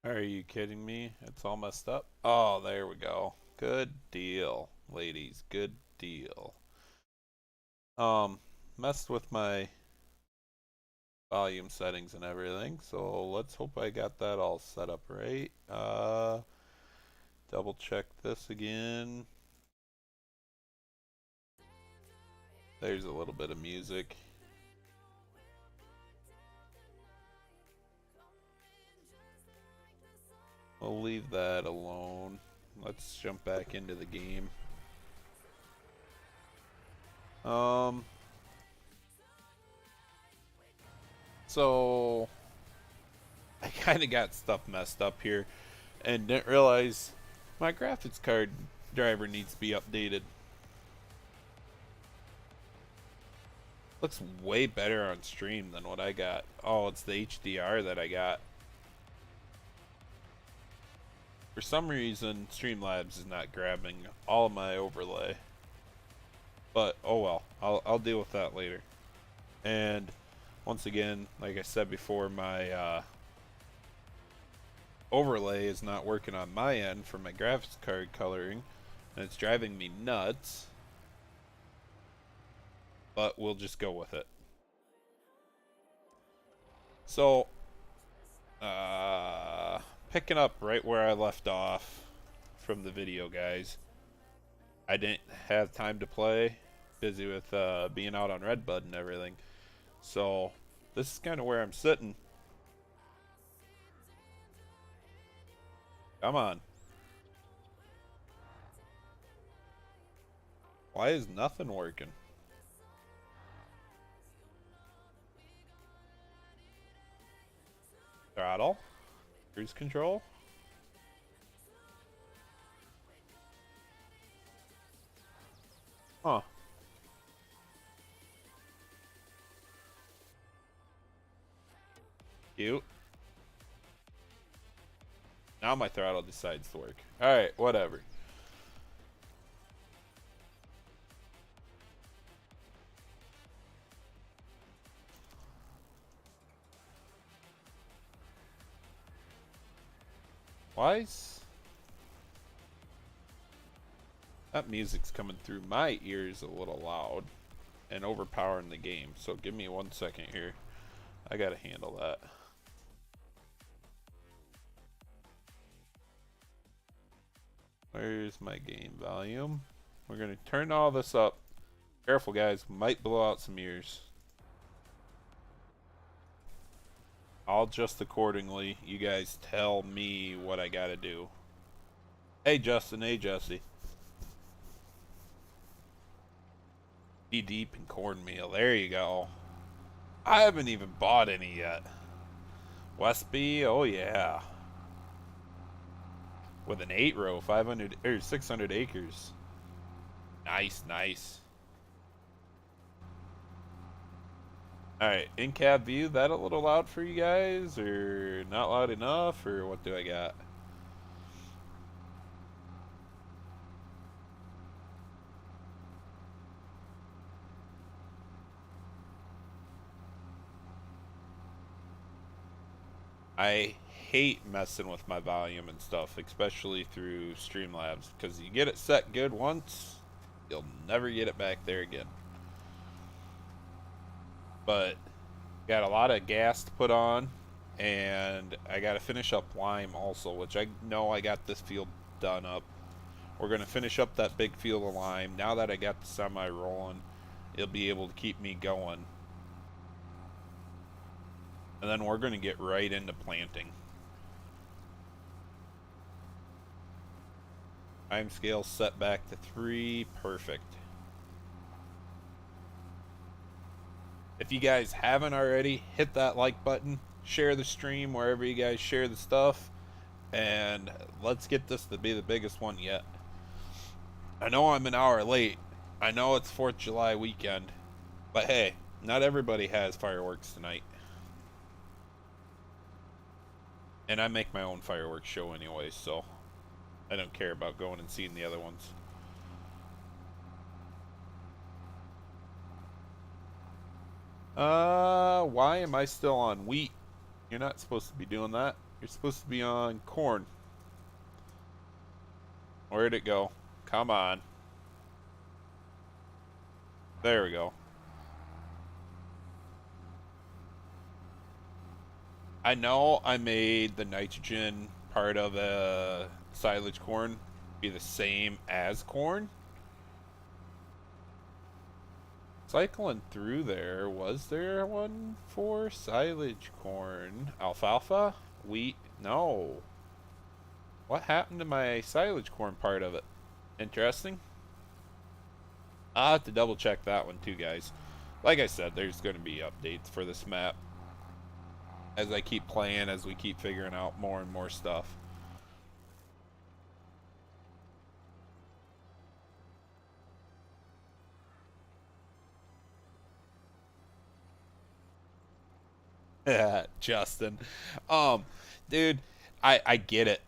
Are you kidding me? It's all messed up. Oh, there we go. Good deal, ladies. Good deal. Um, Messed with my volume settings and everything, so let's hope I got that all set up right. Double check this again. There's a little bit of music. We'll leave that alone. Let's jump back into the game. Um, so I kind of got stuff messed up here and didn't realize my graphics card driver needs to be updated. Looks way better on stream than what I got. Oh, it's the HDR that I got. For some reason, Streamlabs is not grabbing all of my overlay. But, oh well. I'll deal with that later. And, once again, like I said before, my overlay is not working on my end for my graphics card coloring. And it's driving me nuts. But we'll just go with it. So, picking up right where I left off from the video, guys. I didn't have time to play, busy with being out on Redbud and everything. So, this is kind of where I'm sitting. Come on. Why is nothing working? Throttle? Cruise control? Huh. Cute. Now my throttle decides to work. Alright, whatever. Why is... That music's coming through my ears a little loud and overpowering the game. So give me 1 second here. I gotta handle that. Where's my game volume? We're gonna turn all this up. Careful, guys. Might blow out some ears. I'll adjust accordingly. You guys tell me what I gotta do. Hey, Justin. Hey, Jesse. Be deep in cornmeal. There you go. I haven't even bought any yet. Westby. Oh, yeah. With an 8-row, 500 or 600 acres. Nice, nice. Alright, in-cab view, that a little loud for you guys? Or not loud enough? Or what do I got? I hate messing with my volume and stuff, especially through Streamlabs, because you get it set good once, you'll never get it back there again. But got a lot of gas to put on, and I got to finish up Lime also, which I know I got this field done up. We're going to finish up that big field of Lime. Now that I got the semi rolling, it'll be able to keep me going. And then we're going to get right into planting. Time scale set back to 3. Perfect. If you guys haven't already, hit that like button. Share the stream wherever you guys share the stuff. And let's get this to be the biggest one yet. I know I'm an hour late. I know it's 4th of July weekend. But hey, not everybody has fireworks tonight. And I make my own fireworks show anyway, so I don't care about going and seeing the other ones. Why am I still on wheat? You're not supposed to be doing that. You're supposed to be on corn. Where'd it go? Come on. There we go. I know I made the nitrogen part of a silage corn be the same as corn. Cycling through there, was there one for silage corn? Alfalfa? Wheat? No. What happened to my silage corn part of it? Interesting. I'll have to double check that one too, guys. Like I said, there's going to be updates for this map as I keep playing, as we keep figuring out more and more stuff. Justin. Dude, I get it.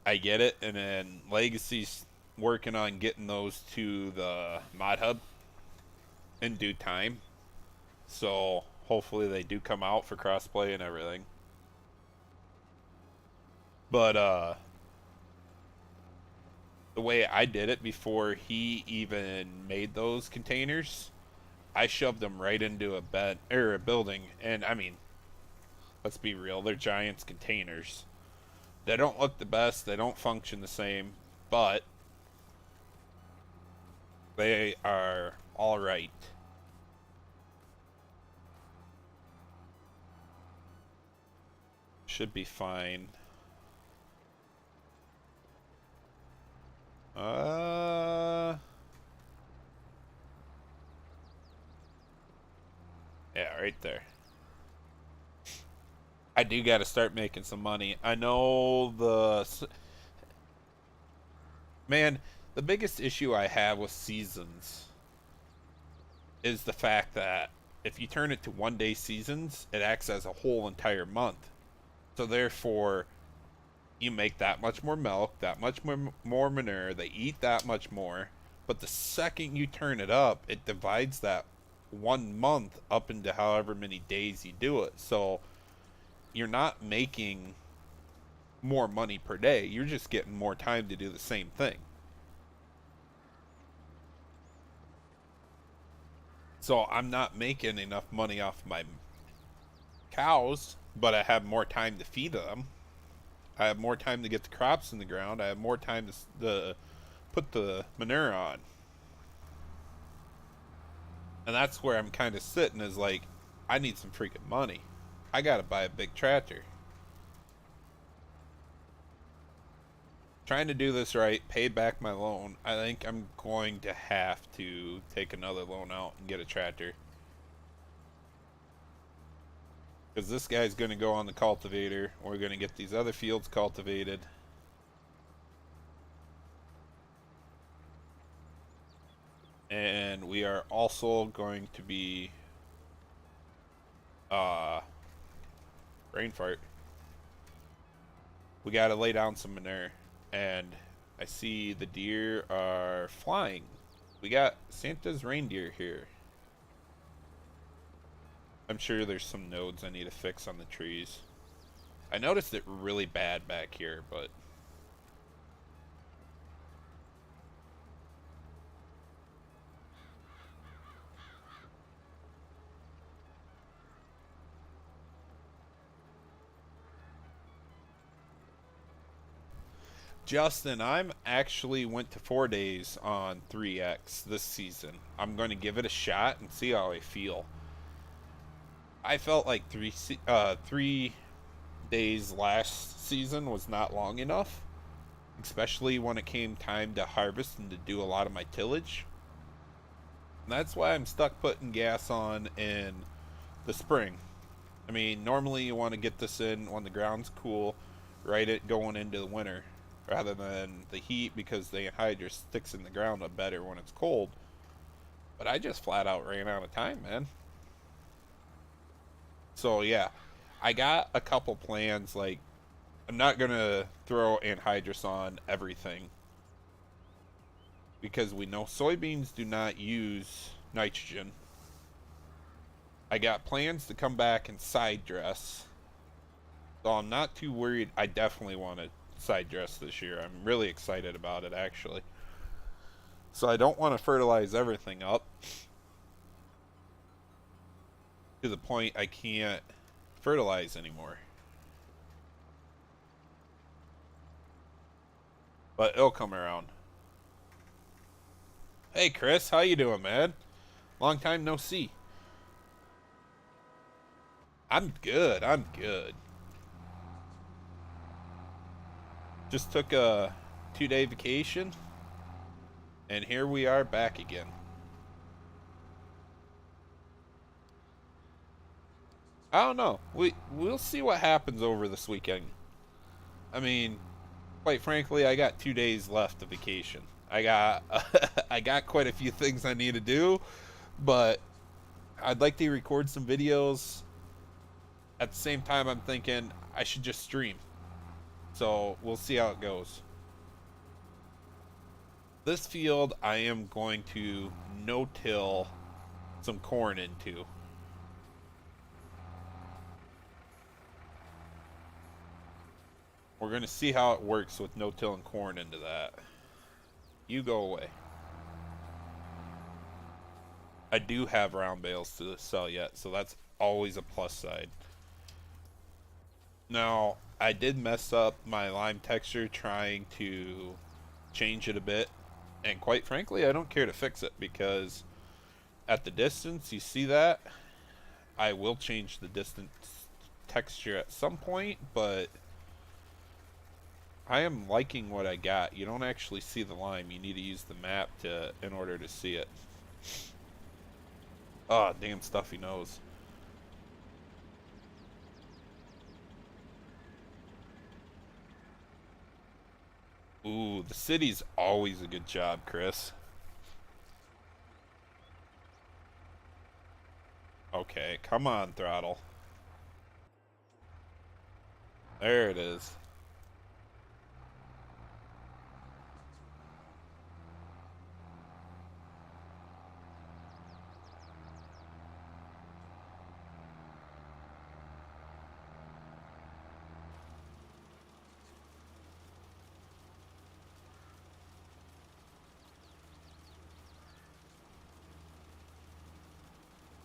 I get it. And then Legacy's working on getting those to the mod hub in due time. So hopefully they do come out for crossplay and everything. But the way I did it before he even made those containers, I shoved them right into a bed or a building, and I mean, let's be real, they're Giants containers. They don't look the best, they don't function the same, but they are all right. Should be fine. Yeah, right there. I do got to start making some money. I know man, the biggest issue I have with seasons is the fact that if you turn it to 1 day seasons, it acts as a whole entire month. So therefore, you make that much more milk, that much more manure, they eat that much more, but the second you turn it up, it divides that 1 month up into however many days you do it. So you're not making more money per day, you're just getting more time to do the same thing. So I'm not making enough money off my cows, but I have more time to feed them. I have more time to get the crops in the ground. I have more time to put the manure on. And that's where I'm kind of sitting, is like, I need some freaking money. I gotta buy a big tractor. Trying to do this right, pay back my loan. I think I'm going to have to take another loan out and get a tractor. Because this guy's going to go on the cultivator. We're going to get these other fields cultivated. And we are also going to be... brain fart. We got to lay down some manure. And I see the deer are flying. We got Santa's reindeer here. I'm sure there's some nodes I need to fix on the trees. I noticed it really bad back here, but... Justin, I'm actually went to 4 days on 3X this season. I'm going to give it a shot and see how I feel. I felt like 3 days last season was not long enough, especially when it came time to harvest and to do a lot of my tillage. And that's why I'm stuck putting gas on in the spring. I mean, normally you want to get this in when the ground's cool, right it going into the winter, rather than the heat, because the anhydrous sticks in the ground up better when it's cold. But I just flat out ran out of time, man. So yeah, I got a couple plans. Like, I'm not gonna throw anhydrous on everything, because we know soybeans do not use nitrogen. I got plans to come back and side dress So I'm not too worried. I definitely want to side dress this year. I'm really excited about it, actually. So I don't want to fertilize everything up to the point I can't fertilize anymore. But it'll come around. Hey Chris, how you doing, man? Long time no see. I'm good. I'm good. Just took a 2-day vacation, and here we are back again. I don't know. We'll see what happens over this weekend. I mean, quite frankly, I got 2 days left of vacation. I got I got quite a few things I need to do, but I'd like to record some videos. At the same time, I'm thinking I should just stream. So we'll see how it goes. This field I am going to no-till some corn into. We're going to see how it works with no-tilling corn into that. You go away. I do have round bales to sell yet, so that's always a plus side. Now, I did mess up my lime texture trying to change it a bit, and quite frankly, I don't care to fix it because at the distance, you see that? I will change the distance texture at some point, but I am liking what I got. You don't actually see the lime. You need to use the map in order to see it. Oh, damn stuffy nose. Ooh, the city's always a good job, Chris. Okay, come on, throttle. There it is.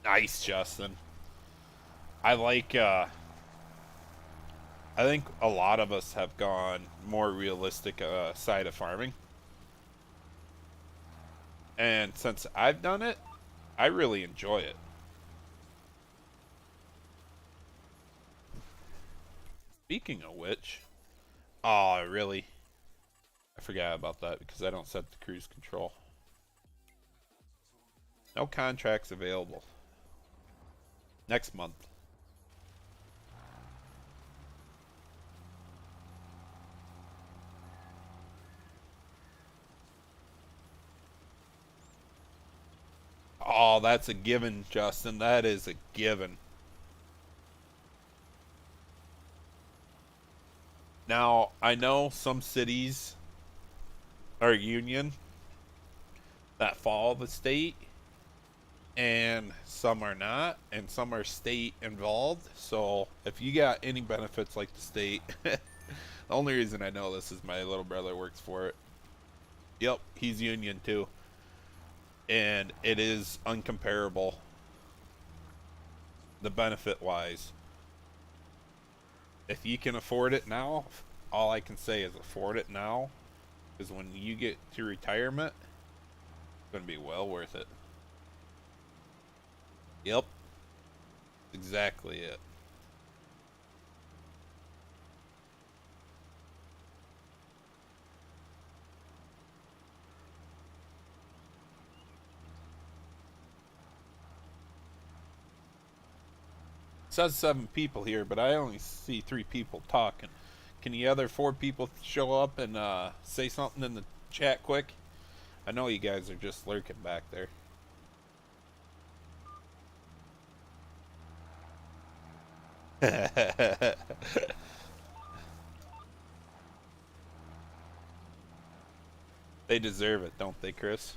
Nice, Justin. I like, I think a lot of us have gone more realistic side of farming. And since I've done it, I really enjoy it. Speaking of which, oh, really? I forgot about that because I don't set the cruise control. No contracts available. Next month. Oh, that's a given, Justin. That is a given. Now, I know some cities are union that follow the state, and some are not, and some are state involved. So, if you got any benefits like the state, the only reason I know this is my little brother works for it. Yep, he's union too. And it is uncomparable, the benefit wise. If you can afford it now, all I can say is afford it now, because when you get to retirement, it's going to be well worth it. Yep, exactly it. It says 7 people here, but I only see 3 people talking. Can the other 4 people show up and say something in the chat quick? I know you guys are just lurking back there. They deserve it, don't they, Chris?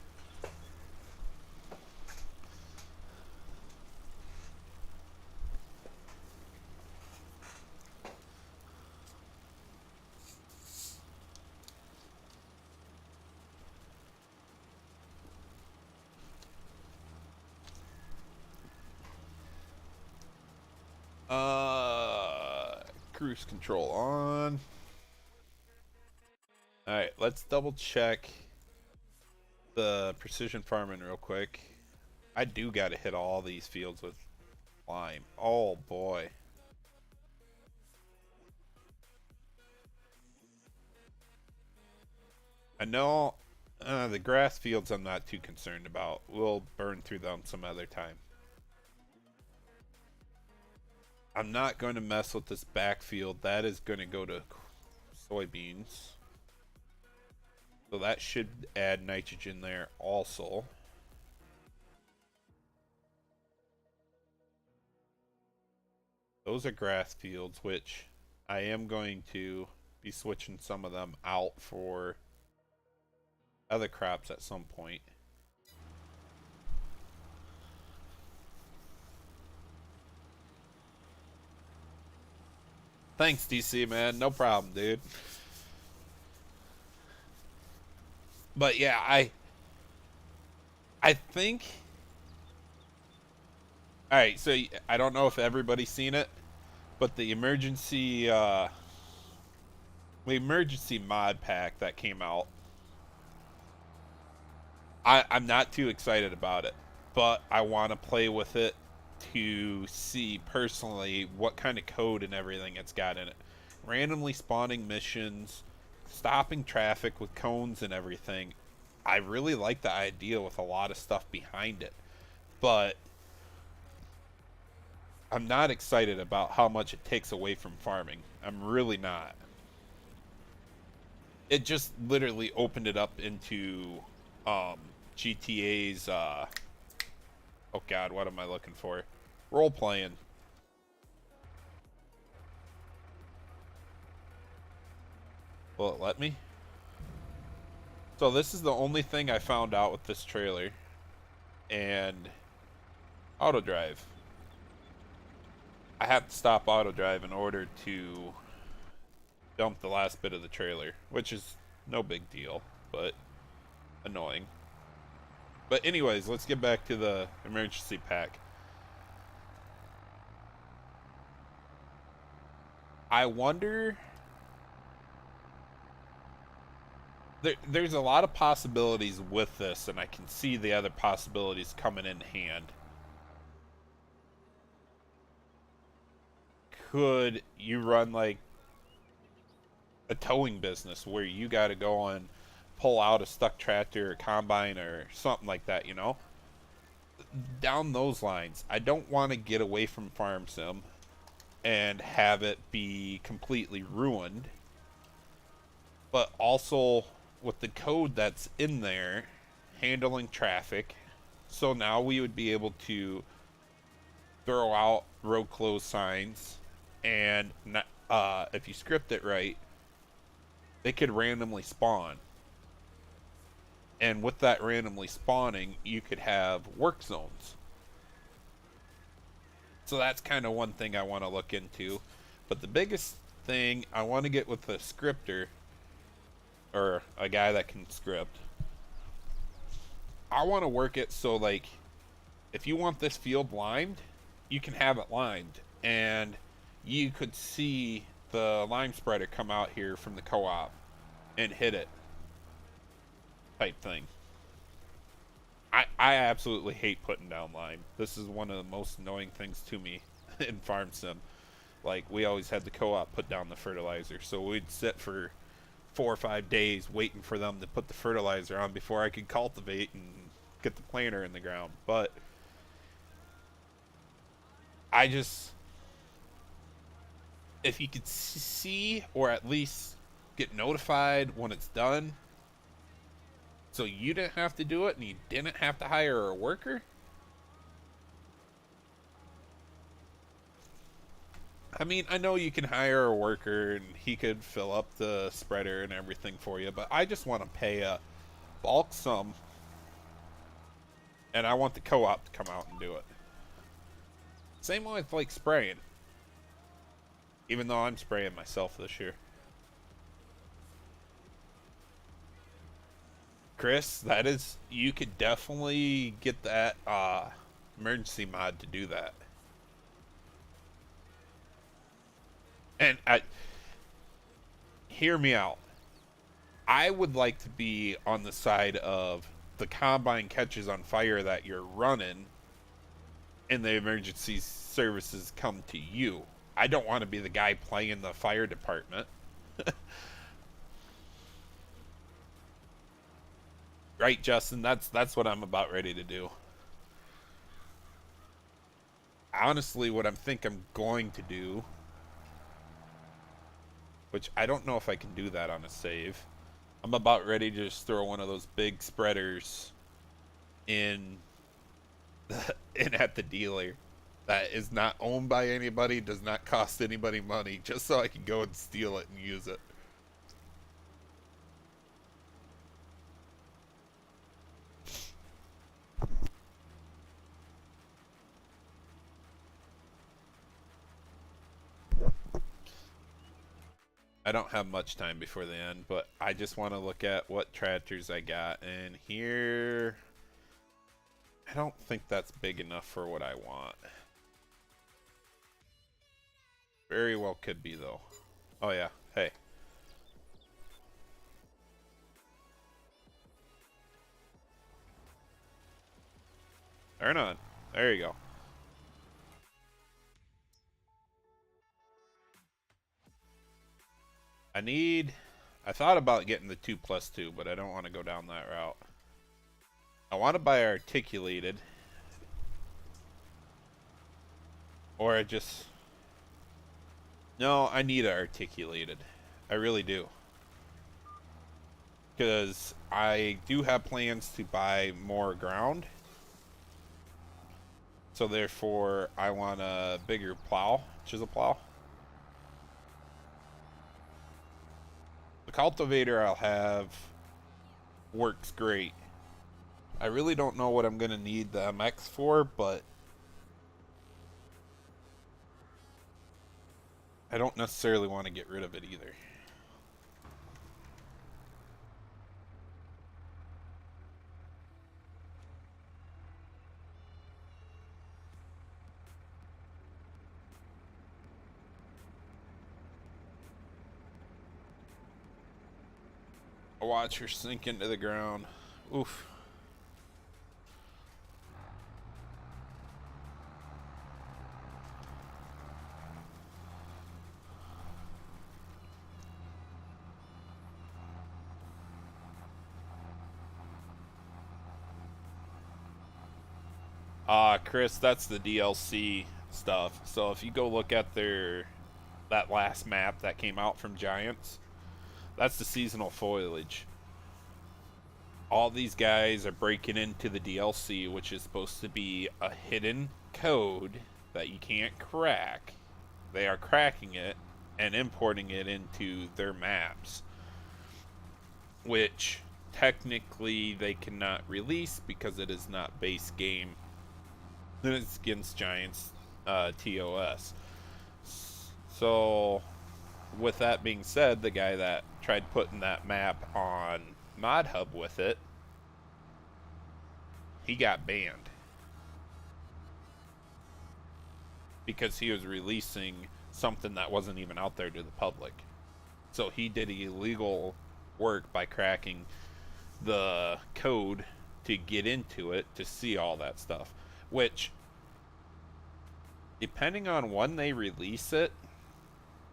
cruise control on. Alright, let's double check the precision farming real quick. I do gotta hit all these fields with lime. Oh boy. I know the grass fields I'm not too concerned about. We'll burn through them some other time. I'm not going to mess with this backfield. That is going to go to soybeans. So that should add nitrogen there also. Those are grass fields, which I am going to be switching some of them out for other crops at some point. Thanks, DC, man. No problem, dude. But yeah, I think. All right, so I don't know if everybody's seen it, but the emergency mod pack that came out, I'm not too excited about it, but I want to play with it to see personally what kind of code and everything it's got in it. Randomly spawning missions, stopping traffic with cones and everything. I really like the idea with a lot of stuff behind it, but I'm not excited about how much it takes away from farming. I'm really not. It just literally opened it up into GTA's oh god, what am I looking for? Role playing. Will it let me? So this is the only thing I found out with this trailer. And auto drive. I have to stop auto drive in order to dump the last bit of the trailer, which is no big deal, but annoying. But anyways, let's get back to the emergency pack. I wonder... There's a lot of possibilities with this, and I can see the other possibilities coming in hand. Could you run like a towing business where you got to go and pull out a stuck tractor or combine or something like that, you know? Down those lines. I don't want to get away from Farm Sim and have it be completely ruined. But also with the code that's in there, handling traffic. So now we would be able to throw out road closed signs, and if you script it right, they could randomly spawn. And with that randomly spawning, you could have work zones. So that's kind of one thing I want to look into. But the biggest thing I want to get with the scripter, or a guy that can script, I want to work it so, like, if you want this field limed, you can have it limed. And you could see the lime spreader come out here from the co-op and hit it. Type thing. I absolutely hate putting down lime. This is one of the most annoying things to me in Farm Sim. Like, we always had the co-op put down the fertilizer, so we'd sit for 4 or 5 days waiting for them to put the fertilizer on before I could cultivate and get the planter in the ground. But I just, if you could see or at least get notified when it's done, so you didn't have to do it and you didn't have to hire a worker. I mean, I know you can hire a worker and he could fill up the spreader and everything for you, but I just want to pay a bulk sum, and I want the co-op to come out and do it. Same with, like, spraying. Even though I'm spraying myself this year. Chris, that is, you could definitely get that emergency mod to do that. And hear me out. I would like to be on the side of the combine catches on fire that you're running and the emergency services come to you. I don't want to be the guy playing the fire department. Right, Justin? That's what I'm about ready to do. Honestly, what I'm going to do, which I don't know if I can do that on a save. I'm about ready to just throw one of those big spreaders in in at the dealer that is not owned by anybody, does not cost anybody money, just so I can go and steal it and use it. I don't have much time before the end, but I just want to look at what tractors I got. And here, I don't think that's big enough for what I want. Very well could be, though. Oh, yeah. Hey. Turn on. There you go. I thought about getting the 2+2, but I don't want to go down that route. I want to buy articulated. Or I just... No, I need articulated. I really do. Because I do have plans to buy more ground. So therefore, I want a bigger plow, chisel plow. The cultivator I'll have works great. I really don't know what I'm going to need the MX for, but I don't necessarily want to get rid of it either. Watch her sink into the ground. Oof. Chris, that's the DLC stuff. So if you go look at that last map that came out from Giants, that's the seasonal foliage. All these guys are breaking into the DLC, which is supposed to be a hidden code that you can't crack. They are cracking it and importing it into their maps, which technically they cannot release because it is not base game. Then it's against Giants TOS. So, with that being said, the guy that tried putting that map on Mod Hub with it, he got banned because he was releasing something that wasn't even out there to the public. So he did illegal work by cracking the code to get into it to see all that stuff, which, depending on when they release it,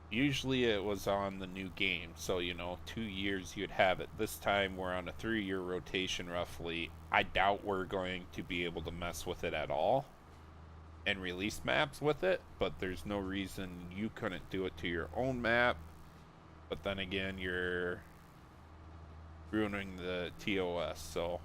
usually it was on the new game. So, 2 years you'd have it. This time we're on a 3-year rotation roughly. I doubt we're going to be able to mess with it at all and release maps with it, but there's no reason you couldn't do it to your own map. But then again, you're ruining the TOS, so...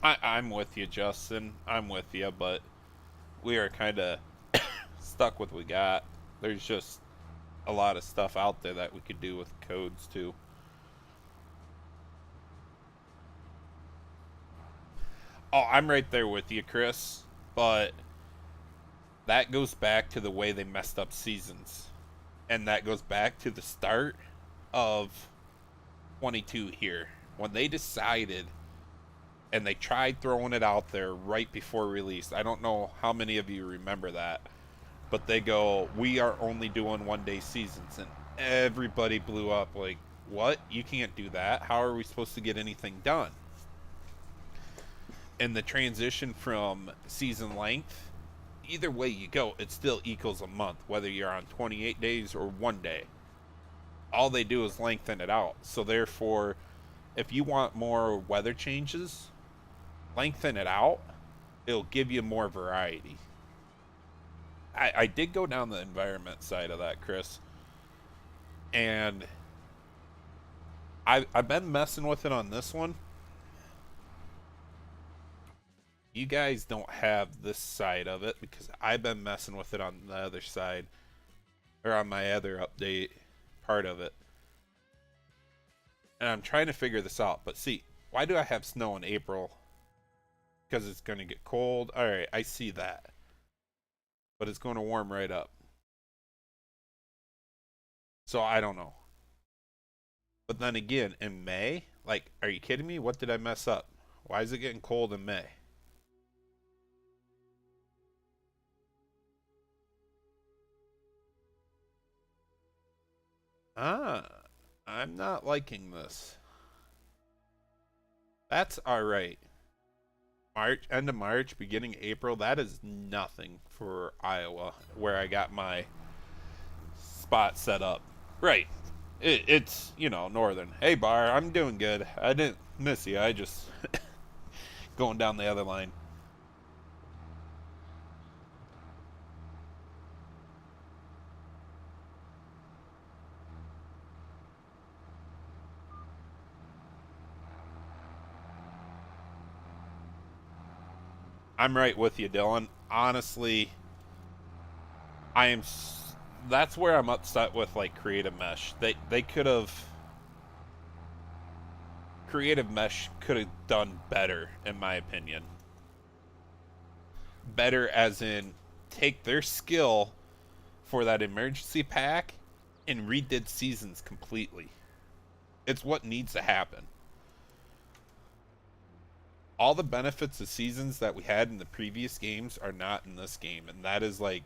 I'm with you, Justin. I'm with you, but we are kind of stuck with what we got. There's just a lot of stuff out there that we could do with codes, too. Oh, I'm right there with you, Chris. But that goes back to the way they messed up seasons. And that goes back to the start of 22 here. When they decided and they tried throwing it out there right before release. I don't know how many of you remember that. But they go, we are only doing 1 day seasons. And everybody blew up like, what? You can't do that. How are we supposed to get anything done? And the transition from season length, either way you go, it still equals a month, whether you're on 28 days or 1 day. All they do is lengthen it out. So therefore, if you want more weather changes, lengthen it out. It'll give you more variety. I did go down the environment side of that, Chris. And I've been messing with it on this one. You guys don't have this side of it because I've been messing with it on the other side, or on my other update part of it. And I'm trying to figure this out. But see, why do I have snow in April? Because it's going to get cold. Alright, I see that. But it's going to warm right up. So I don't know. But then again, in May, like, are you kidding me? What did I mess up? Why is it getting cold in May? Ah, I'm not liking this. That's alright. March, end of March, beginning of April, that is nothing for Iowa, where I got my spot set up. Right. It's, you know, northern. Hey, Bar, I'm doing good. I didn't miss you. I just going down the other line. I'm right with you, Dylan. Honestly, I am. That's where I'm upset with like Creative Mesh. They could have Creative Mesh could have done better, in my opinion. Better as in take their skill for that emergency pack and redid seasons completely. It's what needs to happen. All the benefits of seasons that we had in the previous games are not in this game, and that is like,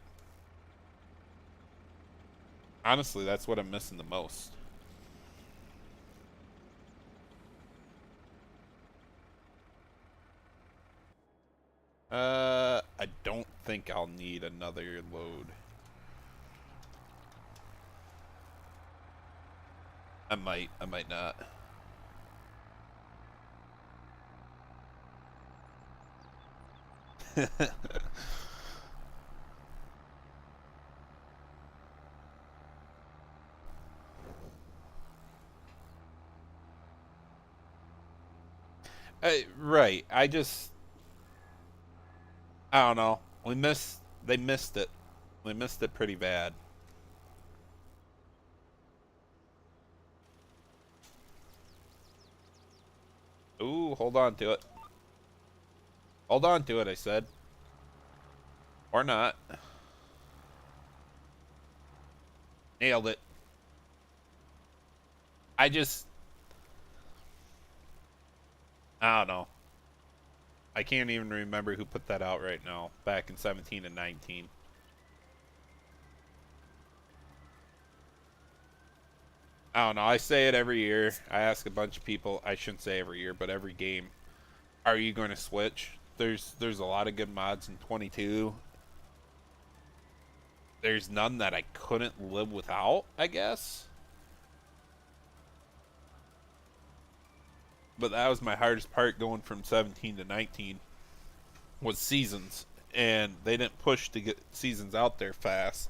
honestly, that's what I'm missing the most. I don't think I'll need another load. I might not. Right. I don't know. They missed it. They missed it pretty bad. Ooh, hold on to it. Hold on to it, I said. Or not. Nailed it. I just, I don't know. I can't even remember who put that out right now, back in 17 and 19. I don't know. I say it every year. I ask a bunch of people. I shouldn't say every year, but every game. Are you going to switch? There's a lot of good mods in 22. There's none that I couldn't live without, I guess. But that was my hardest part going from 17 to 19 was seasons, and they didn't push to get seasons out there fast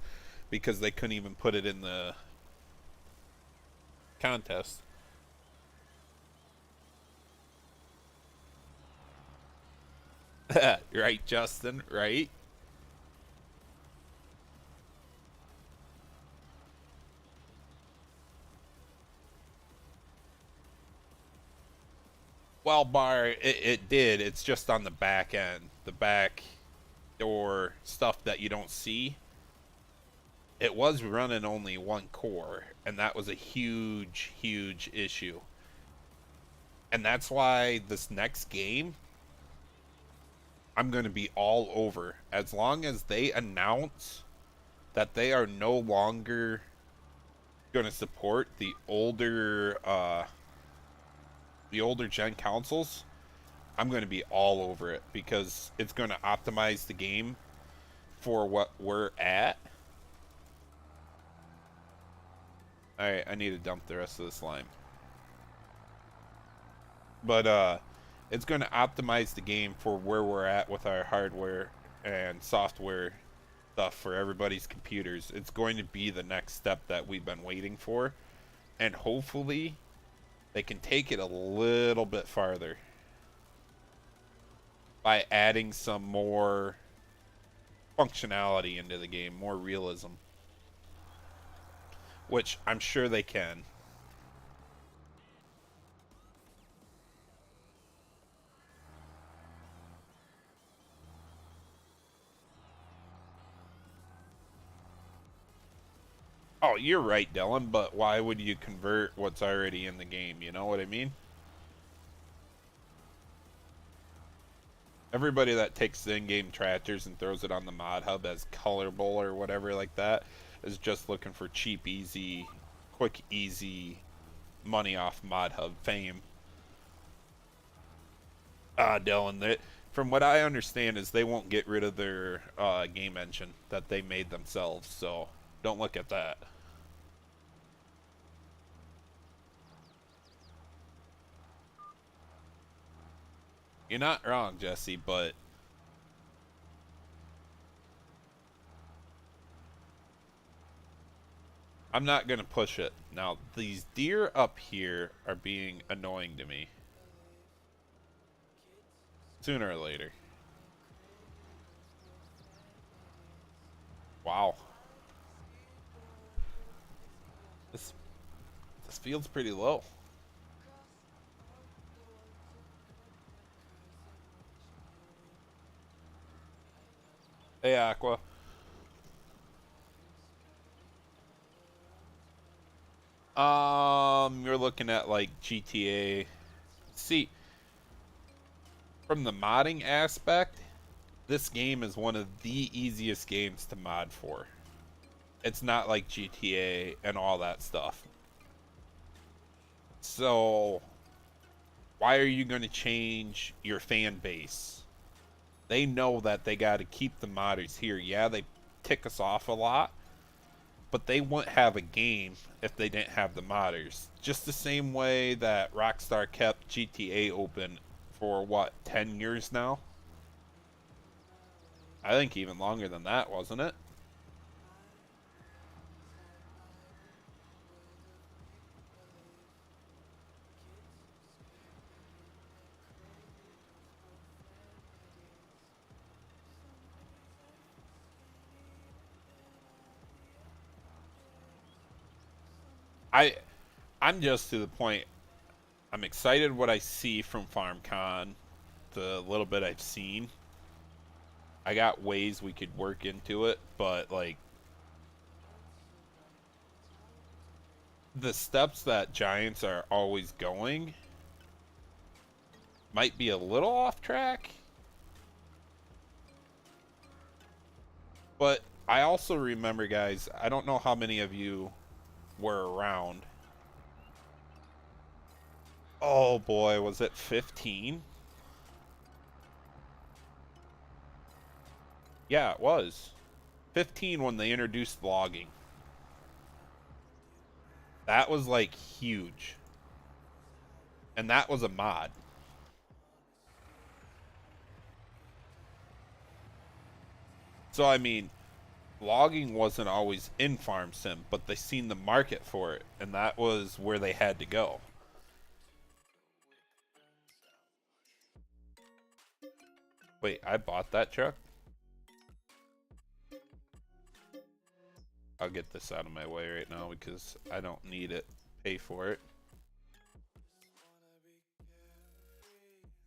because they couldn't even put it in the contest. Right, Justin, right? Well, bar it did. It's just on the back end, the back door stuff that you don't see. It was running only one core, and that was a huge, huge issue. And that's why this next game, I'm going to be all over. As long as they announce that they are no longer going to support the older gen consoles, I'm going to be all over it because it's going to optimize the game for what we're at. Alright, I need to dump the rest of this lime. But it's going to optimize the game for where we're at with our hardware and software stuff for everybody's computers. It's going to be the next step that we've been waiting for, and hopefully they can take it a little bit farther by adding some more functionality into the game, more realism, which I'm sure they can. Oh, you're right, Dylan, but why would you convert what's already in the game? You know what I mean? Everybody that takes the in-game tractors and throws it on the mod hub as colorable or whatever like that is just looking for cheap, easy, quick, easy money off mod hub fame. Dylan, from what I understand is they won't get rid of their game engine that they made themselves, so don't look at that. You're not wrong, Jesse, but I'm not going to push it. Now, these deer up here are being annoying to me. Sooner or later. Wow. This this field's pretty low. Hey, Aqua. You're looking at like GTA. See, from the modding aspect, this game is one of the easiest games to mod for. It's not like GTA and all that stuff. So, why are you going to change your fan base? They know that they got to keep the modders here. Yeah, they tick us off a lot, but they wouldn't have a game if they didn't have the modders. Just the same way that Rockstar kept GTA open for what, 10 years now? I think even longer than that, wasn't it? I I'm just to the point. I'm excited what I see from FarmCon, the little bit I've seen. I got ways we could work into it, but like the steps that Giants are always going might be a little off track. But I also remember, guys, I don't know how many of you were around. Oh boy, was it 15? Yeah, it was. 15 when they introduced logging. That was like huge. And that was a mod. So I mean, logging wasn't always in Farm Sim, but they seen the market for it, and that was where they had to go. Wait, I bought that truck? I'll get this out of my way right now because I don't need it. Pay for it.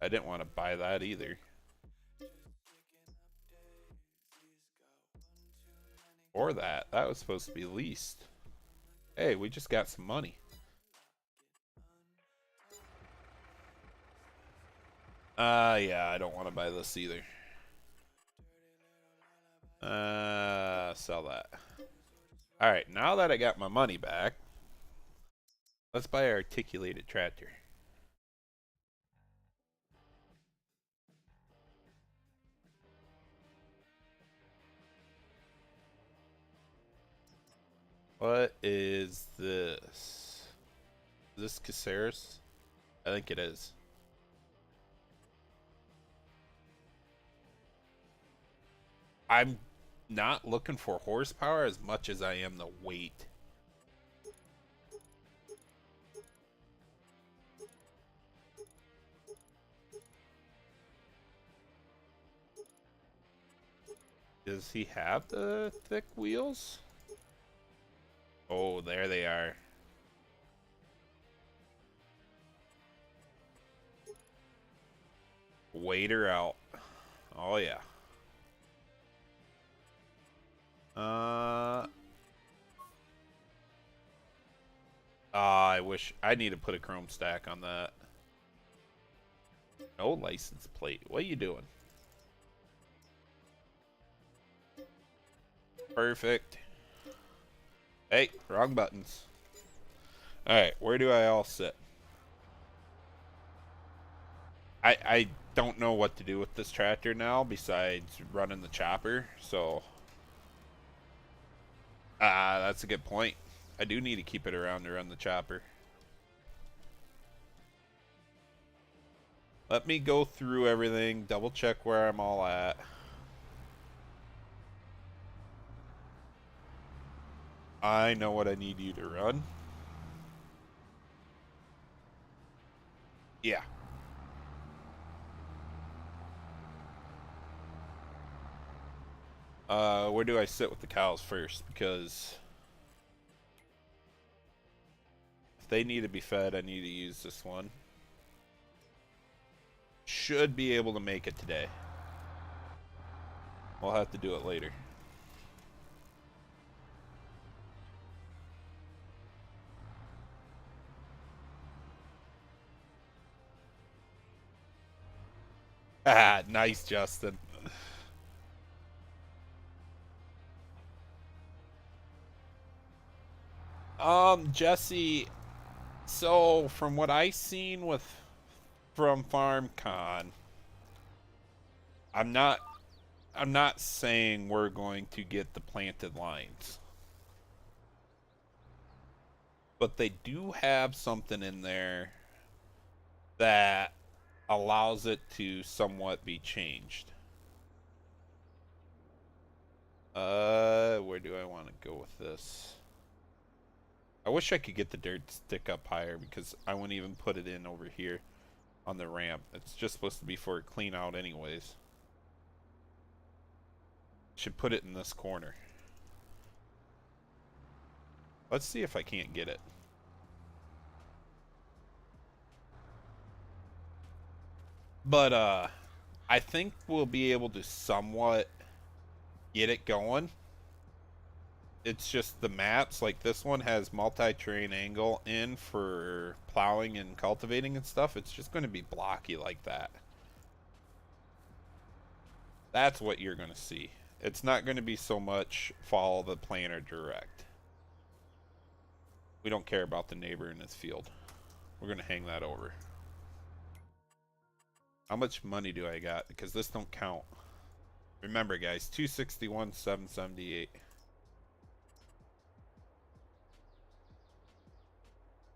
I didn't want to buy that either. Or that. That was supposed to be leased. Hey, we just got some money. Yeah, I don't want to buy this either. Sell that. Alright, now that I got my money back, let's buy an articulated tractor. What is this? Is this Caceres? I think it is. I'm not looking for horsepower as much as I am the weight. Does he have the thick wheels? Oh, there they are. Waiter out. Oh, yeah. I wish I need to put a chrome stack on that. No license plate. What are you doing? Perfect. Hey, wrong buttons. Alright, where do I all sit? I don't know what to do with this tractor now besides running the chopper, so that's a good point. I do need to keep it around to run the chopper. Let me go through everything, double check where I'm all at. I know what I need you to run. Yeah. Where do I sit with the cows first? Because if they need to be fed, I need to use this one. Should be able to make it today. We'll have to do it later. Ah, nice, Justin. Jesse, so from what I seen from FarmCon, I'm not saying we're going to get the planted lines. But they do have something in there that allows it to somewhat be changed. Where do I want to go with this? I wish I could get the dirt stick up higher because I wouldn't even put it in over here on the ramp. It's just supposed to be for a clean out anyways. Should put it in this corner. Let's see if I can't get it. But I think we'll be able to somewhat get it going. It's just the maps, like this one has multi-terrain angle in for plowing and cultivating and stuff. It's just going to be blocky like that. That's what you're going to see. It's not going to be so much follow the planner direct. We don't care about the neighbor in this field. We're going to hang that over. How much money do I got? Because this don't count. Remember, guys, 261, 778.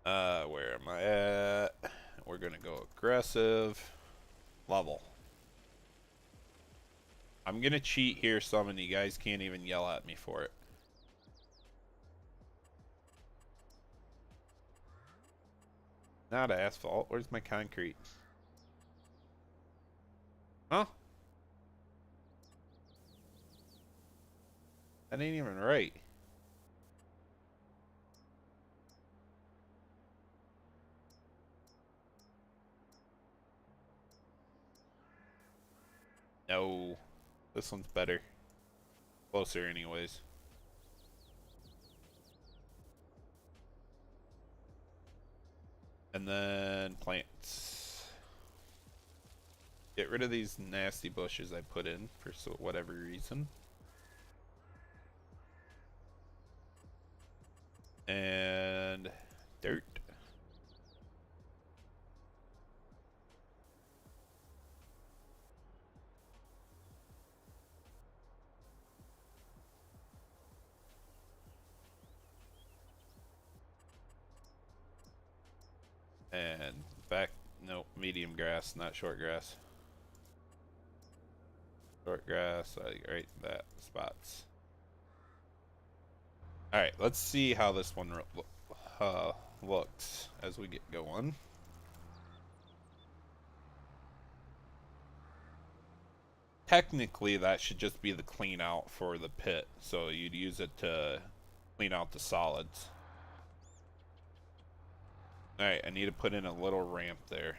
Where am I at? We're gonna go aggressive. Level. I'm gonna cheat here some and you guys can't even yell at me for it. Not asphalt. Where's my concrete? Huh? That ain't even right. No, this one's better. Closer anyways. And then plants. Get rid of these nasty bushes I put in for whatever reason. And dirt. And back, nope, medium grass, not short grass. Short grass, right, that spots. Alright, let's see how this one looks as we get going. Technically, that should just be the clean out for the pit, so you'd use it to clean out the solids. Alright, I need to put in a little ramp there.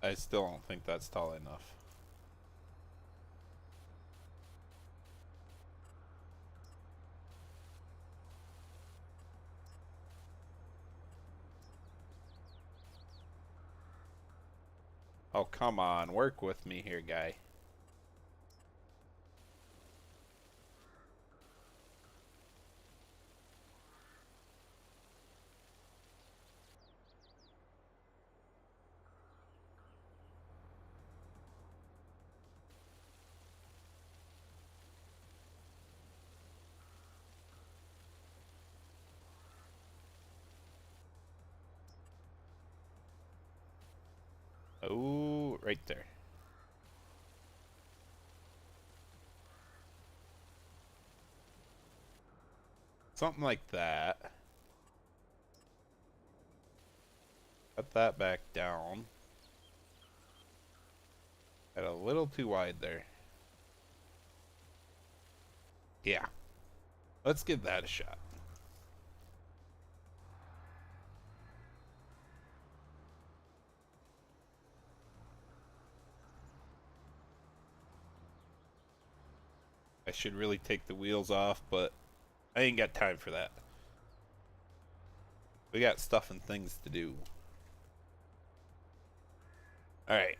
I still don't think that's tall enough. Oh, come on, work with me here, guy. Oh, right there. Something like that. Cut that back down. Got a little too wide there. Yeah. Let's give that a shot. I should really take the wheels off, but I ain't got time for that. We got stuff and things to do. Alright.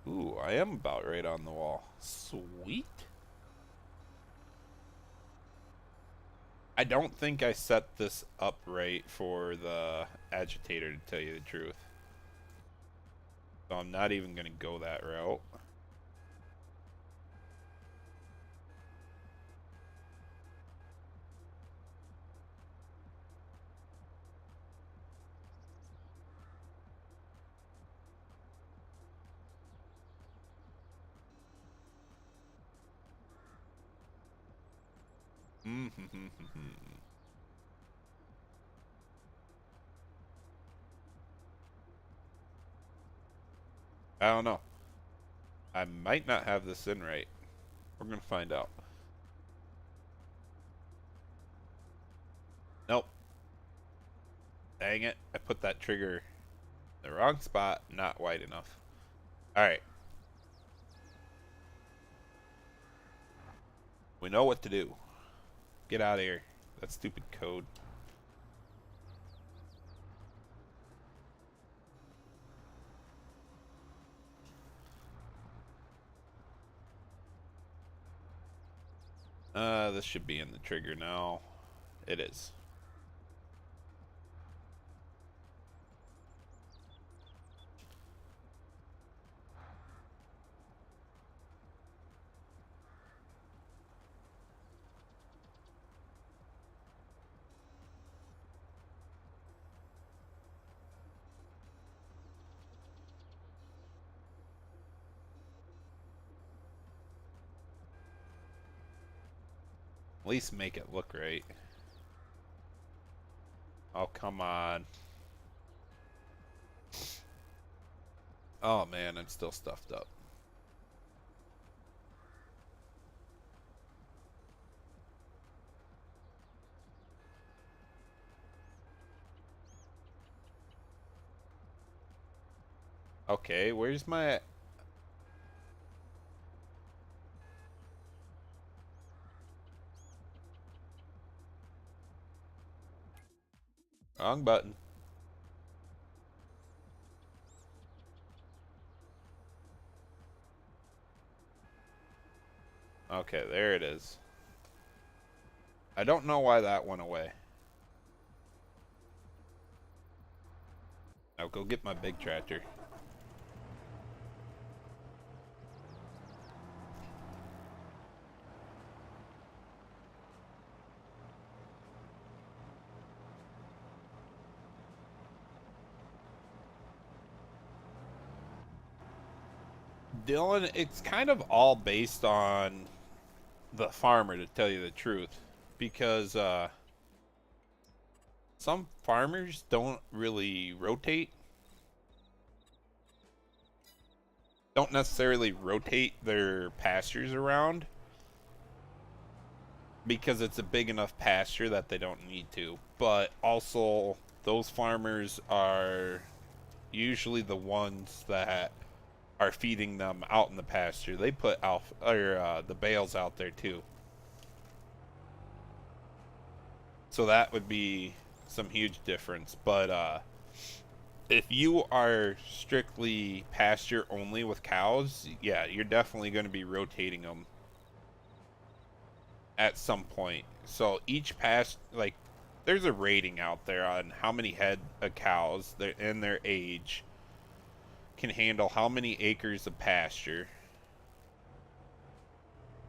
Ooh, I am about right on the wall. Sweet. I don't think I set this up right for the agitator, to tell you the truth. So I'm not even going to go that route. I don't know. I might not have this in right. We're going to find out. Nope. Dang it. I put that trigger in the wrong spot, not wide enough. Alright. We know what to do. Get out of here. That stupid code. This should be in the trigger now. It is. least make it look right. Oh, come on. Oh man, I'm still stuffed up. Okay, where's my... Wrong button. Okay, there it is. I don't know why that went away. Now go get my big tractor. Dylan, it's kind of all based on the farmer, to tell you the truth. Because some farmers don't really rotate. Don't necessarily rotate their pastures around. Because it's a big enough pasture that they don't need to. But also, those farmers are usually the ones that are feeding them out in the pasture. They put the bales out there too. So that would be some huge difference. But if you are strictly pasture only with cows, yeah, you're definitely going to be rotating them at some point. So each like, there's a rating out there on how many head of cows and their age can handle how many acres of pasture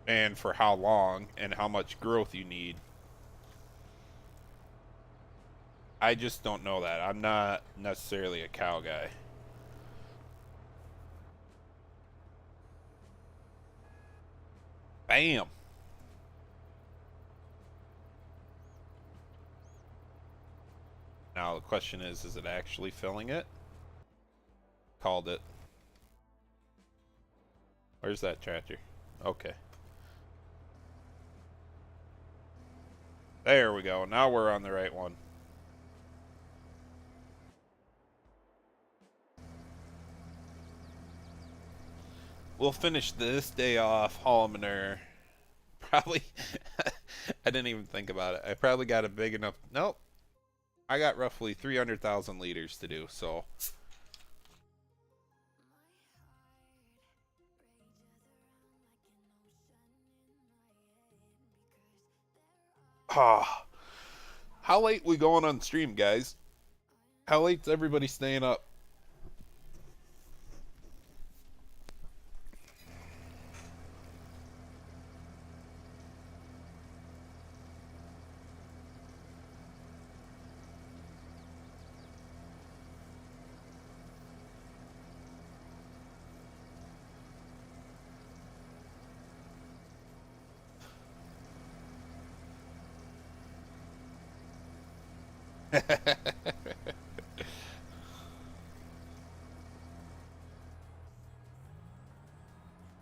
and for how long and how much growth you need. I just don't know that. I'm not necessarily a cow guy. Bam! Now the question is it actually filling it? Called it. Where's that tractor? Okay. There we go. Now we're on the right one. We'll finish this day off hauling manure. Probably. I didn't even think about it. I probably got a big enough. Nope. I got roughly 300,000 liters to do, so. Ah. How late we going on stream, guys? How late's everybody staying up?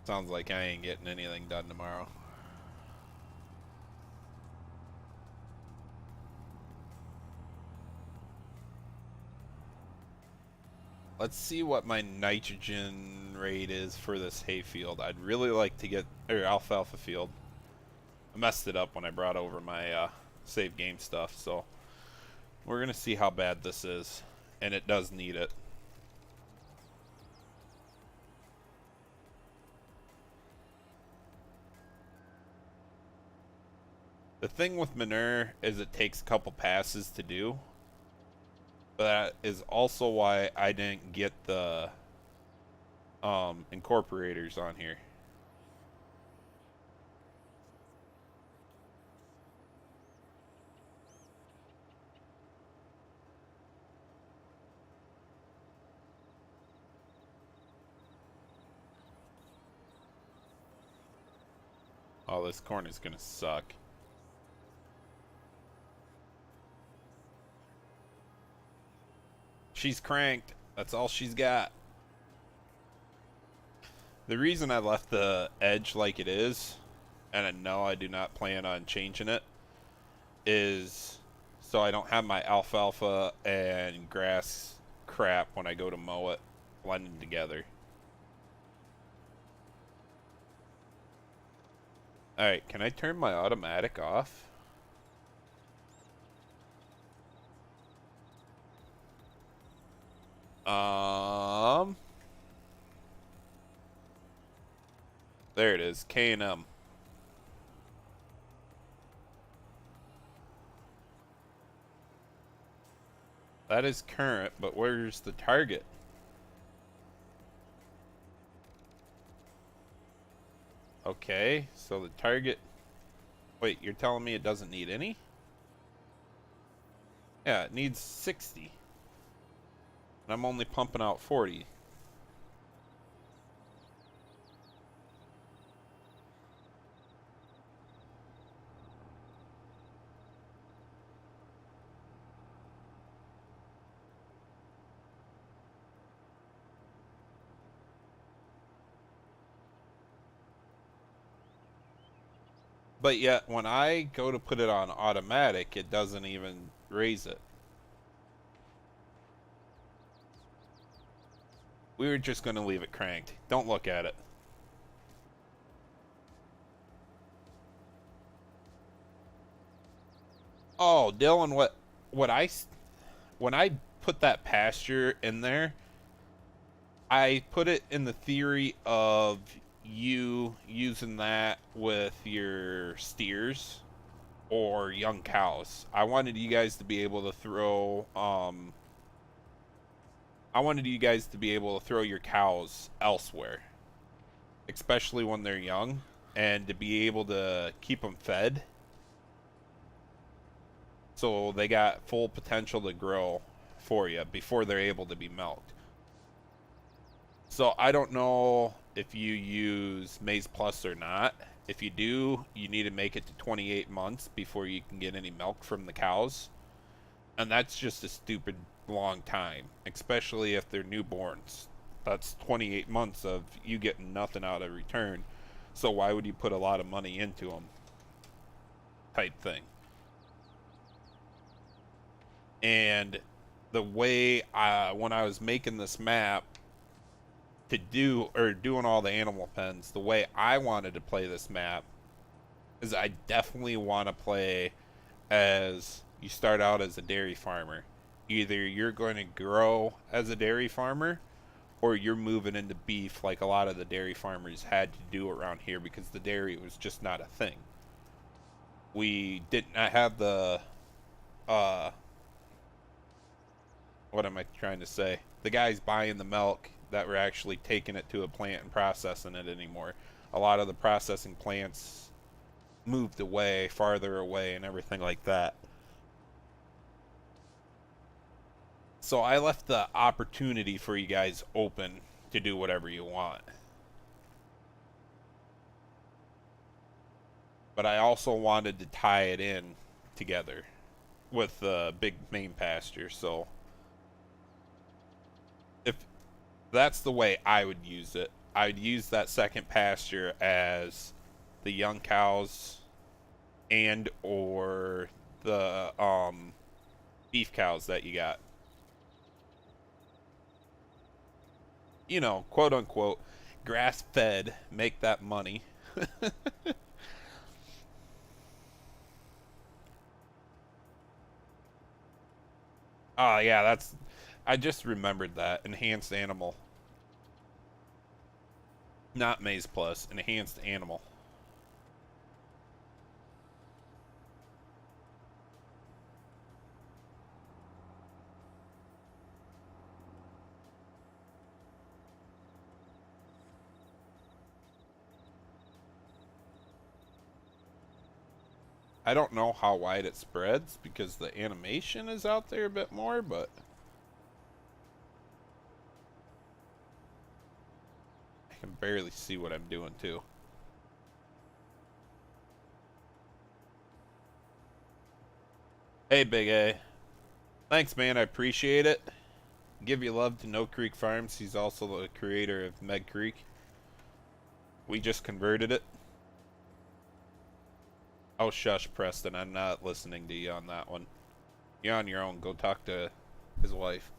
Sounds like I ain't getting anything done tomorrow. Let's see what my nitrogen rate is for this hayfield. I'd really like to get, or alfalfa field. I messed it up when I brought over my save game stuff, so we're gonna see how bad this is, and it does need it. The thing with manure is it takes a couple passes to do. But that is also why I didn't get the incorporators on here. Oh, this corn is gonna suck. She's cranked. That's all she's got. The reason I left the edge like it is, and no, I do not plan on changing it, is so I don't have my alfalfa and grass crap when I go to mow it blending together. Alright, can I turn my automatic off? There it is, K&M. That is current, but where's the target? Okay, so the target... Wait, you're telling me it doesn't need any? Yeah, it needs 60. And I'm only pumping out 40. But yet, when I go to put it on automatic, it doesn't even raise it. We were just going to leave it cranked. Don't look at it. Oh, Dylan, when I put that pasture in there, I put it in the theory of you using that with your steers or young cows. I wanted you guys to be able to throw your cows elsewhere, especially when they're young, and to be able to keep them fed so they got full potential to grow for you before they're able to be milked. So I don't know if you use Maize Plus or not. If you do, you need to make it to 28 months before you can get any milk from the cows. And that's just a stupid long time, especially if they're newborns. That's 28 months of you getting nothing out of return. So why would you put a lot of money into them? Type thing. And the way when I was making this map to doing all the animal pens, the way I wanted to play this map is I definitely want to play as you start out as a dairy farmer. Either you're going to grow as a dairy farmer or you're moving into beef like a lot of the dairy farmers had to do around here because the dairy was just not a thing. We did not have the what am I trying to say? The guys buying the milk that were actually taking it to a plant and processing it anymore. A lot of the processing plants moved away, farther away, and everything like that. So I left the opportunity for you guys open to do whatever you want. But I also wanted to tie it in together with the big main pasture, so if that's the way I would use it, I'd use that second pasture as the young cows and or the beef cows that you got. You know, quote unquote, grass fed, make that money. Oh, yeah, that's. I just remembered that. Enhanced animal. Not Maize Plus, enhanced animal. I don't know how wide it spreads because the animation is out there a bit more, but I can barely see what I'm doing too. Hey, Big A. Thanks, man. I appreciate it. Give your love to No Creek Farms. He's also the creator of Meg Creek. We just converted it. Oh, shush, Preston. I'm not listening to you on that one. You're on your own. Go talk to his wife.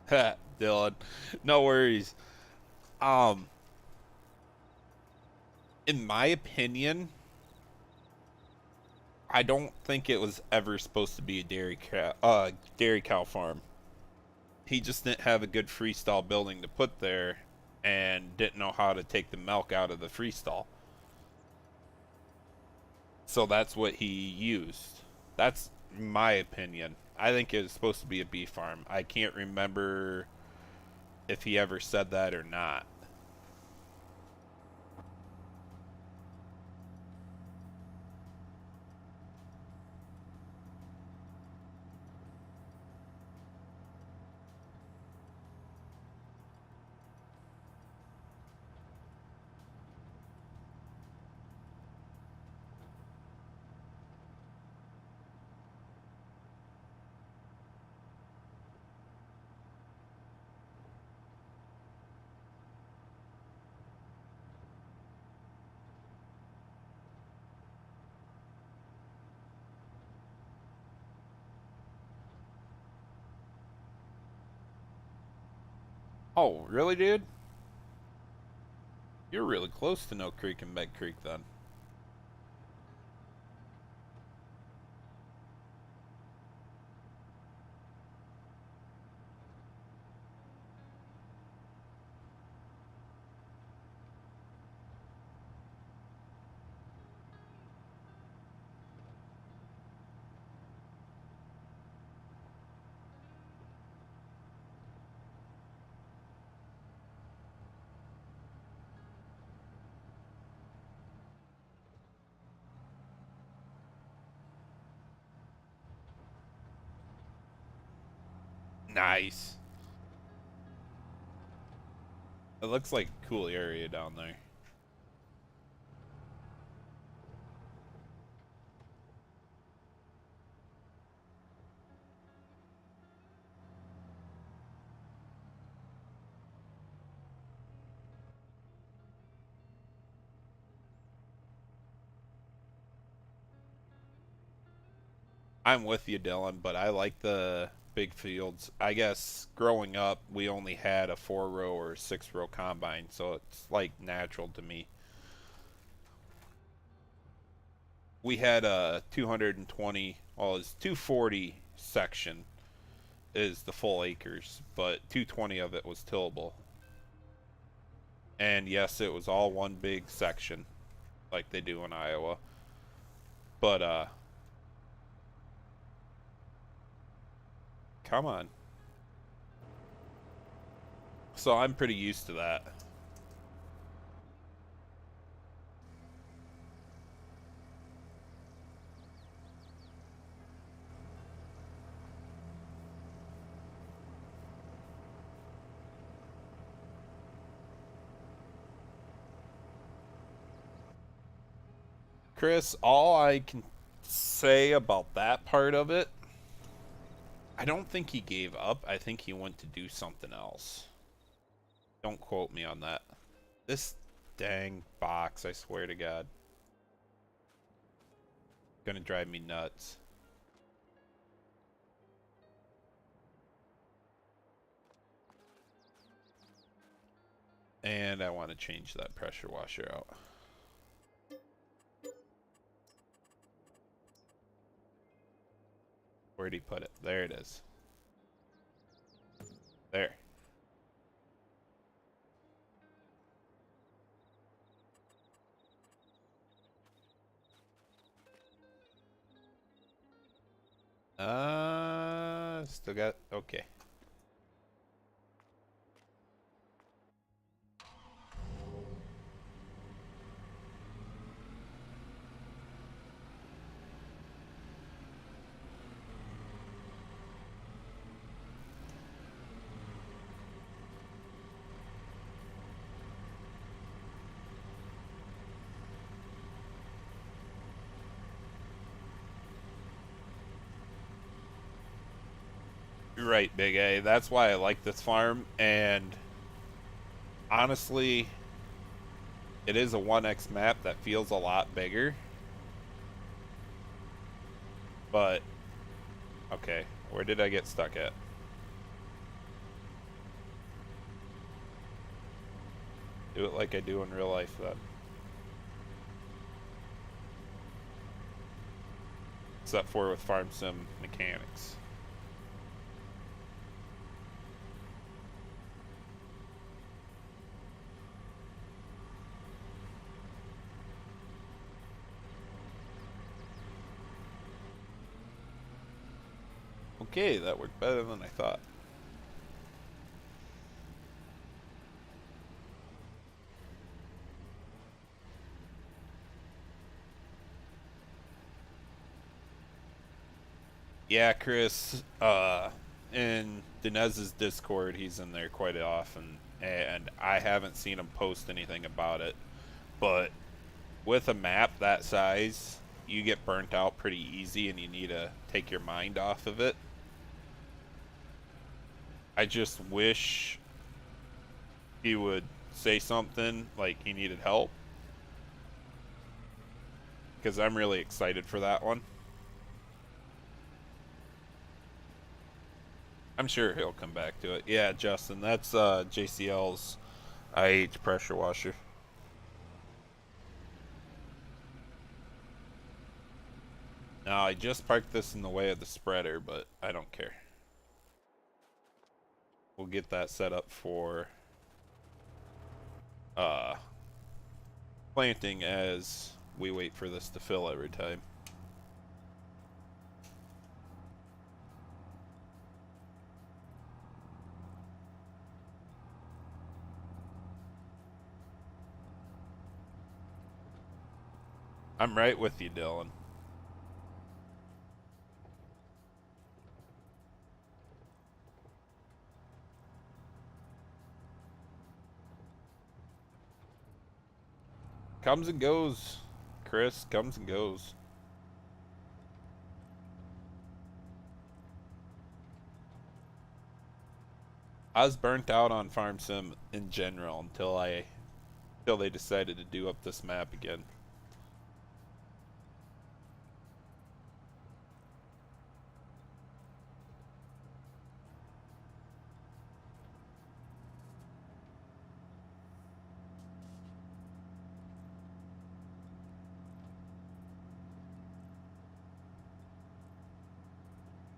Ha, Dylan. No worries. Um, in my opinion, I don't think it was ever supposed to be a dairy cow farm. He just didn't have a good freestall building to put there and didn't know how to take the milk out of the freestall. So that's what he used. That's my opinion. I think it was supposed to be a beef farm. I can't remember if he ever said that or not. Oh, really, dude? You're really close to No Creek and Meg Creek then. Nice. It looks like a cool area down there. I'm with you, Dylan, but I like the big fields. I guess growing up, we only had a 4 row or 6 row combine, so it's like natural to me. We had a 220, well, it's 240 section is the full acres, but 220 of it was tillable. And yes, it was all one big section like they do in Iowa. But come on. So I'm pretty used to that. Chris, all I can say about that part of it, I don't think he gave up. I think he went to do something else. Don't quote me on that. This dang box, I swear to God. Gonna drive me nuts. And I want to change that pressure washer out. Where'd he put it? There it is. There. Still got, okay. You're right, Big A. That's why I like this farm. And honestly, it is a 1x map that feels a lot bigger. But, okay, where did I get stuck at? Do it like I do in real life, then. Except for with farm sim mechanics. Okay, that worked better than I thought. Yeah, Chris, in Dinez's Discord, he's in there quite often, and I haven't seen him post anything about it. But with a map that size, you get burnt out pretty easy and you need to take your mind off of it. I just wish he would say something like he needed help, because I'm really excited for that one. I'm sure he'll come back to it. Yeah, Justin, that's JCL's IH pressure washer. Now, I just parked this in the way of the spreader, but I don't care. We'll get that set up for uh, planting as we wait for this to fill every time. I'm right with you, Dylan. Comes and goes, Chris. Comes and goes. I was burnt out on Farm Sim in general until they decided to do up this map again.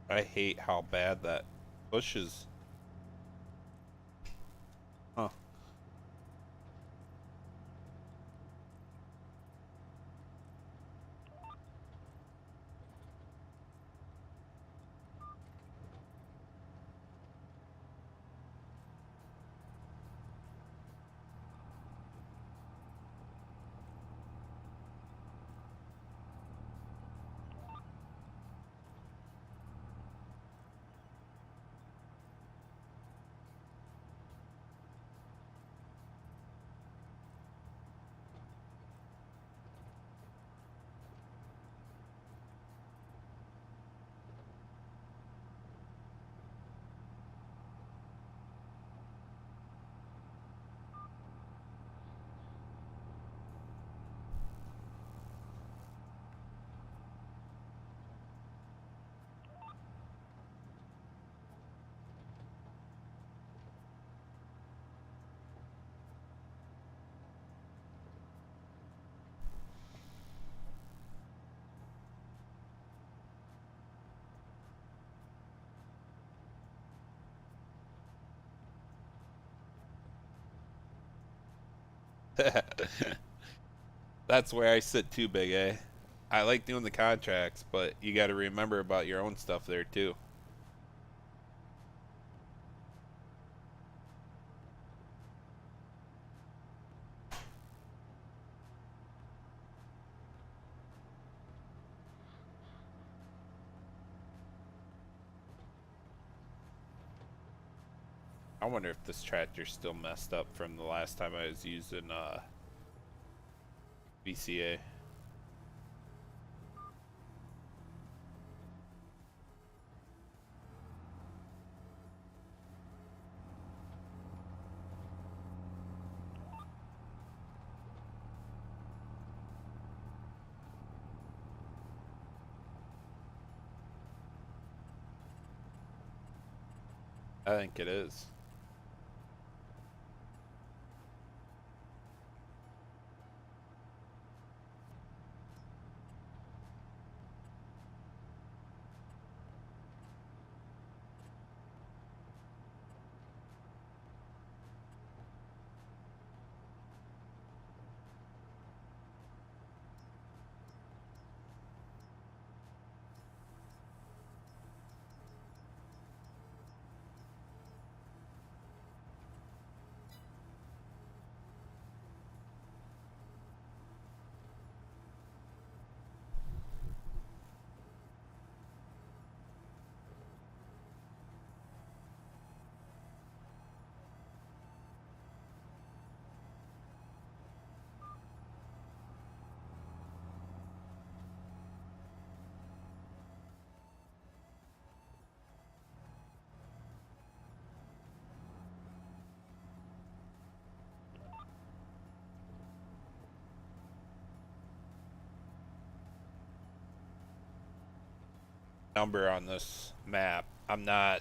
I hate how bad that pushes. Huh. That's where I sit too, Big A. I like doing the contracts, but you got to remember about your own stuff there too. I wonder if this tractor's still messed up from the last time I was using VCA. I think it is. Number on this map. I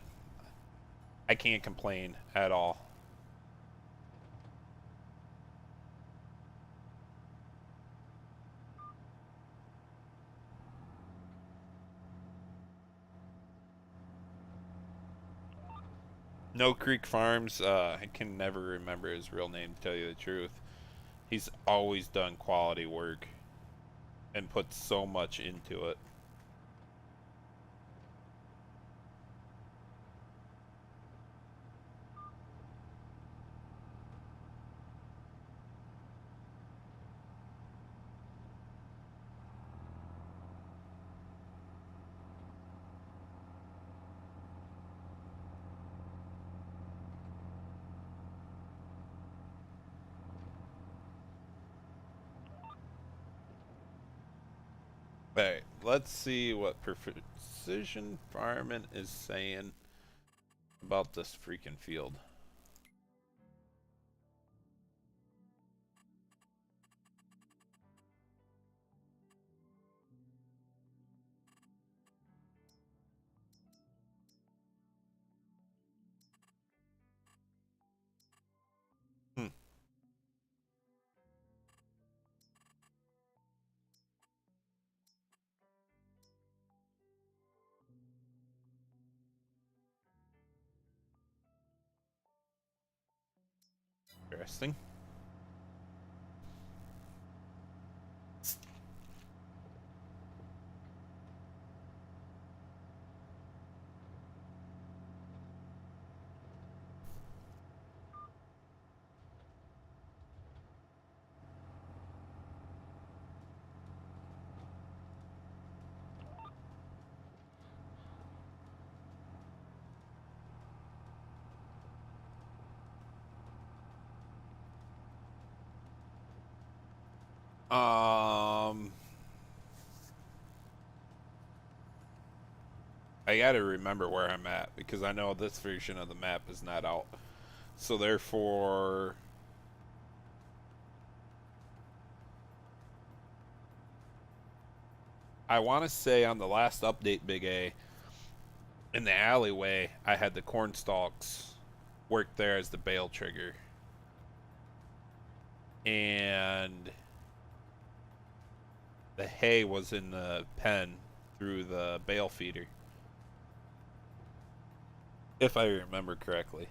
can't complain at all. No Creek Farms, I can never remember his real name to tell you the truth. He's always done quality work and put so much into it. Alright, let's see what Precision Farming is saying about this freaking field. Hmm. Interesting. I gotta remember where I'm at because I know this version of the map is not out. So therefore, I want to say on the last update, Big A, in the alleyway, I had the corn stalks work there as the bale trigger. And the hay was in the pen through the bale feeder. If I remember correctly.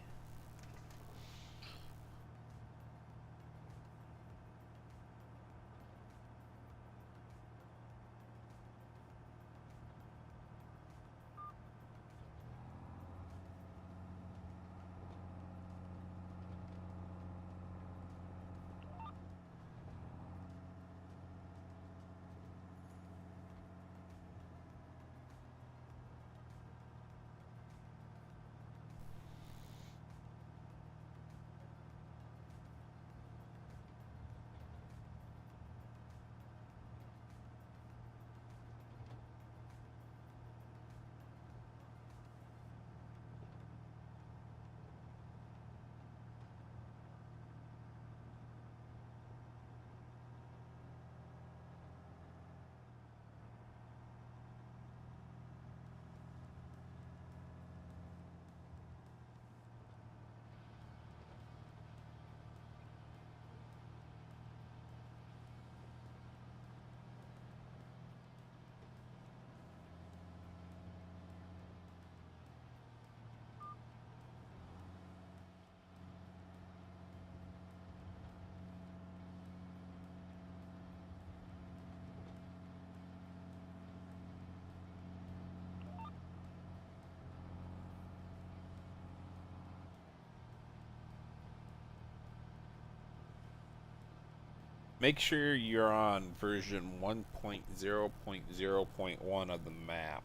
Make sure you're on version 1.0.0.1 of the map.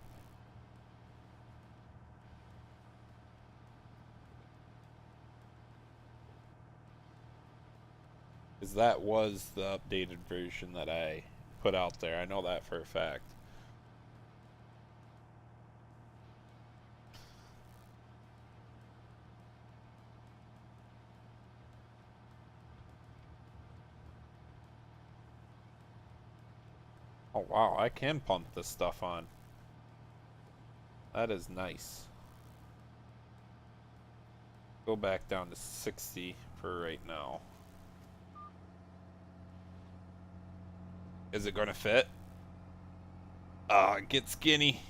Because that was the updated version that I put out there. I know that for a fact. Oh wow, I can pump this stuff on. That is nice. Go back down to 60 for right now. Is it going to fit? Get skinny.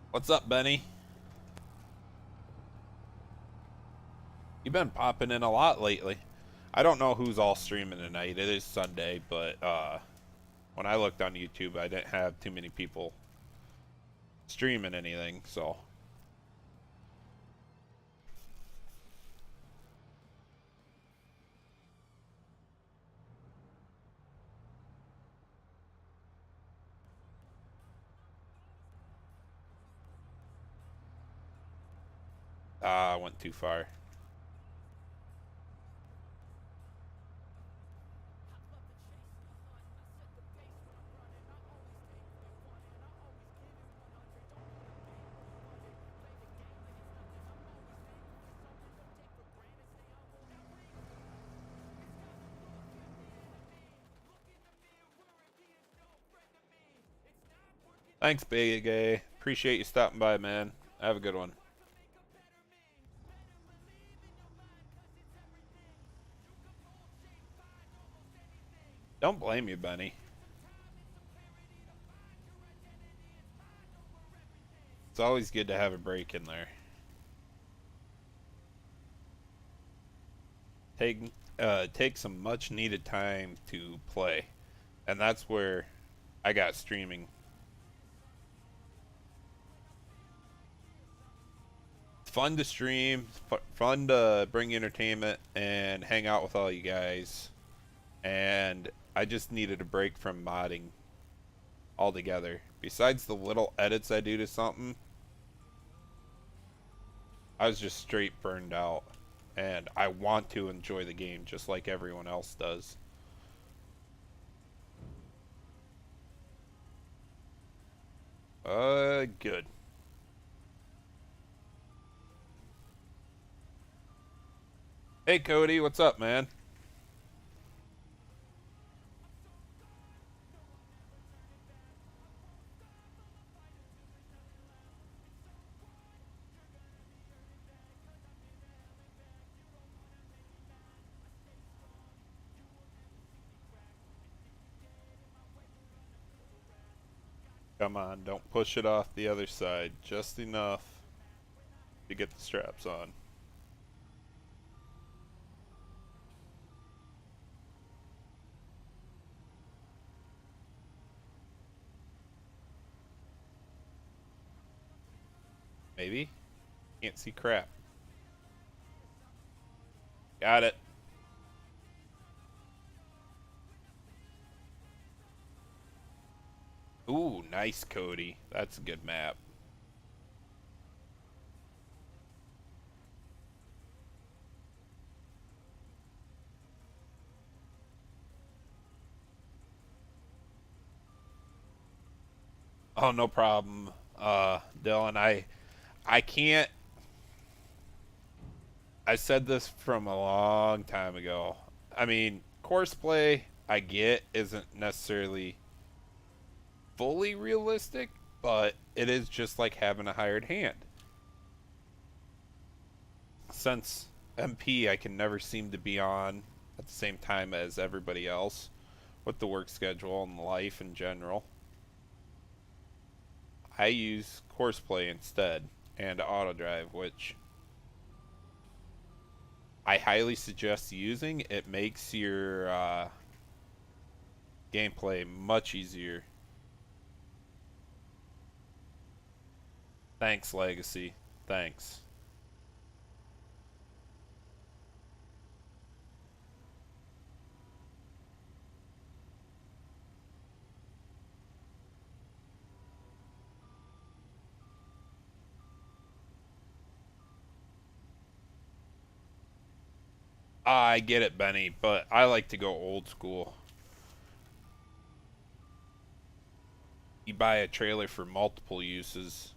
What's up, Benny? You've been popping in a lot lately. I don't know who's all streaming tonight. It is Sunday, but when I looked on YouTube, I didn't have too many people streaming anything, so. I went too far. Thanks, Big A. Appreciate you stopping by, man. Have a good one. Don't blame you, Benny. It's always good to have a break in there. Take some much needed time to play. And that's where I got streaming. It's fun to stream, fun to bring entertainment and hang out with all you guys. And I just needed a break from modding altogether. Besides the little edits I do to something, I was just straight burned out. And I want to enjoy the game just like everyone else does. Good. Hey, Cody, what's up, man? Come on, don't push it off the other side. Just enough to get the straps on. Maybe? Can't see crap. Got it. Ooh, nice, Cody. That's a good map. Oh, no problem. Dylan, I can't. I said this from a long time ago. I mean, course play, I get, isn't necessarily fully realistic, but it is just like having a hired hand. Since MP, I can never seem to be on at the same time as everybody else with the work schedule and life in general. I use course play instead and auto drive, which I highly suggest using. It makes your gameplay much easier. Thanks, Legacy. Thanks. I get it, Benny, but I like to go old school. You buy a trailer for multiple uses.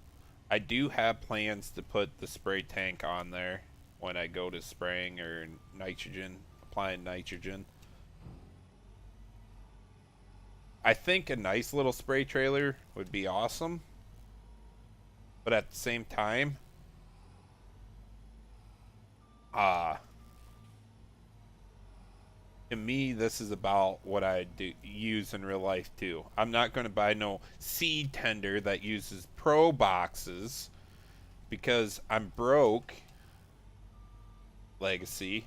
I do have plans to put the spray tank on there when I go to spraying or nitrogen, applying nitrogen. I think a nice little spray trailer would be awesome, but at the same time, uh, to me, this is about what I do use in real life too. I'm not going to buy no seed tender that uses pro boxes because I'm broke. Legacy.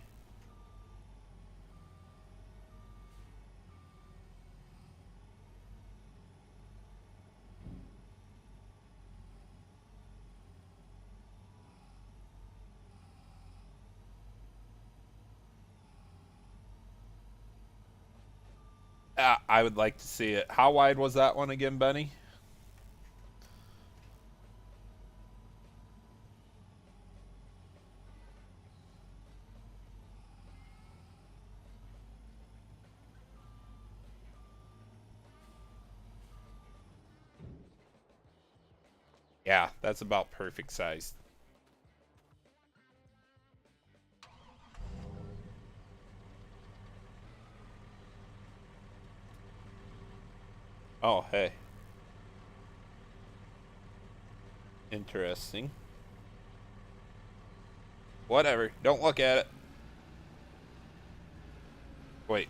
I would like to see it. How wide was that one again, Benny? Yeah, that's about perfect size. Oh, hey. Interesting. Whatever. Don't look at it. Wait.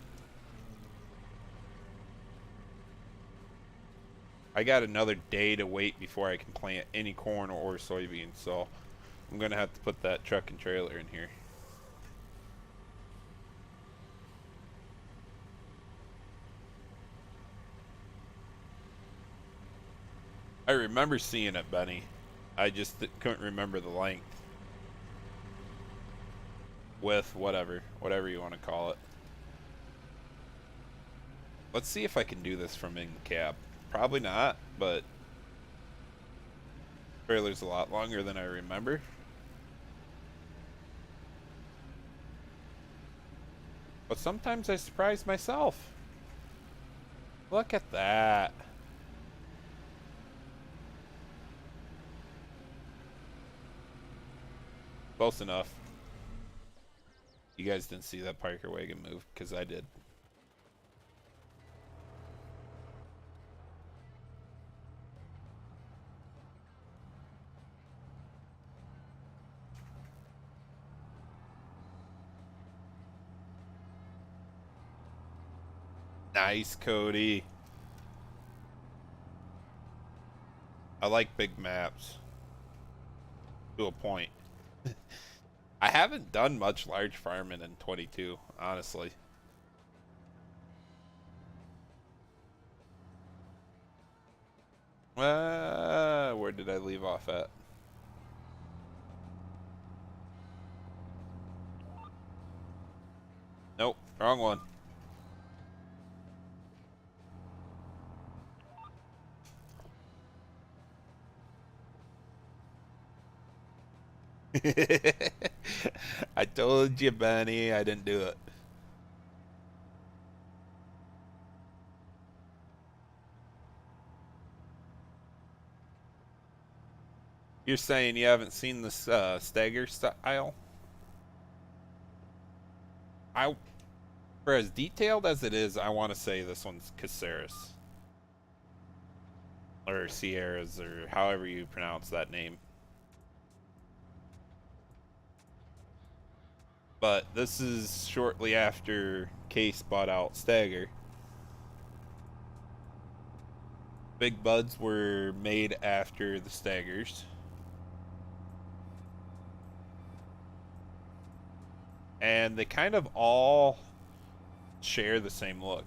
I got another day to wait before I can plant any corn or soybeans, so I'm going to have to put that truck and trailer in here. I remember seeing it, Benny. I just couldn't remember the length. Width, whatever you want to call it. Let's see if I can do this from in cab. Probably not, but trailer's a lot longer than I remember. But sometimes I surprise myself. Look at that. Close enough. You guys didn't see that Parker wagon move, because I did. Nice, Cody. I like big maps. To a point. I haven't done much large farming in 22, honestly. Where did I leave off at? Nope, wrong one. I told you, Benny, I didn't do it. You're saying you haven't seen this stagger style? I, for as detailed as it is, I want to say this one's Caceres. Or Sierras, or however you pronounce that name. But this is shortly after Case bought out Stagger. Big Buds were made after the Staggers. And they kind of all share the same look.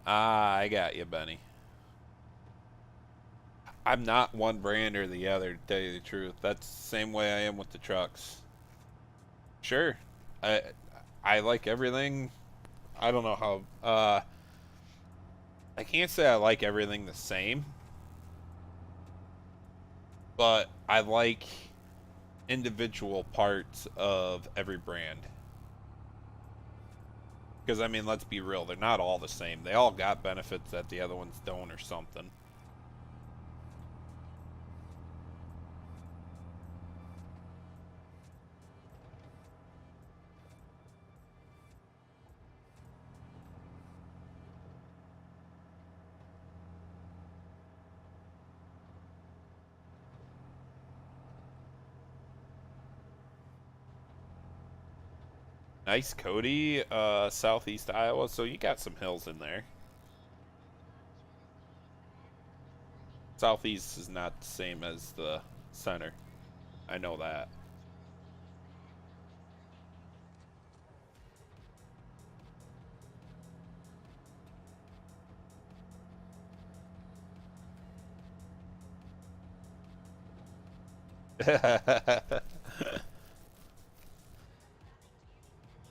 Ah, I got you, Benny. I'm not one brand or the other, to tell you the truth. That's the same way I am with the trucks. Sure. I I like everything. I don't know how I can't say I like everything the same, but I like individual parts of every brand. Because, I mean, let's be real, they're not all the same. They all got benefits that the other ones don't or something. Nice, Cody, southeast Iowa, so you got some hills in there. Southeast is not the same as the center. I know that.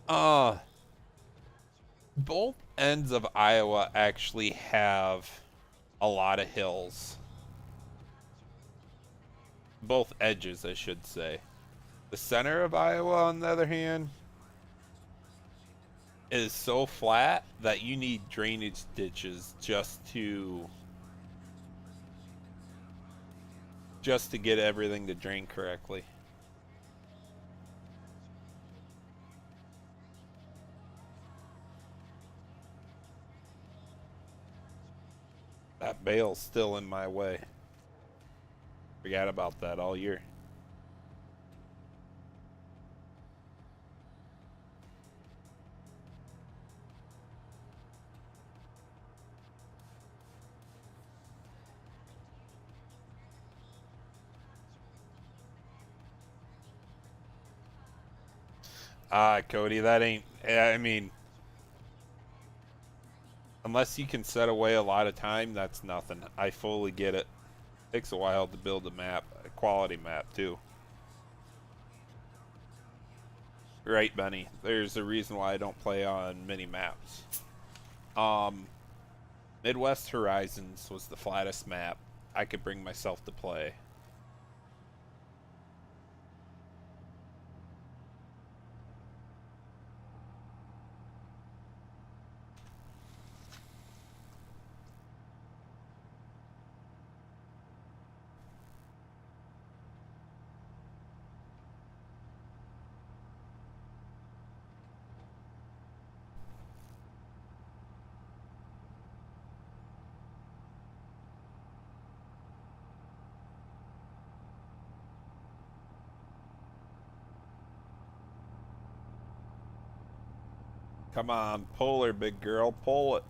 uh, both ends of Iowa actually have a lot of hills. Both edges, I should say. The center of Iowa, on the other hand, is so flat that you need drainage ditches just to get everything to drain correctly. That bale's still in my way. Forgot about that all year. Ah, Cody, that ain't. I mean, unless you can set away a lot of time, that's nothing. I fully get it. Takes a while to build a map, a quality map too. Right, Benny. There's a reason why I don't play on mini maps. Um, Midwest Horizons was the flattest map I could bring myself to play. Come on, pull her, big girl, pull it.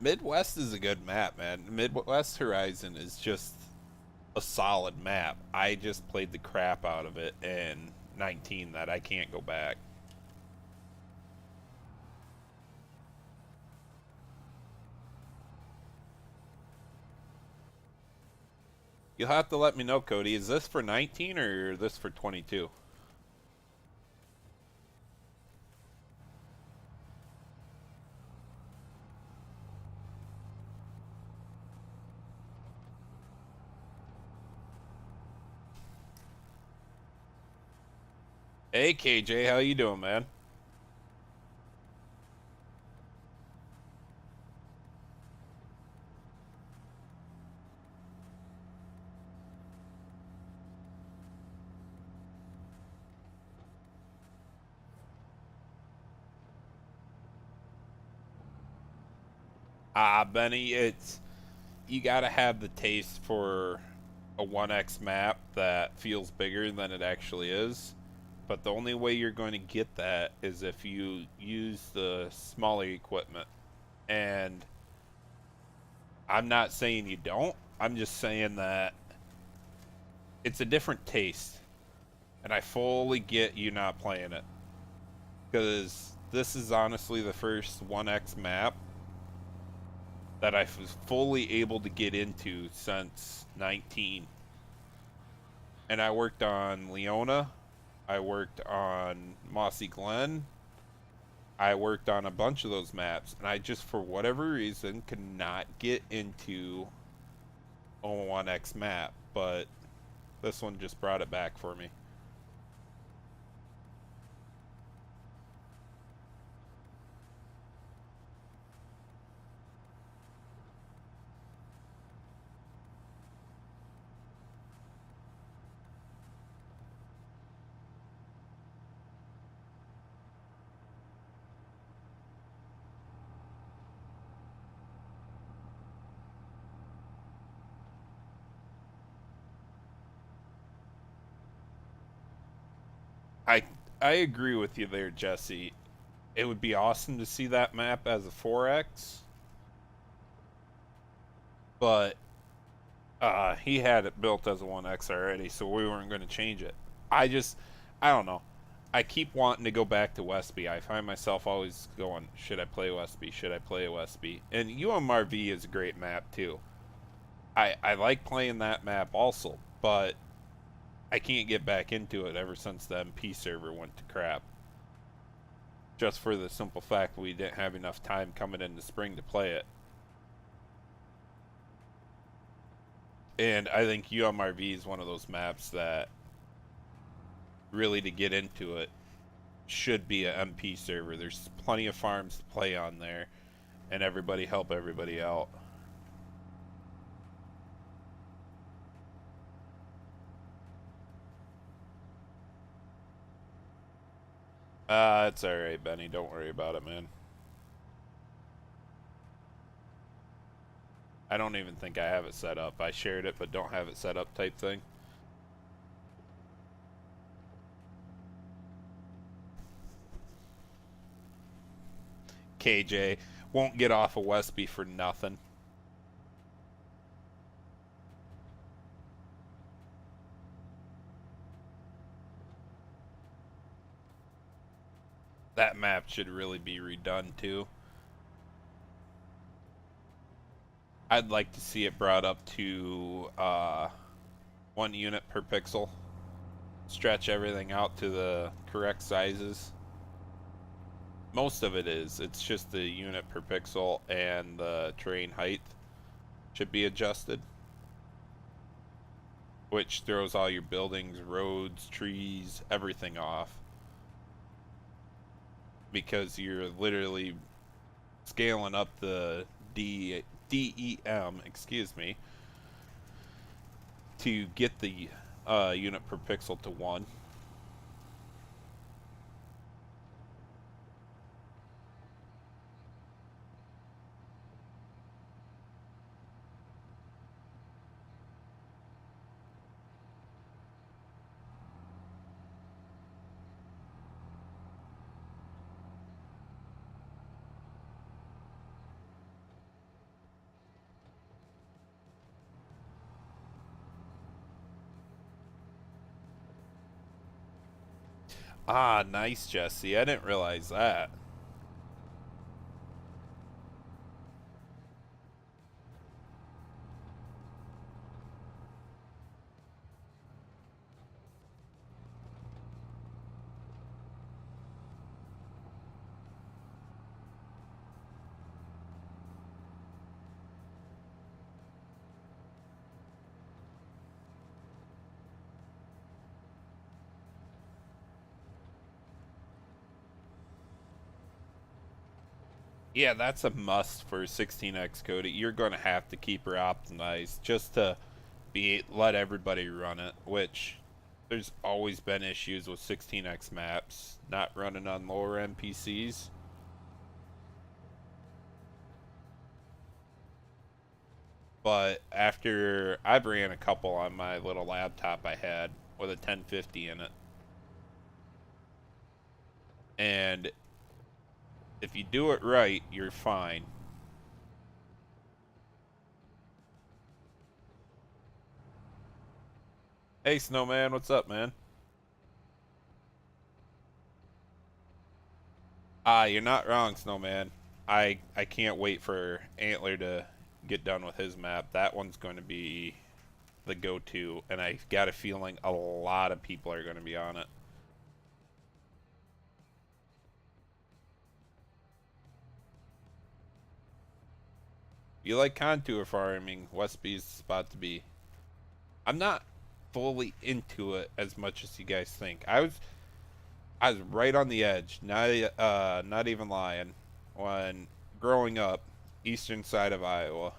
Midwest is a good map, man. Midwest Horizon is just a solid map. I just played the crap out of it in 19 that I can't go back. You'll have to let me know, Cody. Is this for 19 or this for 22? Hey, KJ, how you doing, man? Ah, Benny, it's you gotta have the taste for a 1x map that feels bigger than it actually is. But the only way you're going to get that is if you use the smaller equipment. And I'm not saying you don't. I'm just saying that it's a different taste. And I fully get you not playing it. Because this is honestly the first 1X map that I was fully able to get into since 19. And I worked on Leona. I worked on Mossy Glen. I worked on a bunch of those maps. And I just, for whatever reason, could not get into a 1X map. But this one just brought it back for me. I I agree with you there, Jesse. It would be awesome to see that map as a 4X, but he had it built as a 1X already, so we weren't going to change it. I don't know. I keep wanting to go back to Westby. I find myself always going, should I play Westby? Should I play Westby? And UMRV is a great map too. I like playing that map also, but I can't get back into it ever since the MP server went to crap. Just for the simple fact we didn't have enough time coming in the spring to play it. And I think UMRV is one of those maps that really, to get into it, should be a MP server. There's plenty of farms to play on there, and everybody help everybody out. It's alright, Benny. Don't worry about it, man. I don't even think I have it set up. I shared it, but don't have it set up type thing. KJ won't get off of Westby for nothing. That map should really be redone too. I'd like to see it brought up to 1 unit per pixel. Stretch everything out to the correct sizes. Most of it is. It's just the unit per pixel and the terrain height should be adjusted, which throws all your buildings, roads, trees, everything off. Because you're literally scaling up the DEM, excuse me, to get the unit per pixel to 1. Ah, nice, Jesse. I didn't realize that. Yeah, that's a must for 16X Cody. You're going to have to keep her optimized just to let everybody run it, which there's always been issues with 16X maps not running on lower NPCs. But after I've ran a couple on my little laptop I had with a 1050 in it, And if you do it right, you're fine. Hey, Snowman, what's up, man? You're not wrong, Snowman. I can't wait for Antler to get done with his map. That one's going to be the go-to, and I got a feeling a lot of people are going to be on it. You like contour farming, Westby's the spot to be. I'm not fully into it as much as you guys think. I was right on the edge, not even lying, when growing up, eastern side of Iowa.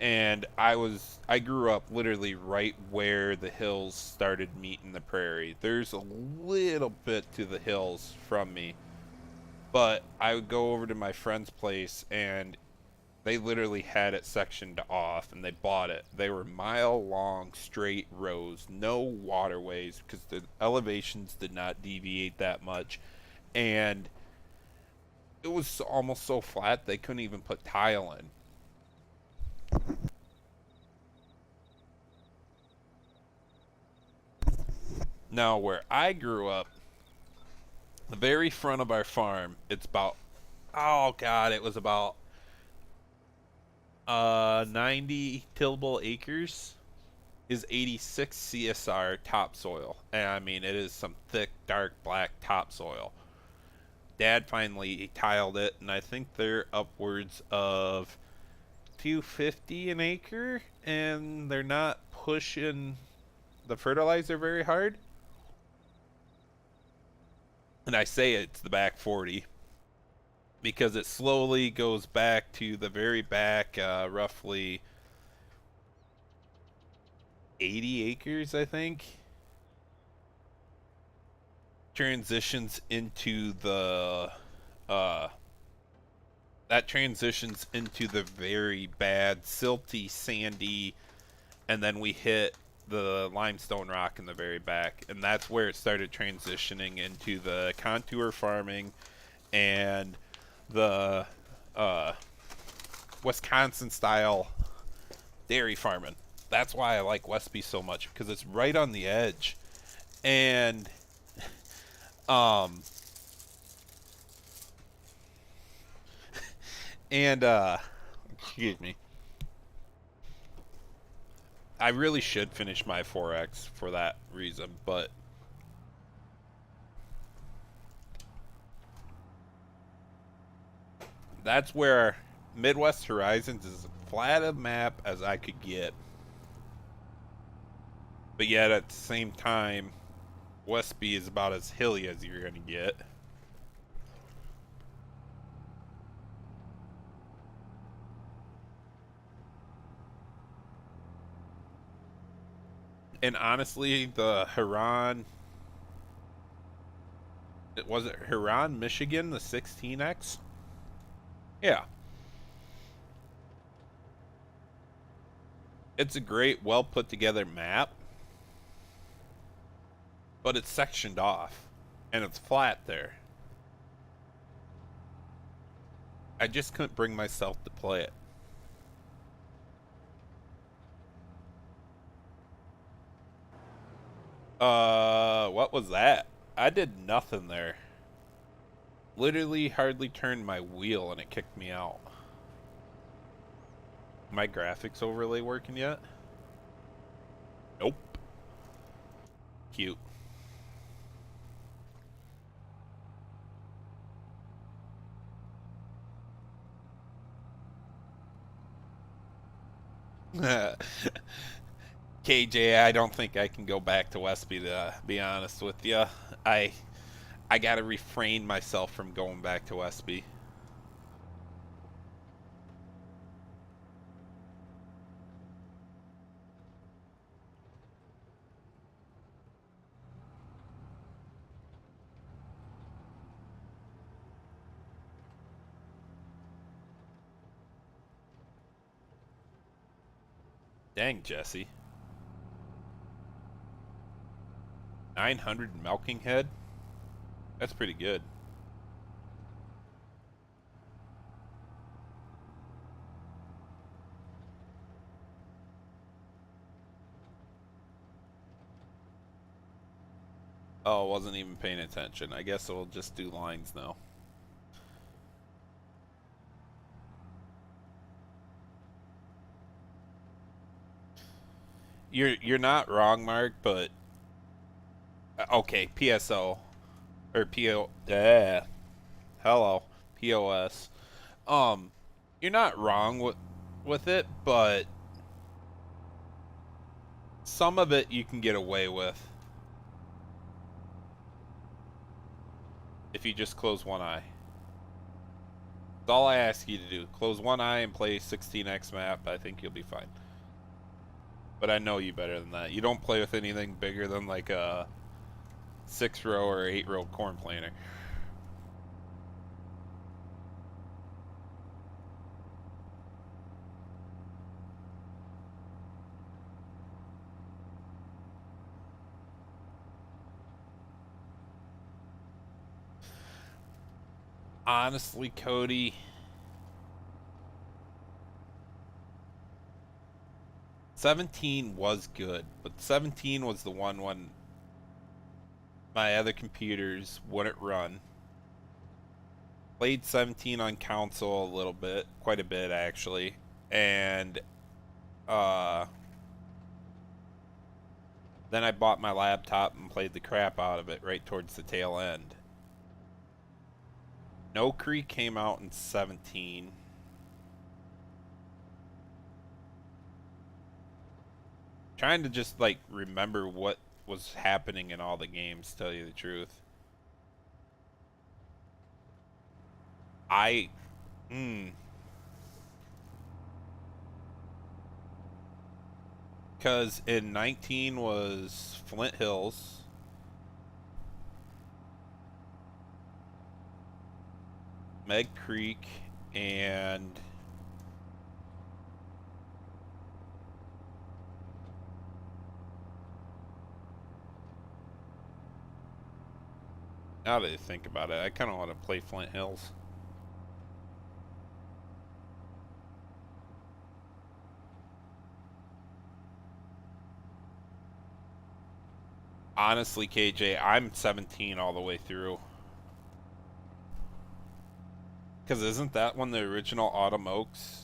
And I grew up literally right where the hills started meeting the prairie. There's a little bit to the hills from me, but I would go over to my friend's place and they literally had it sectioned off and they bought it. They were mile long straight rows, no waterways because the elevations did not deviate that much. And it was almost so flat they couldn't even put tile in. Now, where I grew up, the very front of our farm, it's about, oh God, it was about 90 tillable acres, is 86 CSR topsoil. And I mean, it is some thick, dark black topsoil. Dad finally tiled it, and I think they're upwards of 250 an acre, and they're not pushing the fertilizer very hard. And I say it's the back 40 because it slowly goes back to the very back, roughly 80 acres, I think. Transitions into the uh, that transitions into the very bad silty sandy, and then we hit the limestone rock in the very back, and that's where it started transitioning into the contour farming and the uh, Wisconsin style dairy farming. That's why I like Westby so much because it's right on the edge, and um and excuse me. I really should finish my 4X for that reason, but that's where Midwest Horizons is as flat a map as I could get. But yet at the same time, Westby is about as hilly as you're going to get. And honestly, the Huron, was it Huron, Michigan, the 16X? Yeah. It's a great, well put together map, but it's sectioned off and it's flat there. I just couldn't bring myself to play it. What was that? I did nothing there. Literally hardly turned my wheel and it kicked me out. My graphics overlay working yet? Nope. Cute. KJ, I don't think I can go back to Westby to be honest with you. I I gotta refrain myself from going back to Westby. Dang, Jesse. 900 milking head? That's pretty good. Oh, wasn't even paying attention. I guess we'll just do lines now. You're not wrong, Mark, but okay, PSO or PO hello, POS. You're not wrong with it, but some of it you can get away with if you just close one eye. That's all I ask you to do. Close one eye and play 16x map. I think you'll be fine. But I know you better than that. You don't play with anything bigger than like a 6-row or 8-row corn planter. Honestly, Cody, 17 was good, but 17 was the one when my other computers wouldn't run. Played 17 on console a little bit, quite a bit actually, and uh, then I bought my laptop and played the crap out of it right towards the tail end. No Creek came out in 17. Trying to just like remember what was happening in all the games, to tell you the truth. I because in 19 was Flint Hills, Meg Creek, and now that I think about it, I kind of want to play Flint Hills. Honestly, KJ, I'm 17 all the way through. Because isn't that one the original Autumn Oaks?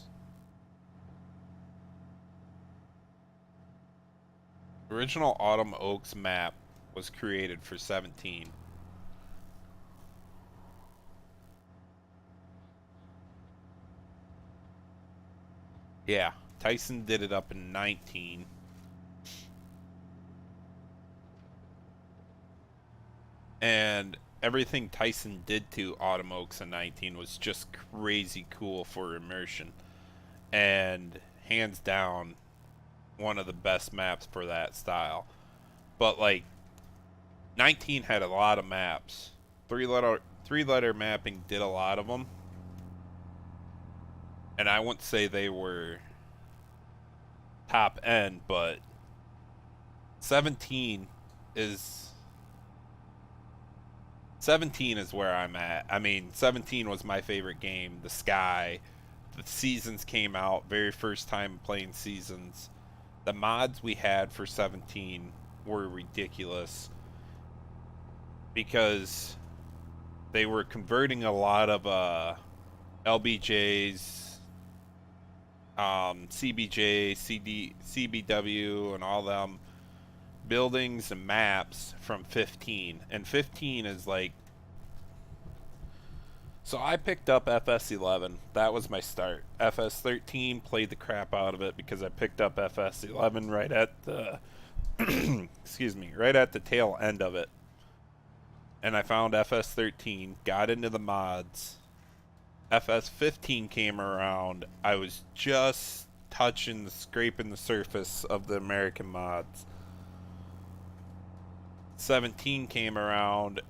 Original Autumn Oaks map was created for 17. Yeah, Tyson did it up in 19. And everything Tyson did to Autumn Oaks in 19 was just crazy cool for immersion. And hands down, one of the best maps for that style. But like 19 had a lot of maps. Three letter mapping did a lot of them. And I wouldn't say they were top end, but 17 is 17 is where I'm at. I mean, 17 was my favorite game. The Sky, the Seasons came out, very first time playing Seasons. The mods we had for 17 were ridiculous because they were converting a lot of LBJs, CBJ, CBW, and all them buildings and maps from 15. And 15 is like, so I picked up FS11. That was my start. FS13, played the crap out of it because I picked up FS11 right at the excuse me, right at the tail end of it. And I found FS13, got into the mods. FS15 came around. I was just scraping the surface of the American mods. 17 came around,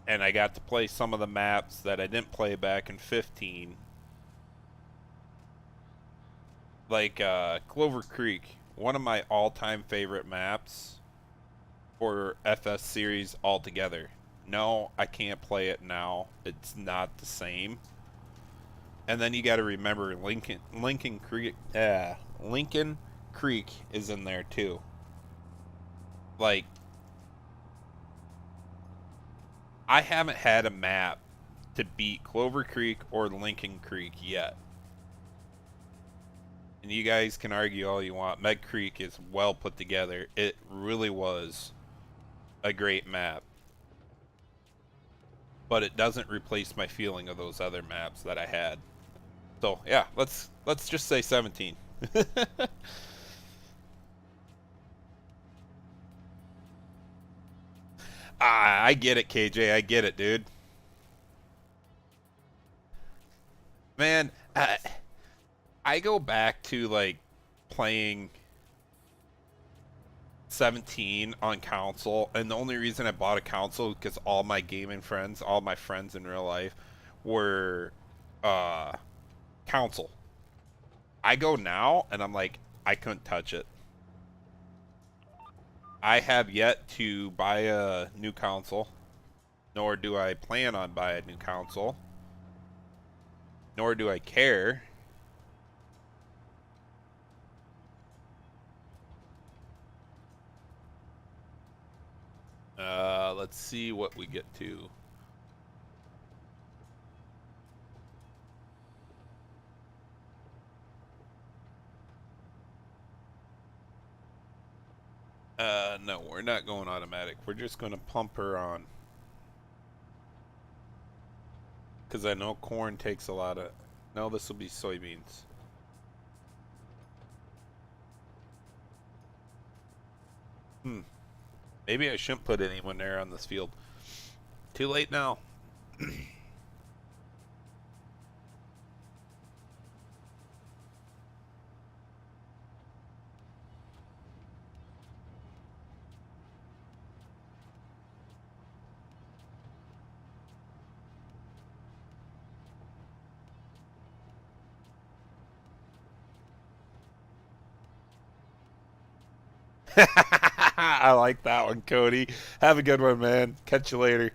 and I got to play some of the maps that I didn't play back in 15. Like Clover Creek, one of my all-time favorite maps for FS series altogether. no, I can't play it now. It's not the same. And then you got to remember Lincoln Creek is in there too. Like, I haven't had a map to beat Clover Creek or Lincoln Creek yet. And you guys can argue all you want. Meg Creek is well put together. It really was a great map. But it doesn't replace my feeling of those other maps that I had. So yeah, let's just say 17. I get it, KJ. I get it, dude. Man, I go back to like playing 17 on console, and the only reason I bought a console because all my gaming friends, all my friends in real life, were uh console. I go now, and I'm like, I couldn't touch it. I have yet to buy a new console, nor do I plan on buying a new console, nor do I care. Let's see what we get to. No, we're not going automatic. We're just going to pump her on. Because I know corn takes a lot of... No, this will be soybeans. Maybe I shouldn't put anyone there on this field. Too late now. I like that one, Cody. Have a good one, man. Catch you later.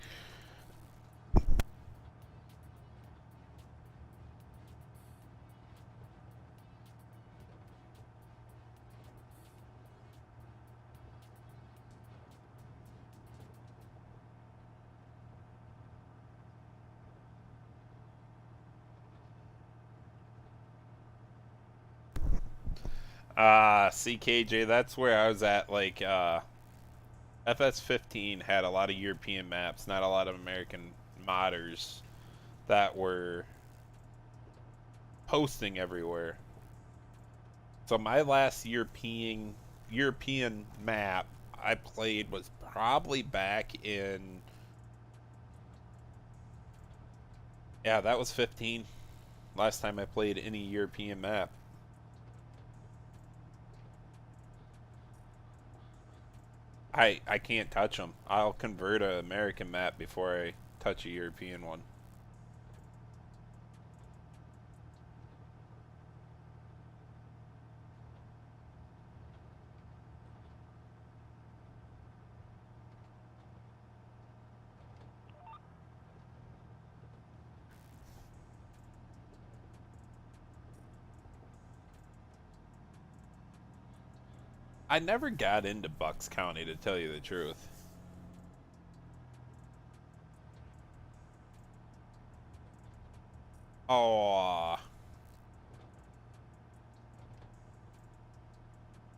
CKJ, that's where I was at. Like, FS15 had a lot of European maps, not a lot of American modders that were posting everywhere. So my last European map I played was probably back in, yeah, that was 15. Last time I played any European map. I can't touch them. I'll convert an American map before I touch a European one. I never got into Bucks County, to tell you the truth. Oh,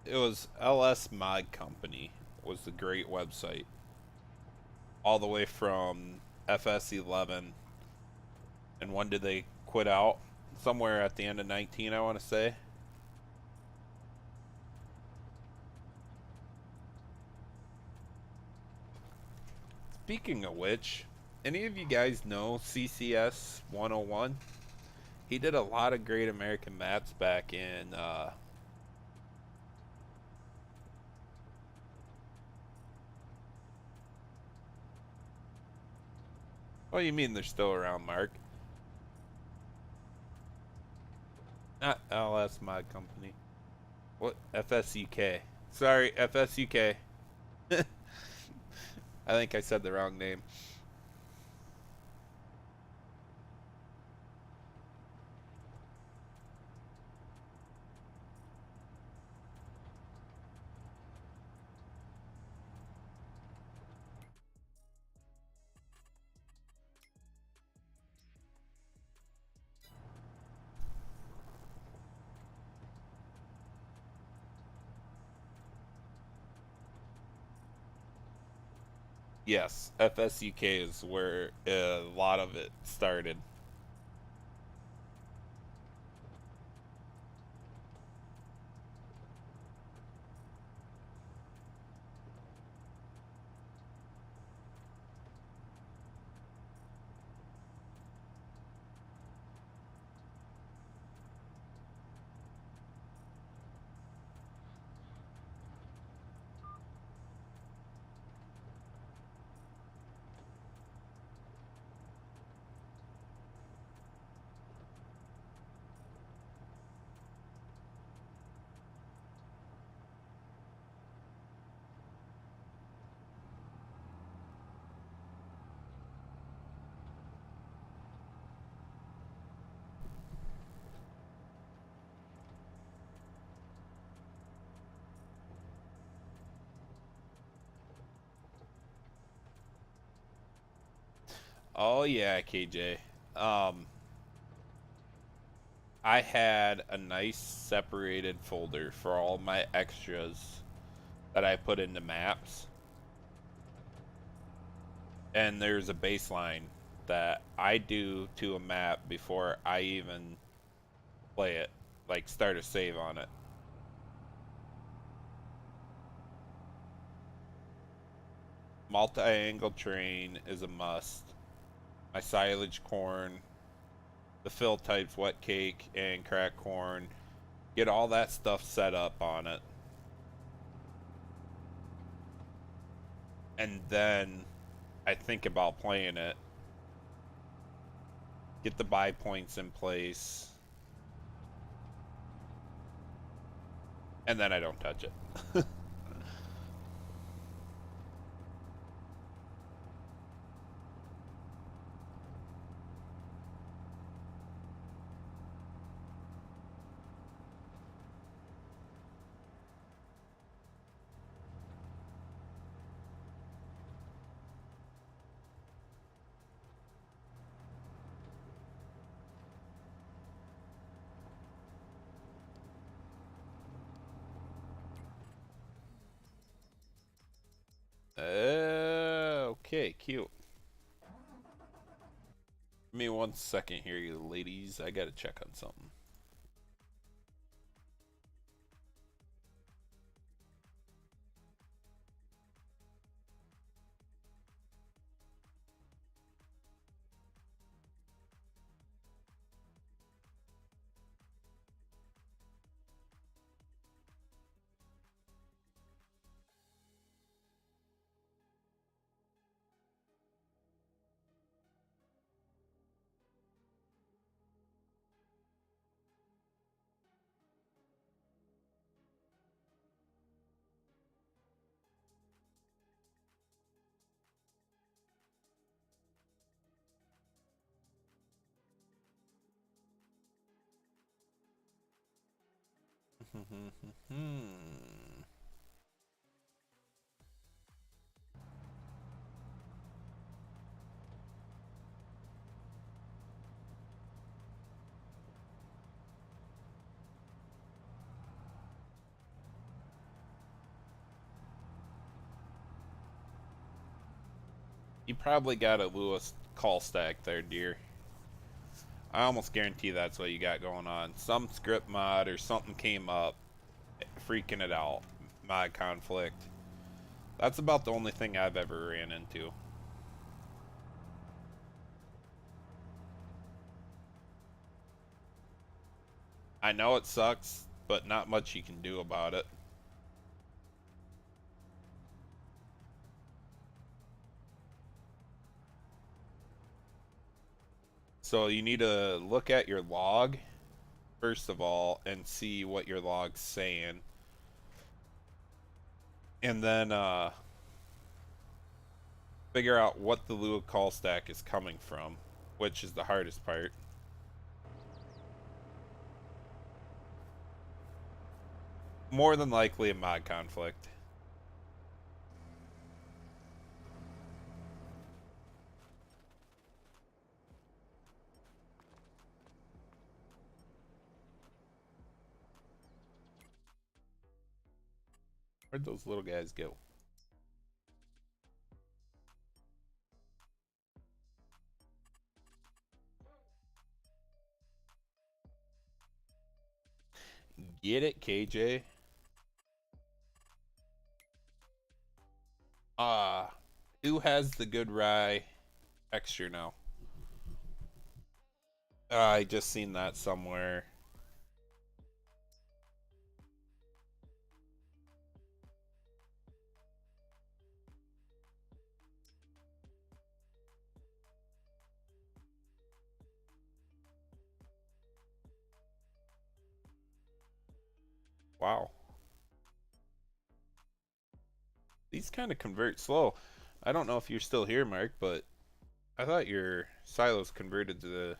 it was LS Mod Company was the great website. All the way from FS11. And when did they quit out? Somewhere at the end of 19, I want to say. Speaking of which, any of you guys know CCS 101? He did a lot of great American maps back in what do you mean they're still around, Mark? Not LS Mod Company. What? FSUK. Sorry, FSUK. I think I said the wrong name. Yes, FSUK is where a lot of it started. Oh yeah, KJ. Um, I had a nice separated folder for all my extras that I put into maps, and there's a baseline that I do to a map before I even play it, like start a save on it. Multi-angle terrain is a must. My silage corn, the fill types wet cake and cracked corn, get all that stuff set up on it. And then I think about playing it, get the buy points in place, and then I don't touch it. Okay, cute. Give me 1 second here, you ladies. I gotta check on something. You probably got a Lewis call stack there, dear. I almost guarantee that's what you got going on. Some script mod or something came up, freaking it out. Mod conflict. That's about the only thing I've ever ran into. I know it sucks, but not much you can do about it. So you need to look at your log, first of all, and see what your log's saying. And then figure out what the Lua call stack is coming from, which is the hardest part. More than likely a mod conflict. Where'd those little guys go? Get it, KJ? Uh, who has the good rye texture now? I just seen that somewhere. Wow. These kind of convert slow. I don't know if you're still here, Mark, but I thought your silos converted to the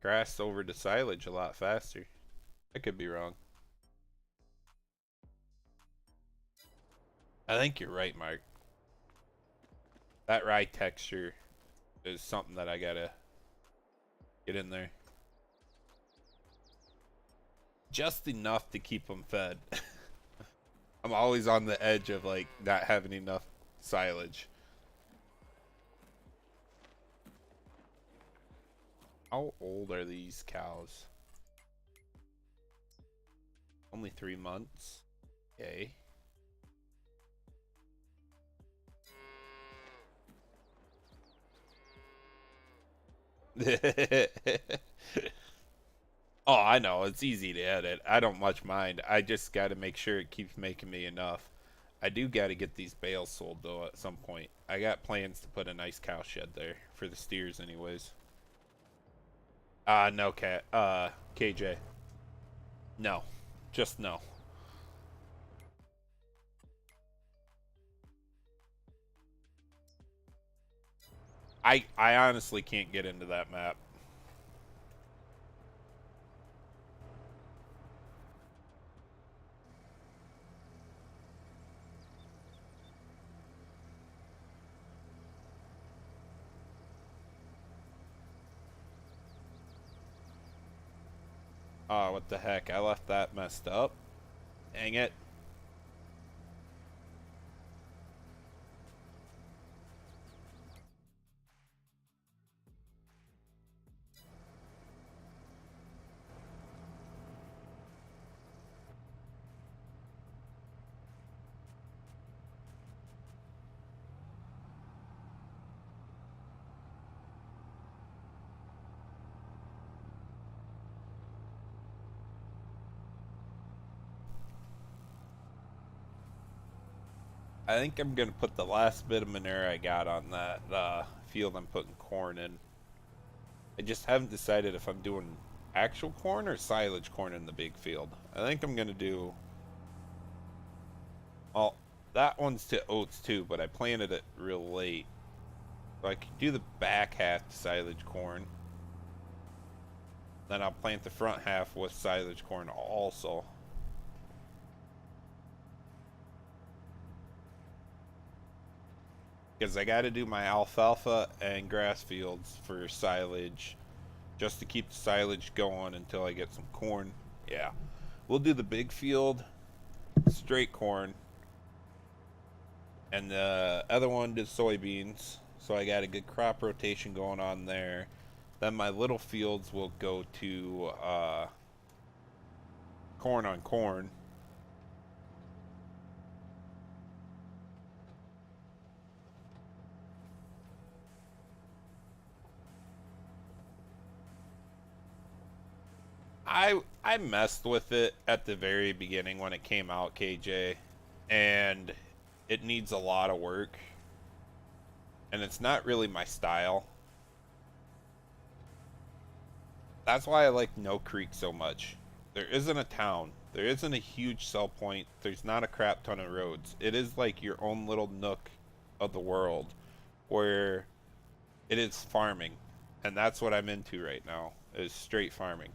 grass over to silage a lot faster. I could be wrong. I think you're right, Mark. That rye texture is something that I gotta get in there. Just enough to keep them fed. I'm always on the edge of like not having enough silage. How old are these cows? Only 3 months. Okay. Oh, I know. It's easy to edit. I don't much mind. I just got to make sure it keeps making me enough. I do got to get these bales sold, though, at some point. I got plans to put a nice cow shed there for the steers anyways. No, KJ. No. Just no. I honestly can't get into that map. Oh, what the heck? I left that messed up. Dang it. I think I'm going to put the last bit of manure I got on that field I'm putting corn in. I just haven't decided if I'm doing actual corn or silage corn in the big field. I think I'm going to do... Well, that one's to oats too, but I planted it real late. So I could do the back half to silage corn. Then I'll plant the front half with silage corn also. Because I got to do my alfalfa and grass fields for silage just to keep the silage going until I get some corn. Yeah. We'll do the big field, straight corn, and the other one did soybeans. So I got a good crop rotation going on there. Then my little fields will go to corn on corn. I messed with it at the very beginning when it came out, KJ, and it needs a lot of work, and it's not really my style. That's why I like No Creek so much. There isn't a town. There isn't a huge sell point. There's not a crap ton of roads. It is like your own little nook of the world where it is farming. And that's what I'm into right now, is straight farming.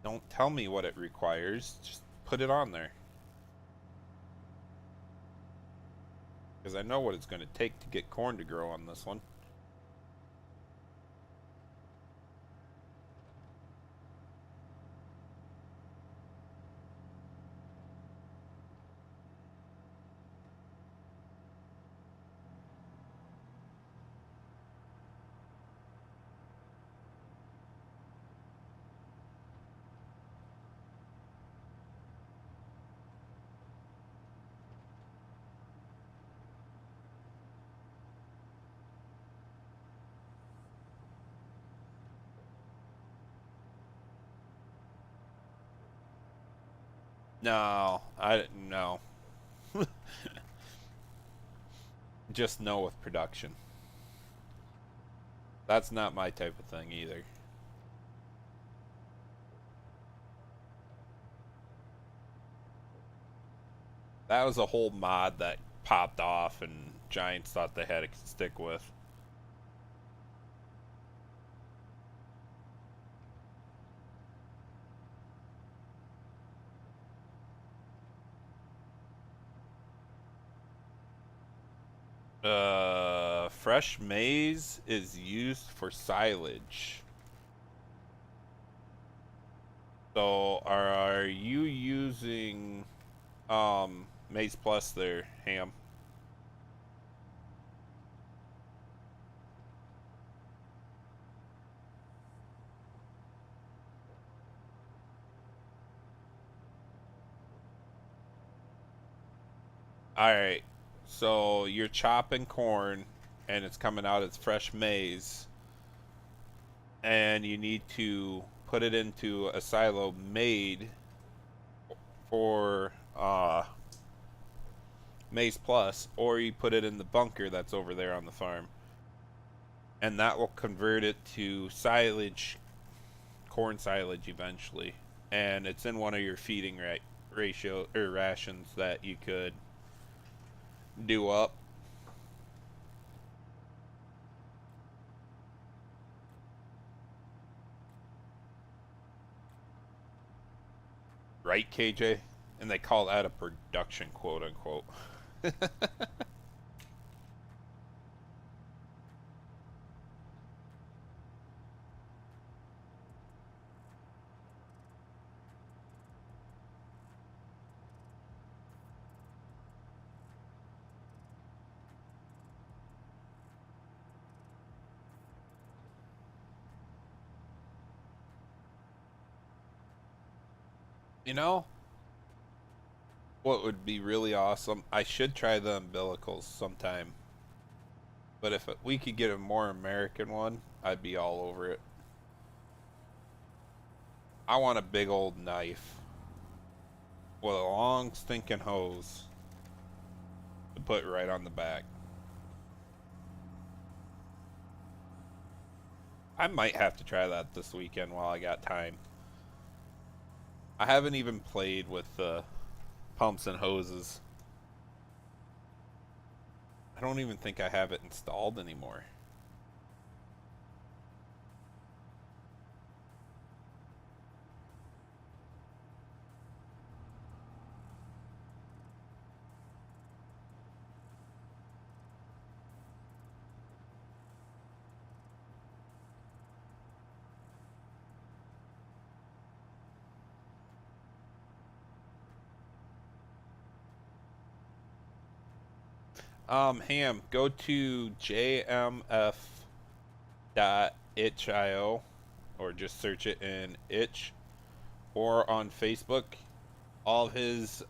Don't tell me what it requires. Just put it on there. Because I know what it's going to take to get corn to grow on this one. No, no. Just no with production. That's not my type of thing either. That was a whole mod that popped off and Giants thought they had to stick with. Fresh maize is used for silage. So are you using Maize Plus there, Ham? All right. So you're chopping corn and it's coming out as fresh maize and you need to put it into a silo made for Maize Plus, or you put it in the bunker that's over there on the farm, and that will convert it to silage, corn silage eventually, and it's in one of your feeding ratio or rations that you could do up. Right, KJ? And they call that a production, quote unquote. You know what would be really awesome? I should try the umbilicals sometime. But if we could get a more American one, I'd be all over it. I want a big old knife with a long stinking hose to put right on the back. I might have to try that this weekend while I got time. I haven't even played with the pumps and hoses. I don't even think I have it installed anymore. Ham, go to jmf.itch.io or just search it in itch or on Facebook. All of his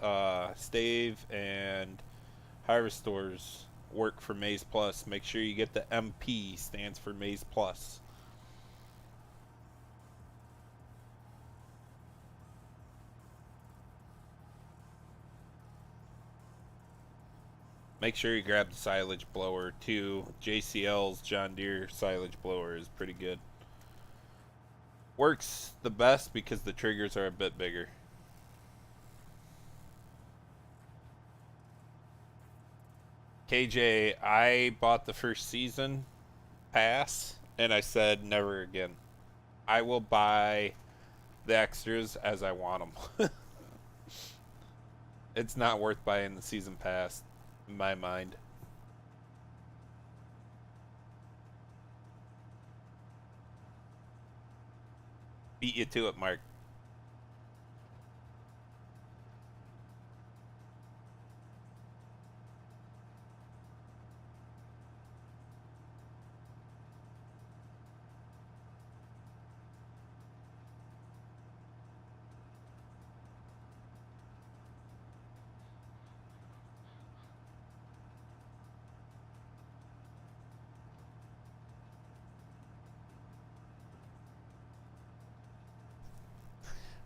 stave and harvest stores work for Maize Plus. Make sure you get the MP, stands for Maize Plus. Make sure you grab the silage blower too. JCL's John Deere silage blower is pretty good. Works the best because the triggers are a bit bigger. KJ, I bought the first season pass and I said never again. I will buy the extras as I want them. It's not worth buying the season pass in my mind. Beat you to it, Mark.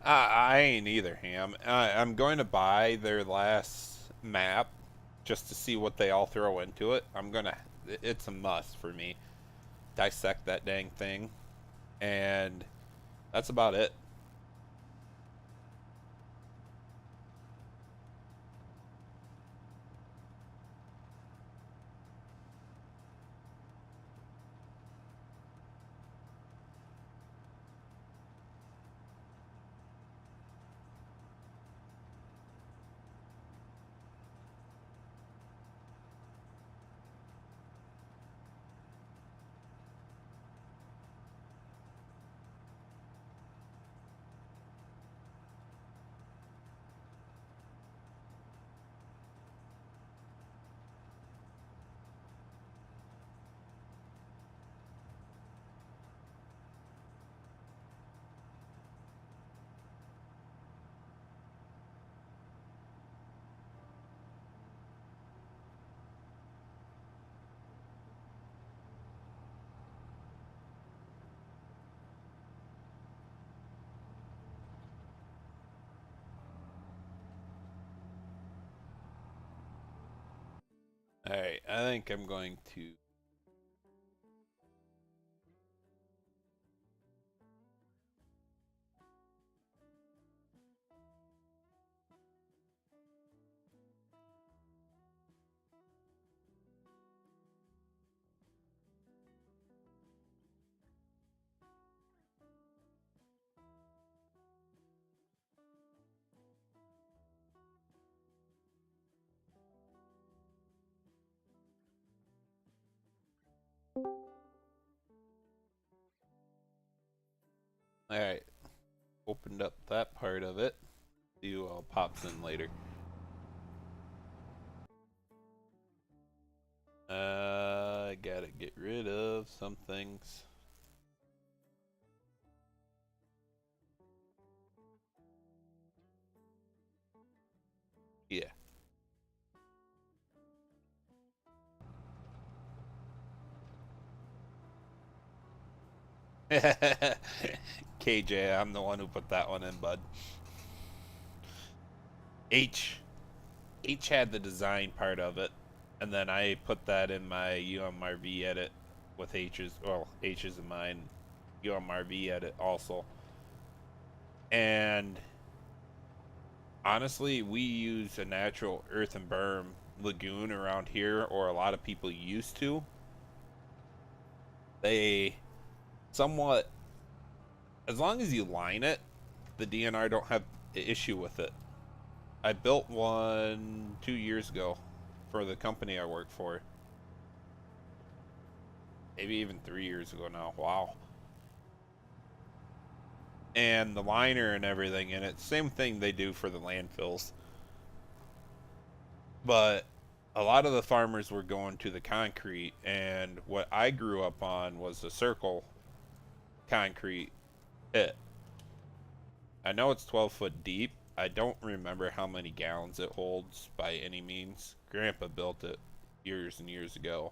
I ain't either, Ham. I'm going to buy their last map just to see what they all throw into it. It's a must for me. Dissect that dang thing, and that's about it. All right, I think I'm going to. All right, opened up that part of it. See who all pops in later. I gotta get rid of some things. Yeah. KJ, I'm the one who put that one in, bud. H H had the design part of it, and then I put that in my UMRV edit with H's in mine, UMRV edit also. And honestly, we use a natural earth and berm lagoon around here, or a lot of people used to. They somewhat, as long as you line it, the DNR don't have an issue with it. I built one 2 years ago for the company I work for. Maybe even 3 years ago now. Wow. And the liner and everything in it, same thing they do for the landfills. But a lot of the farmers were going to the concrete, and what I grew up on was the circle concrete pit. I know it's 12 foot deep. I don't remember how many gallons it holds by any means. Grandpa built it years and years ago.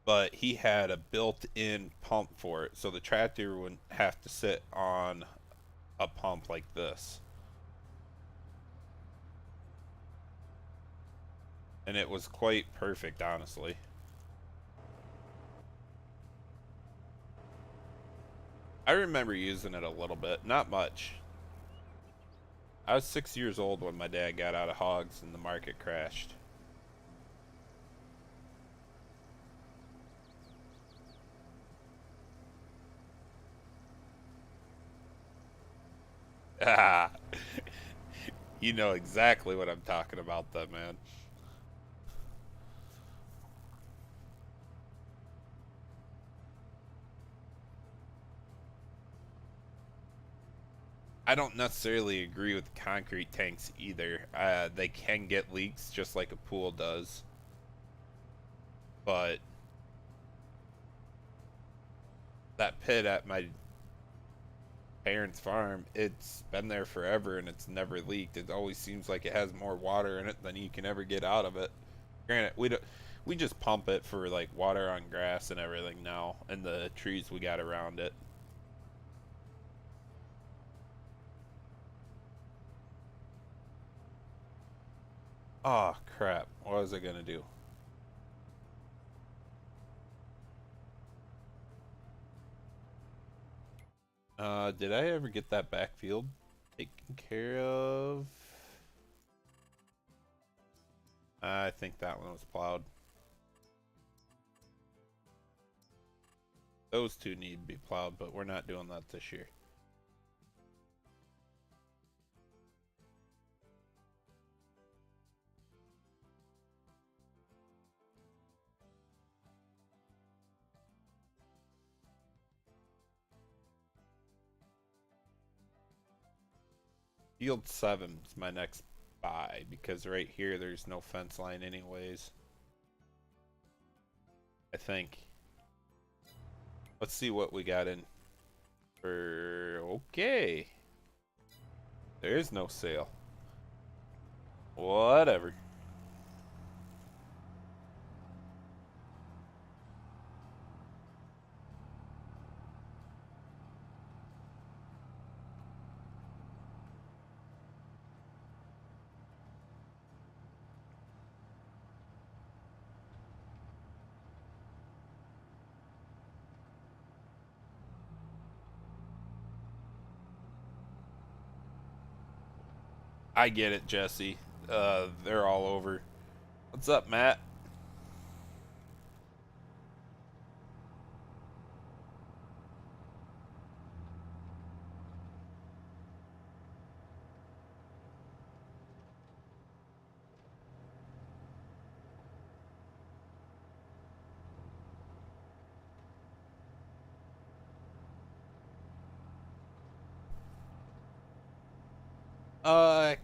But he had a built-in pump for it, so the tractor wouldn't have to sit on a pump like this. And it was quite perfect, honestly. I remember using it a little bit, not much. I was 6 years old when my dad got out of hogs and the market crashed. Ah, you know exactly what I'm talking about, though, man. I don't necessarily agree with concrete tanks either. They can get leaks just like a pool does, but that pit at my parents' farm, it's been there forever and it's never leaked. It always seems like it has more water in it than you can ever get out of it. Granted, we just pump it for like water on grass and everything now, and the trees we got around it. Oh, crap. What was I going to do? Did I ever get that backfield taken care of? I think that one was plowed. Those two need to be plowed, but we're not doing that this year. Field 7 is my next buy because right here there's no fence line anyways. I think. Let's see what we got in for. Okay. There is no sale. Whatever. I get it, Jesse. They're all over. What's up, Matt?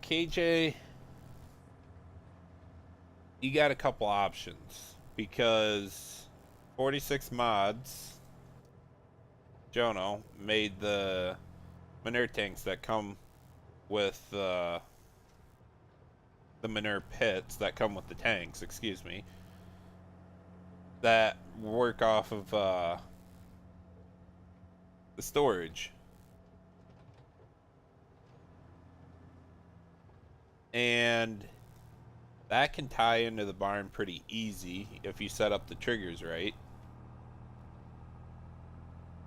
KJ, you got a couple options because 46 mods, Jono, made the manure tanks that come with the manure pits that come with the tanks, excuse me, that work off of the storage. And that can tie into the barn pretty easy if you set up the triggers right.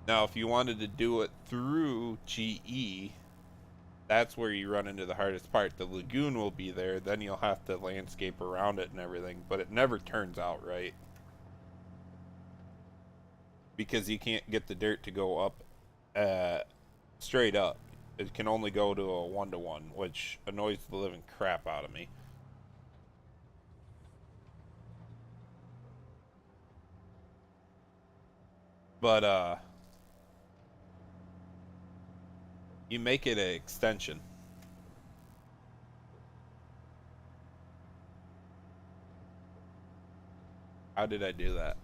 Now, if you wanted to do it through GE, that's where you run into the hardest part. The lagoon will be there, then you'll have to landscape around it and everything, but it never turns out right. Because you can't get the dirt to go up straight up. It can only go to a 1-to-1, which annoys the living crap out of me. But you make it an extension. How did I do that?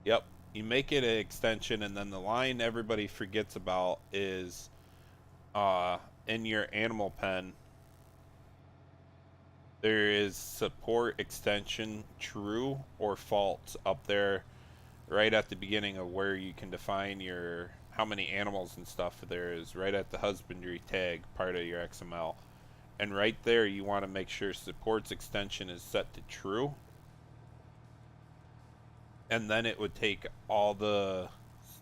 Yep. You make it an extension, and then the line everybody forgets about is in your animal pen, there is support extension true or false up there right at the beginning of where you can define your how many animals and stuff there is right at the husbandry tag part of your XML. And right there you want to make sure supports extension is set to true. And then it would take all the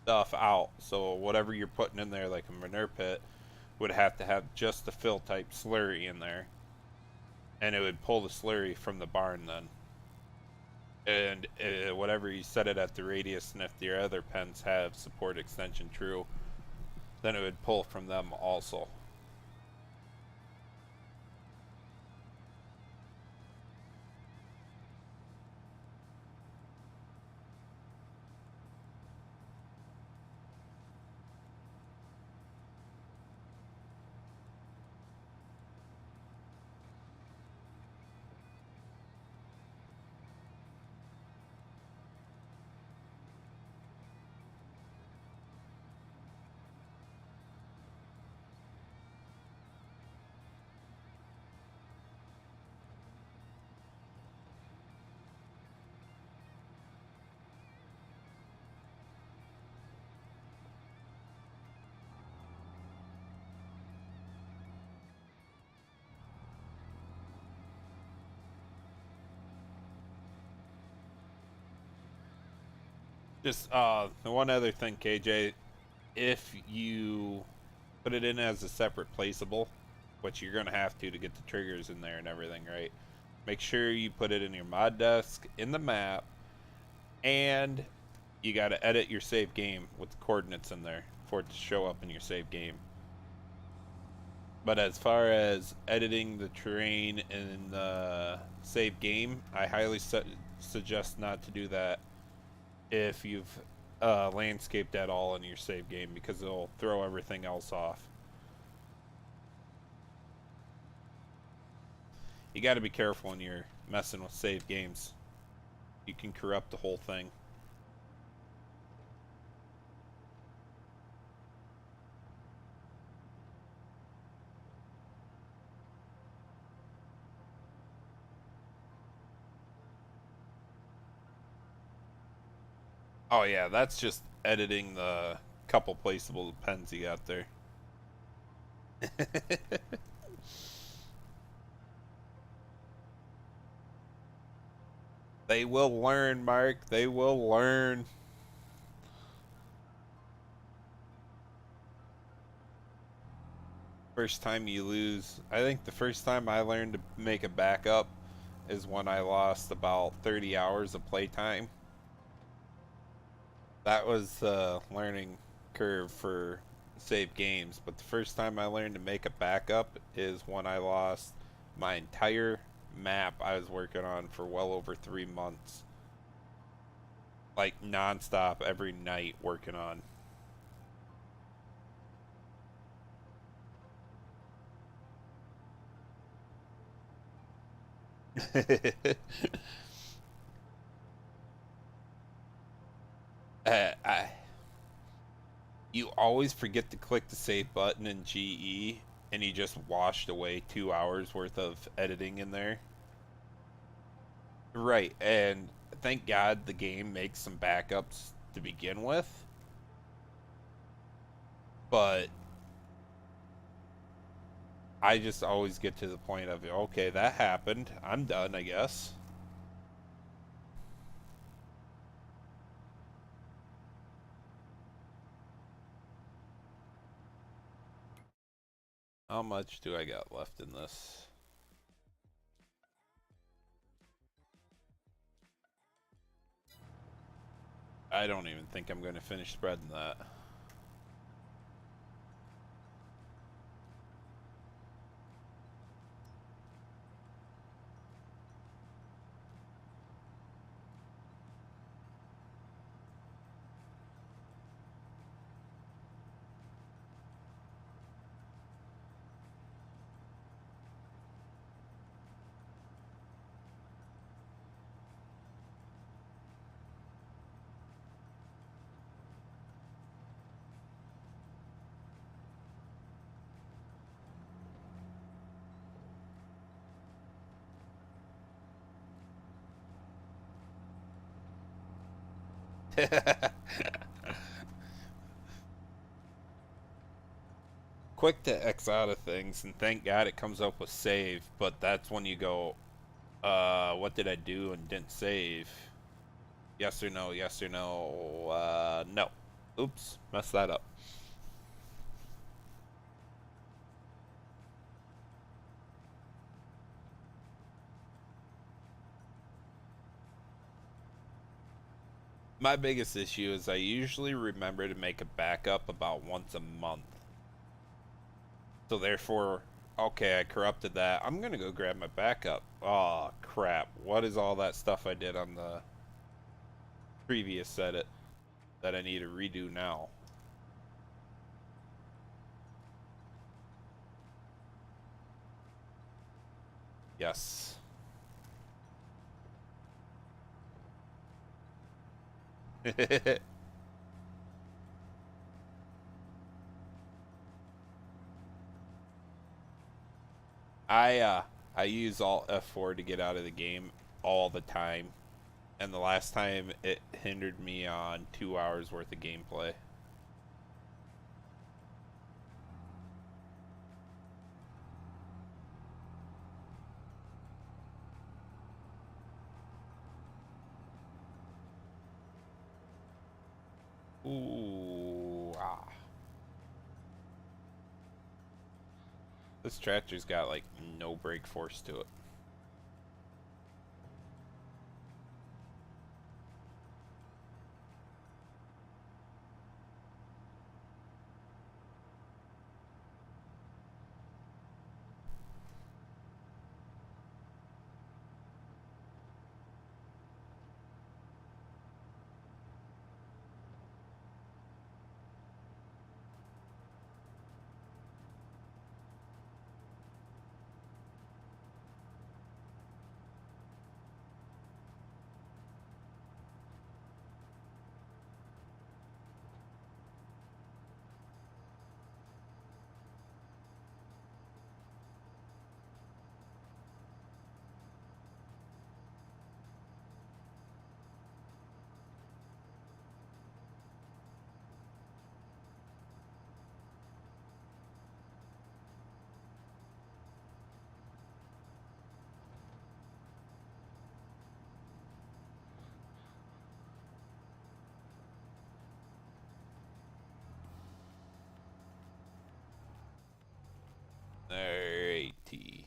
stuff out. So whatever you're putting in there, like a manure pit, would have to have just the fill type slurry in there. And it would pull the slurry from the barn then. And whatever you set it at the radius, and if your other pens have support extension true, then it would pull from them also. Just one other thing, KJ. If you put it in as a separate placeable, which you're gonna have to get the triggers in there and everything, right? Make sure you put it in your mod desk in the map, and you got to edit your save game with the coordinates in there for it to show up in your save game. But as far as editing the terrain in the save game, I highly suggest not to do that if you've landscaped at all in your save game, because it'll throw everything else off. You got to be careful when you're messing with save games. You can corrupt the whole thing. Oh yeah, that's just editing the couple placeable pens you got there. They will learn, Mark. They will learn. First time you lose. I think the first time I learned to make a backup is when I lost about 30 hours of playtime. That was the learning curve for save games. But the first time I learned to make a backup is when I lost my entire map I was working on for well over 3 months. Like nonstop every night working on. I you always forget to click the save button in GE, and you just washed away 2 hours worth of editing in there. Right, and thank God the game makes some backups to begin with, but I just always get to the point of, okay, that happened. I'm done, I guess. How much do I got left in this? I don't even think I'm going to finish spreading that. Quick to X out of things, and thank God it comes up with save, but that's when you go, what did I do and didn't save? Yes or no, yes or no, no. Oops, messed that up. My biggest issue is I usually remember to make a backup about once a month. So therefore, okay, I corrupted that. I'm gonna go grab my backup. Oh crap! What is all that stuff I did on the previous edit that I need to redo now? Yes. I uh I use Alt F4 to get out of the game all the time, and the last time it hindered me on 2 hours worth of gameplay. This tractor's got like no brake force to it. Alrighty.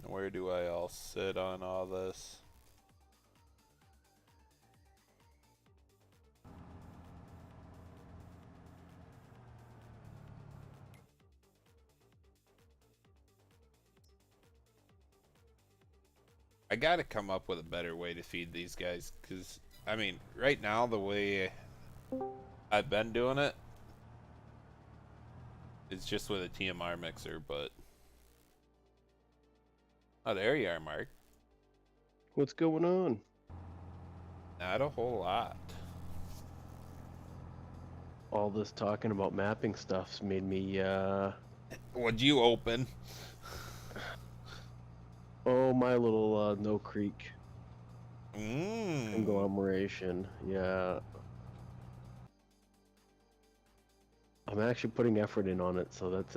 Where do I all sit on all this? I gotta come up with a better way to feed these guys, because, I mean, right now, the way I've been doing it is just with a TMR mixer, but... Oh, there you are, Mark. What's going on? Not a whole lot. All this talking about mapping stuff's made me, What'd you open? Oh, my little, No Creek Mmm. conglomeration. Yeah. I'm actually putting effort in on it, so that's,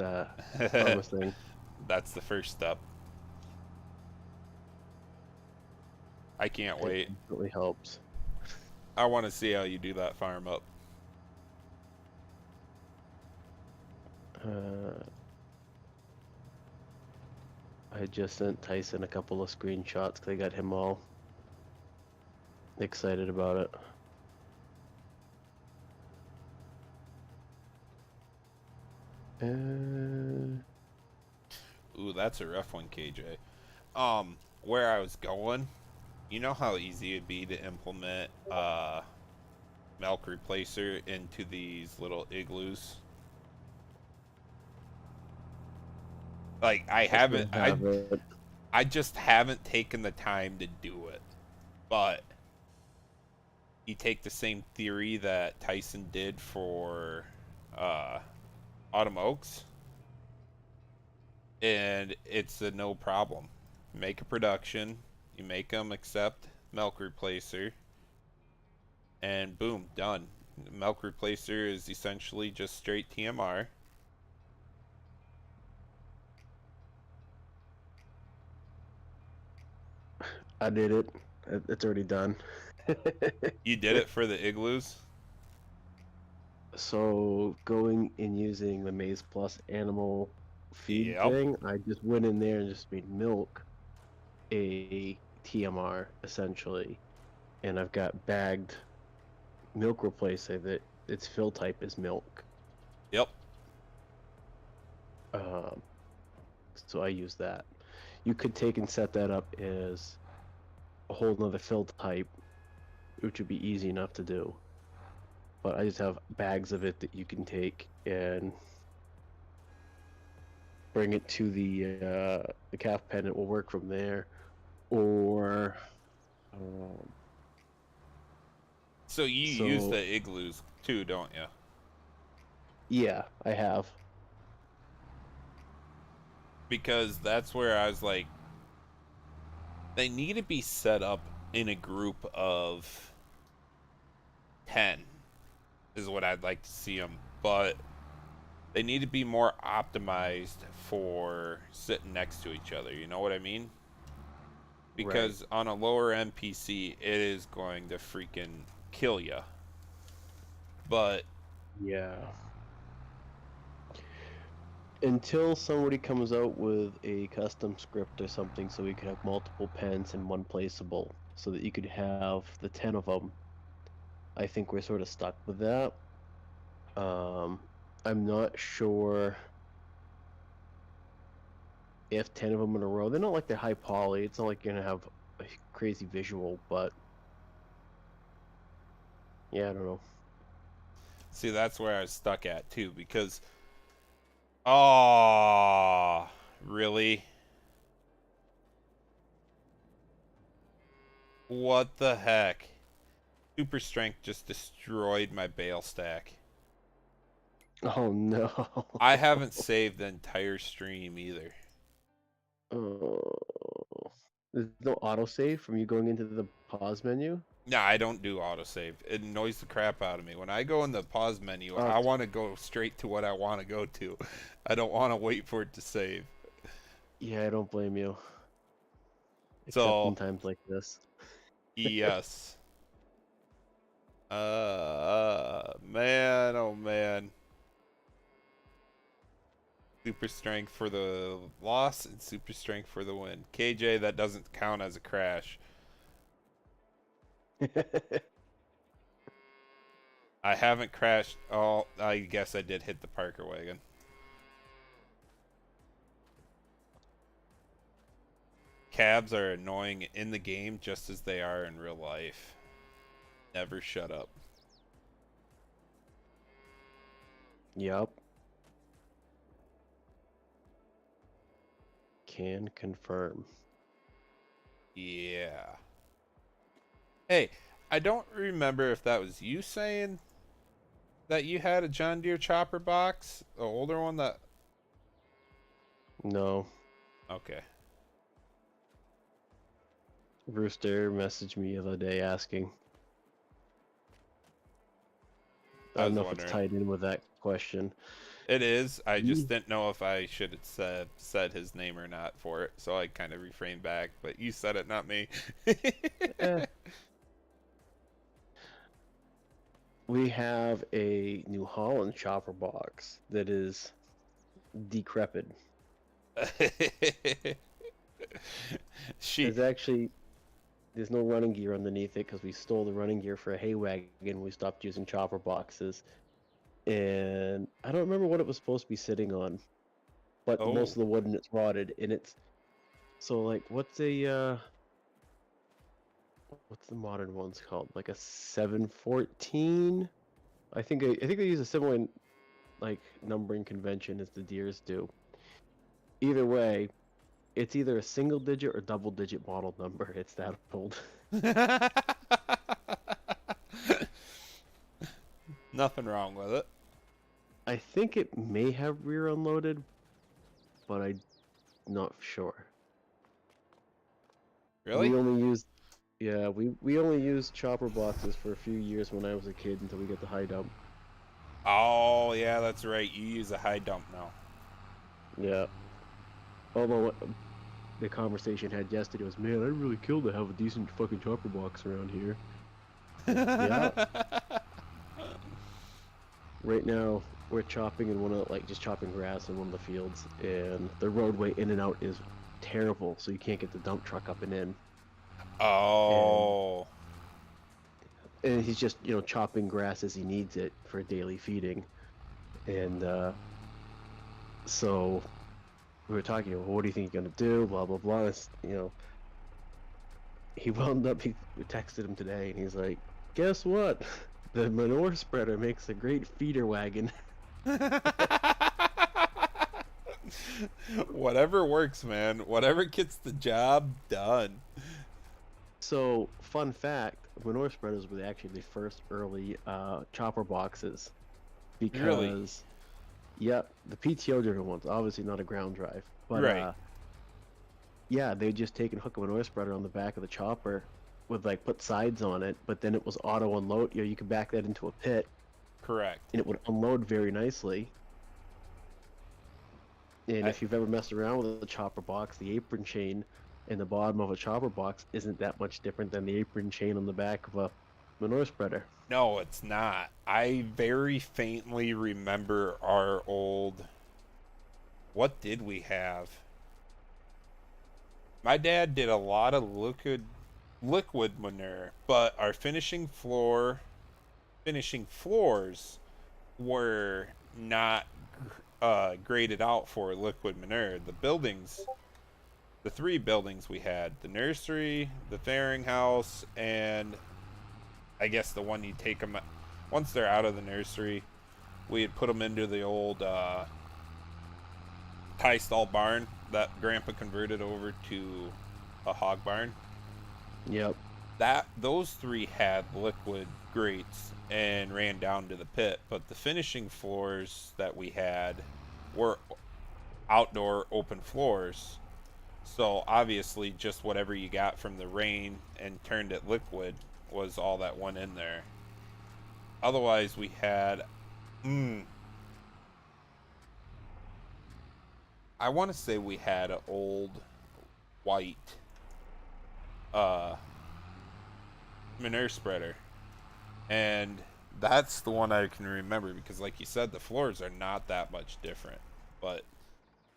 promising. That's the first step. I can't wait. It really helps. I want to see how you do that farm up. I just sent Tyson a couple of screenshots because I got him all excited about it. Ooh, that's a rough one, KJ. Where I was going, you know how easy it'd be to implement milk replacer into these little igloos? Like I just haven't taken the time to do it. But you take the same theory that Tyson did for Autumn Oaks, and it's a no problem. Make a production, you make them accept milk replacer, and boom, done. Milk replacer is essentially just straight TMR. I did it. It's already done. You did it for the igloos? So going and using the Maize Plus animal feed Yep. thing, I just went in there and just made milk a TMR essentially, and I've got bagged milk replacer that its fill type is milk. Yep. So I use that. You could take and set that up as a whole nother fill type, which would be easy enough to do. But I just have bags of it that you can take and bring it to the calf pen. It will work from there, or So you use the igloos too, don't you? Yeah, I have. Because that's where I was like, they need to be set up in a group of 10 is what I'd like to see them, but they need to be more optimized for sitting next to each other. You know what I mean? Right. Because on a lower NPC, it is going to freaking kill you. But Yeah. Until somebody comes out with a custom script or something so we could have multiple pens and one placeable so that you could have the 10 of them, I think we're sort of stuck with that. Um, I'm not sure if 10 of them in a row, they're not like they're high poly. It's not like you're going to have a crazy visual, but yeah, I don't know. see, that's where I was stuck at too. Because, oh, really? What the heck? Super strength just destroyed my bale stack. Oh no. I haven't saved the entire stream either. Oh. There's no autosave from you going into the pause menu? Nah, I don't do autosave. It annoys the crap out of me. When I go in the pause menu, Oh, I want to go straight to what I want to go to. I don't want to wait for it to save. yeah, I don't blame you. Except in So, times like this. yes. Man, oh man. Super strength for the loss and super strength for the win. KJ, that doesn't count as a crash. I haven't crashed. Oh, I guess I did hit the Parker wagon. Cabs are annoying in the game just as they are in real life. Never shut up. Yup. Can confirm. Yeah. Hey, I don't remember if that was you saying that you had a John Deere chopper box, the older one that. No. Okay. Rooster messaged me the other day asking. I I don't was know if it's wondering. tied in with that question. It is. I just Ye- didn't know if I should have said his name or not for it, so I kind of refrained back. But you said it, not me. eh, we have a New Holland chopper box that is decrepit. she. There's actually there's no running gear underneath it because we stole the running gear for a hay wagon. We stopped using chopper boxes, and I don't remember what it was supposed to be sitting on, but most Oh. of the wood in it's rotted, and it's so like what's the modern ones called? Like a 714? I think they use a similar like numbering convention as the Deers do. Either way, it's either a single digit or double digit model number. It's that old. Nothing wrong with it. I think it may have rear unloaded, but I'm not sure. Really? We only used yeah, we only used chopper boxes for a few years when I was a kid until we got the high dump. Oh, yeah, that's right. You use a high dump now. Yeah. Although the conversation had yesterday was, man, I'd really kill to have a decent fucking chopper box around here. Yeah. Right now we're chopping in one of like just chopping grass in one of the fields, and the roadway in and out is terrible, so you can't get the dump truck up and in. And Oh. he's just chopping grass as he needs it for daily feeding, and so we were talking, well, what do you think you're gonna do? Blah blah blah. He wound up. We texted him today, and he's like, "Guess what? The manure spreader makes a great feeder wagon." Whatever works, man. Whatever gets the job done. So, fun fact: manure spreaders were actually the first early chopper boxes Really? because, yeah, the PTO driven ones, obviously not a ground drive, but Right. yeah, they just take and hook a manure spreader on the back of the chopper, with like put sides on it, but then it was auto unload. You could back that into a pit, Correct. and it would unload very nicely. And I, if you've ever messed around with a chopper box, the apron chain in the bottom of a chopper box isn't that much different than the apron chain on the back of a manure spreader. no, it's not. I very faintly remember our old. What did we have? My dad did a lot of liquid manure, but our finishing floors were not graded out for liquid manure. The three buildings we had, the nursery, the fairing house, and I guess the one you take them once they're out of the nursery, we had put them into the old tie stall barn that Grandpa converted over to a hog barn. Yep. Those three had liquid grates and ran down to the pit, but the finishing floors that we had were outdoor open floors. So obviously just whatever you got from the rain and turned it liquid was all that went in there. Otherwise we had I want to say we had an old white uh manure spreader, and that's the one I can remember because like you said the floors are not that much different, but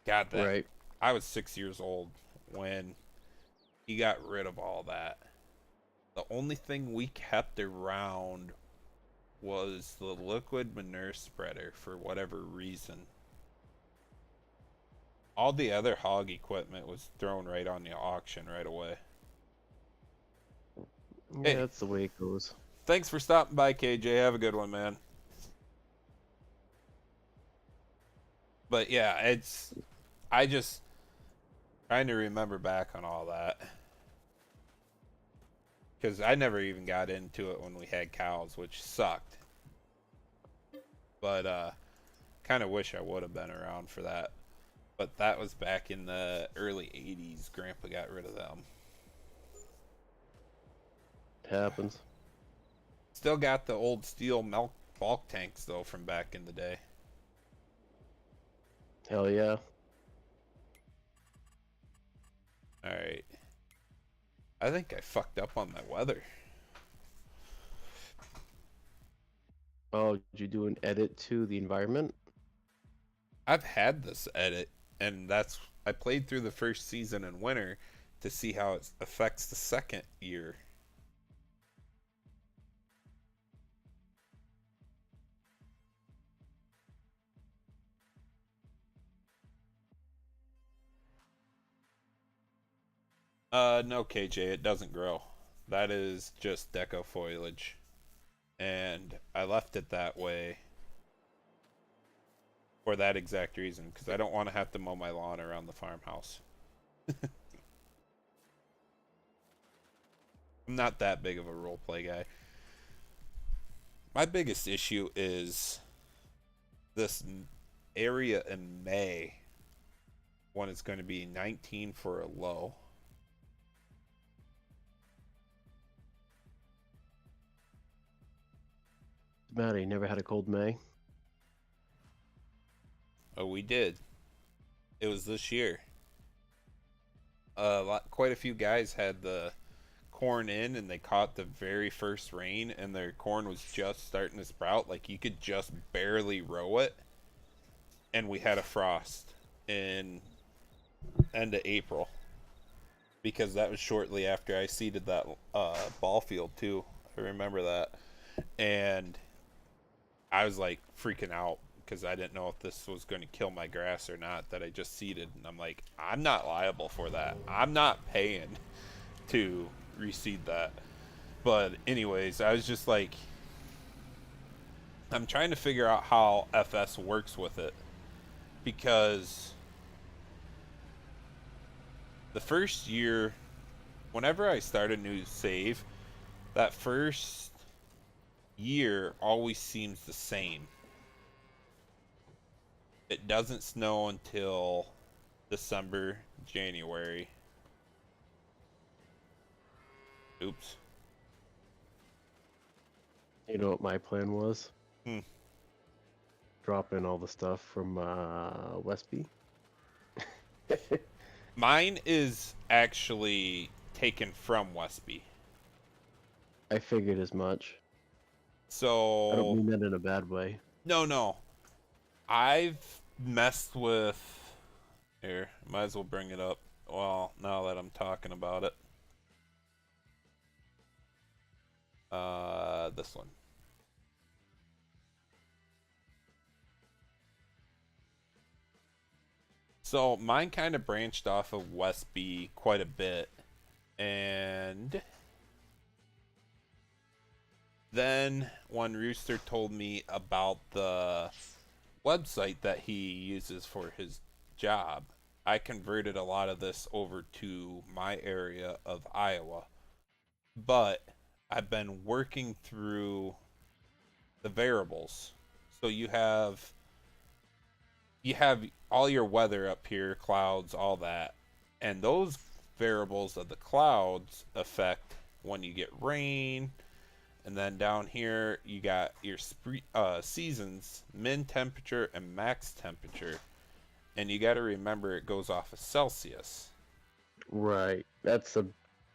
god, that Right. I was 6 years old when he got rid of all that. The only thing we kept around was the liquid manure spreader for whatever reason. All the other hog equipment was thrown right on the auction right away. Yeah, Hey, that's the way it goes. thanks for stopping by, KJ. Have a good one, man. But yeah, I just trying to remember back on all that because I never even got into it when we had cows, which sucked. But kind of wish I would have been around for that. But that was back in the early 80s. Grandpa got rid of them. It happens. Still got the old steel milk bulk tanks though from back in the day. Hell yeah. All right. I think I fucked up on my weather. Oh, did you do an edit to the environment? I've had this edit, and I played through the first season in winter to see how it affects the second year. No, KJ, it doesn't grow. That is just deco foliage. And I left it that way for that exact reason, because I don't want to have to mow my lawn around the farmhouse. I'm not that big of a roleplay guy. My biggest issue is this area in May when it's going to be 19 for a low. Matter, you never had a cold May? Oh, we did. It was this year. Quite a few guys had the corn in and they caught the very first rain and their corn was just starting to sprout. Like you could just barely row it. And we had a frost in end of April because that was shortly after I seeded that ball field too. I remember that. And I was like freaking out because I didn't know if this was going to kill my grass or not that I just seeded. And I'm like, I'm not liable for that. I'm not paying to reseed that. But anyways, I was just like, I'm trying to figure out how FS works with it because the first year, whenever I start a new save, that first year always seems the same. It doesn't snow until December, January. Oops. You know what my plan was? Hmm. Drop in all the stuff from Westby. Mine is actually taken from Westby. I figured as much. I don't So, mean that in a bad way. no, no. I've messed with. Here, might as well bring it up. Well, now that I'm talking about it. This one. So mine kind of branched off of Westby quite a bit, and then one Rooster told me about the website that he uses for his job. I converted a lot of this over to my area of Iowa, but I've been working through the variables. So you have all your weather up here, clouds, all that, and those variables of the clouds affect when you get rain. And then down here you got your seasons, min temperature and max temperature, and you got to remember it goes off of Celsius. Right. That's a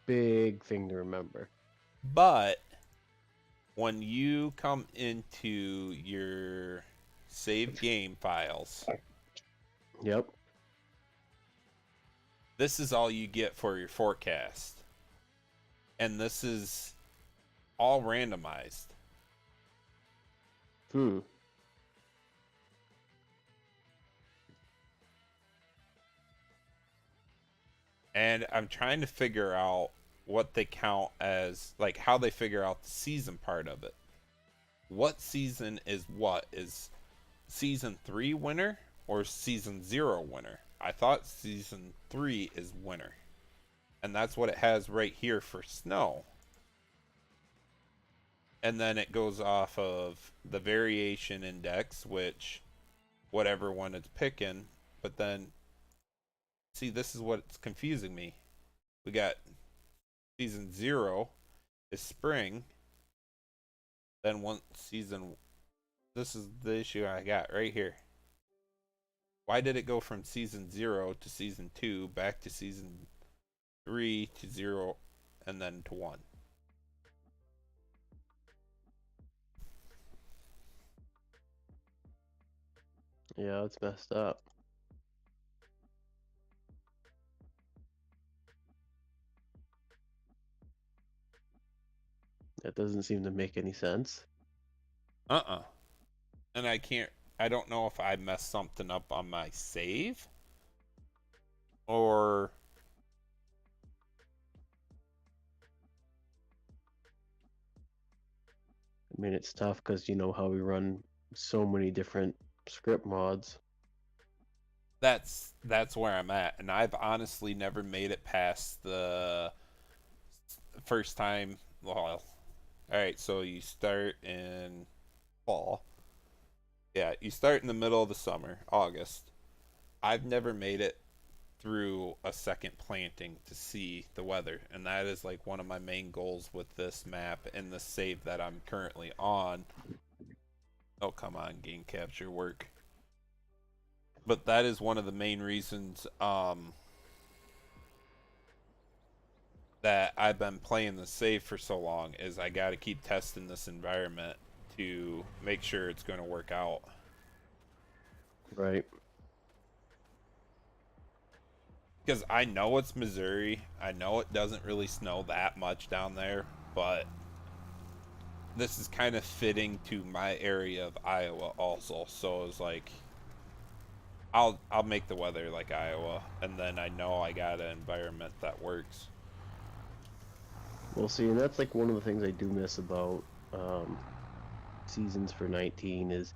big thing to remember. But when you come into your save game files, Yep. this is all you get for your forecast. And this is all randomized. Hmm. And I'm trying to figure out what they count as, like how they figure out the season part of it. What season is what? Is season 3 winter or season 0 winter? I thought season 3 is winter. And that's what it has right here for snow. And then it goes off of the variation index, which whatever one it's picking. But then, see, this is what's confusing me. We got season 0 is spring. Then one season, this is the issue I got right here. Why did it go from season 0 to season 2, back to season 3 to 0, and then to 1? Yeah, it's messed up. That doesn't seem to make any sense. And I don't know if I messed something up on my save or I mean, it's tough because you know how we run so many different script mods. that's where I'm at. And I've honestly never made it past the first time. Well, all right, so you start in fall. Yeah, you start in the middle of the summer, August. I've never made it through a second planting to see the weather, and that is like one of my main goals with this map and the save that I'm currently on. Oh, come on, game capture work. But that is one of the main reasons that I've been playing the save for so long is I got to keep testing this environment to make sure it's going to work out. Right. Because I know it's Missouri. I know it doesn't really snow that much down there, but this is kind of fitting to my area of Iowa also. So it's like I'll make the weather like Iowa, and then I know I got an environment that works. Well, see, and that's like one of the things I do miss about seasons for 19 is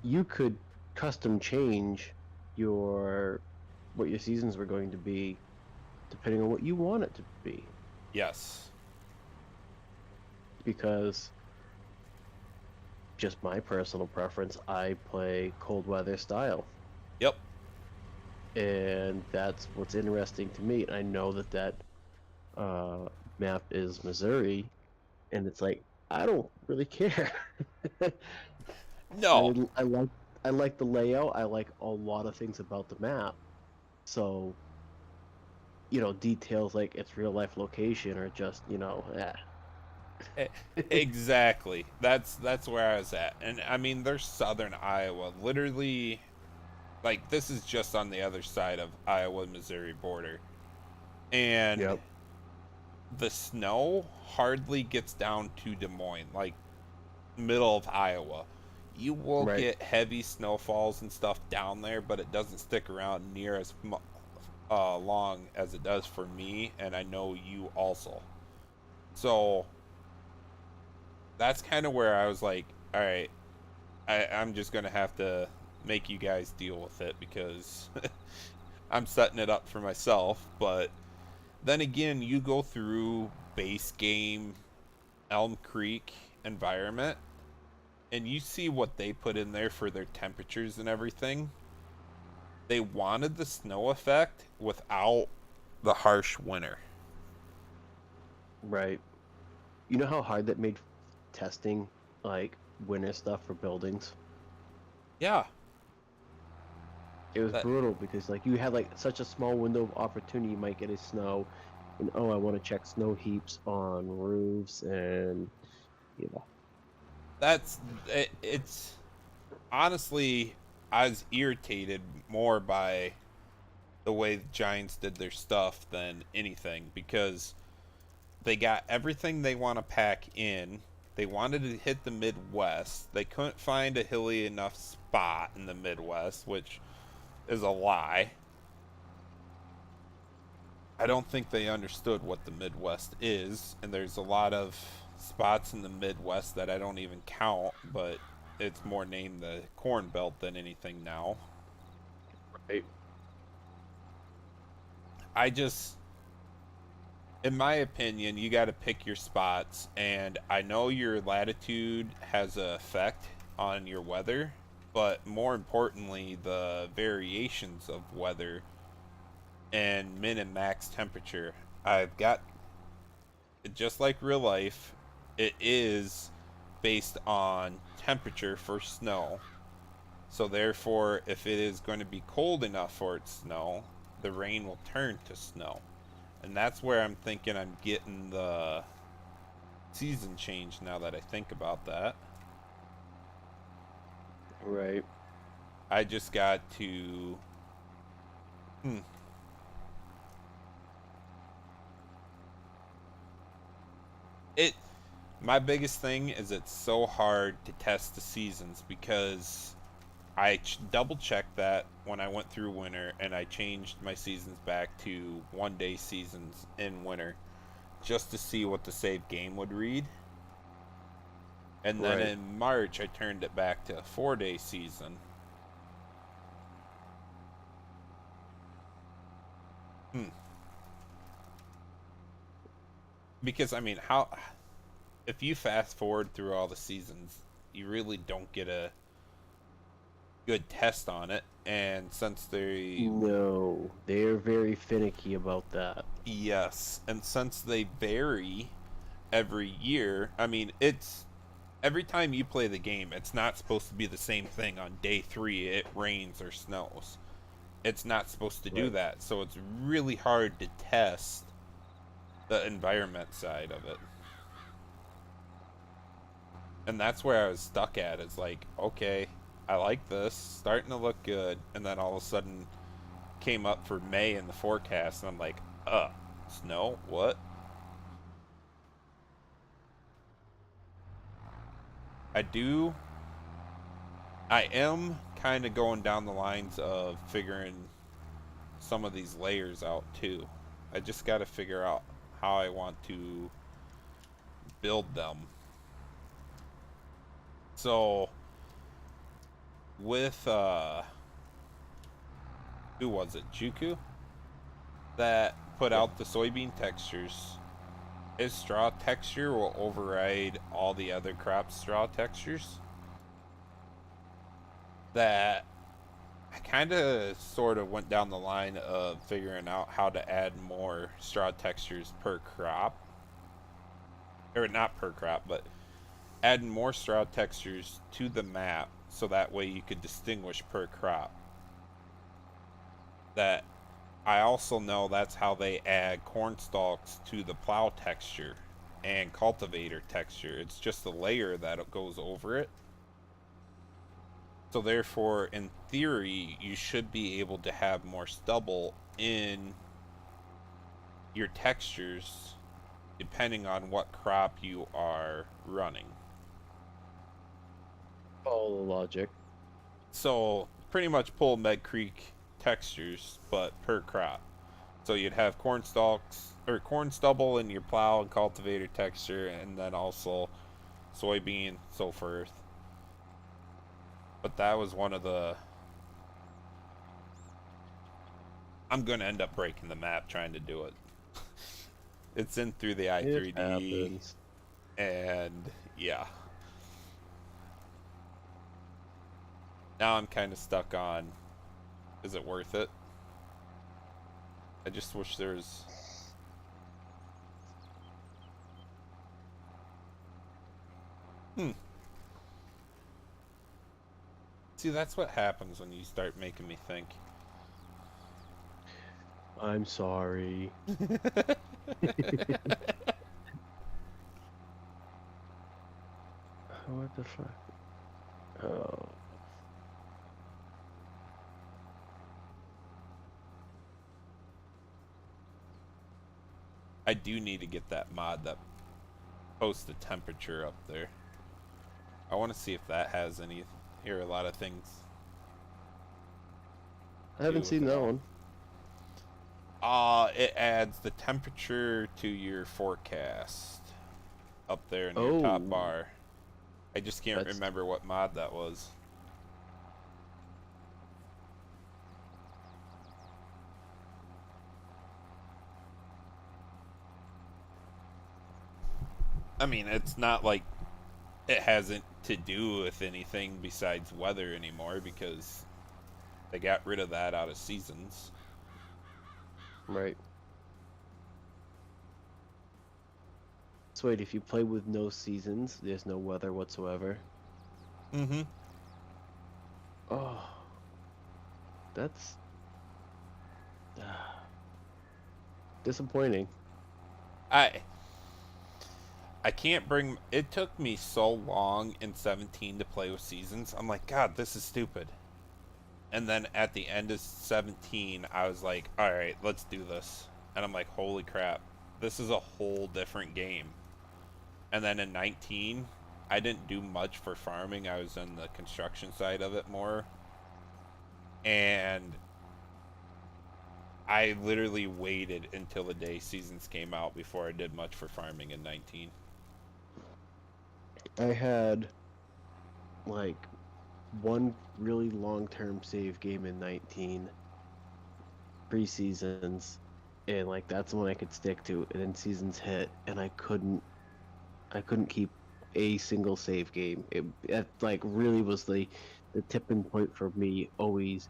you could custom change what your seasons were going to be depending on what you want it to be. Yes. Because just my personal preference, I play cold weather style. Yep. And that's what's interesting to me. I know that map is Missouri, and it's like I don't really care. I No, I like I like the layout. I like a lot of things about the map. So, details like its real life location are just, e- exactly. That's where I was at. And I mean, there's southern Iowa. Literally, like this is just on the other side of Iowa Missouri border. And Yep. the snow hardly gets down to Des Moines, like middle of Iowa. You will Right. get heavy snowfalls and stuff down there, but it doesn't stick around near as long as it does for me, and I know you also. So that's kind of where I was like, all right, I'm just gonna have to make you guys deal with it because I'm setting it up for myself. But then again, you go through base game Elm Creek environment and you see what they put in there for their temperatures and everything. They wanted the snow effect without the harsh winter. Right. You know how hard that made testing like winter stuff for buildings? Yeah, It was that brutal because like you had like such a small window of opportunity you might get a snow and oh I want to check snow heaps on roofs and you know. that's it's honestly I was irritated more by the way the Giants did their stuff than anything because they got everything they want to pack in. They wanted to hit the Midwest. They couldn't find a hilly enough spot in the Midwest, which is a lie. I don't think they understood what the Midwest is, and there's a lot of spots in the Midwest that I don't even count, but it's more named the Corn Belt than anything now. Right. I just, in my opinion, you got to pick your spots, and I know your latitude has an effect on your weather, but more importantly, the variations of weather and min and max temperature. I've got just like real life, it is based on temperature for snow. So therefore, if it is going to be cold enough for it to snow, the rain will turn to snow. And that's where I'm thinking I'm getting the season change now that I think about that. Right. I just got to hmm, it my biggest thing is it's so hard to test the seasons because I double checked that when I went through winter and I changed my seasons back to 1 day seasons in winter just to see what the save game would read. And then Right. in March I turned it back to a 4 day season. Hmm. Because I mean, how if you fast forward through all the seasons, you really don't get a good test on it. And since they No, they're very finicky about that. yes, and since they vary every year, I mean, it's every time you play the game, it's not supposed to be the same thing on day 3 it rains or snows. It's not supposed to do Right. that. So it's really hard to test the environment side of it. And that's where I was stuck at. It's like, okay, I like this, starting to look good, and then all of a sudden came up for May in the forecast, and I'm like, snow? What? I do. I am kind of going down the lines of figuring some of these layers out too. I just got to figure out how I want to build them. So with who was it? Juku that put Yep. out the soybean textures. His straw texture will override all the other crops' straw textures. That I kind of sort of went down the line of figuring out how to add more straw textures per crop. or not per crop, but adding more straw textures to the map so that way you could distinguish per crop. That I also know that's how they add corn stalks to the plow texture and cultivator texture. It's just a layer that goes over it. So therefore, in theory, you should be able to have more stubble in your textures depending on what crop you are running. Follow the logic. So pretty much pull Meg Creek textures, but per crop. So you'd have corn stalks or corn stubble in your plow and cultivator texture, and then also soybean, so forth. But that was one of the. I'm gonna end up breaking the map trying to do it. It's in through the It i3D, happens. and yeah. Now I'm kind of stuck on, is it worth it? I just wish there's. See, that's what happens when you start making me think. I'm sorry. What the fuck? Oh. I do need to get that mod that posts the temperature up there. I want to see if that has any. Here are a lot of things. I haven't seen that one. It adds the temperature to your forecast up there in your top bar. I just can't remember what mod that was. I mean, it's not like it hasn't to do with anything besides weather anymore because they got rid of that out of seasons. Right. So wait, if you play with no seasons, there's no weather whatsoever. Mm-hmm. Oh. That's disappointing. I can't bring. It took me so long in 17 to play with seasons. I'm like, God, this is stupid. And then at the end of 17, I was like, all right, let's do this. And I'm like, holy crap, this is a whole different game. And then in 19, I didn't do much for farming. I was on the construction side of it more. And I literally waited until the day seasons came out before I did much for farming in 19. I had like one really long-term save game in 19 pre-seasons, and like that's the one I could stick to, and then seasons hit and I couldn't keep a single save game. It like really was the tipping point for me, always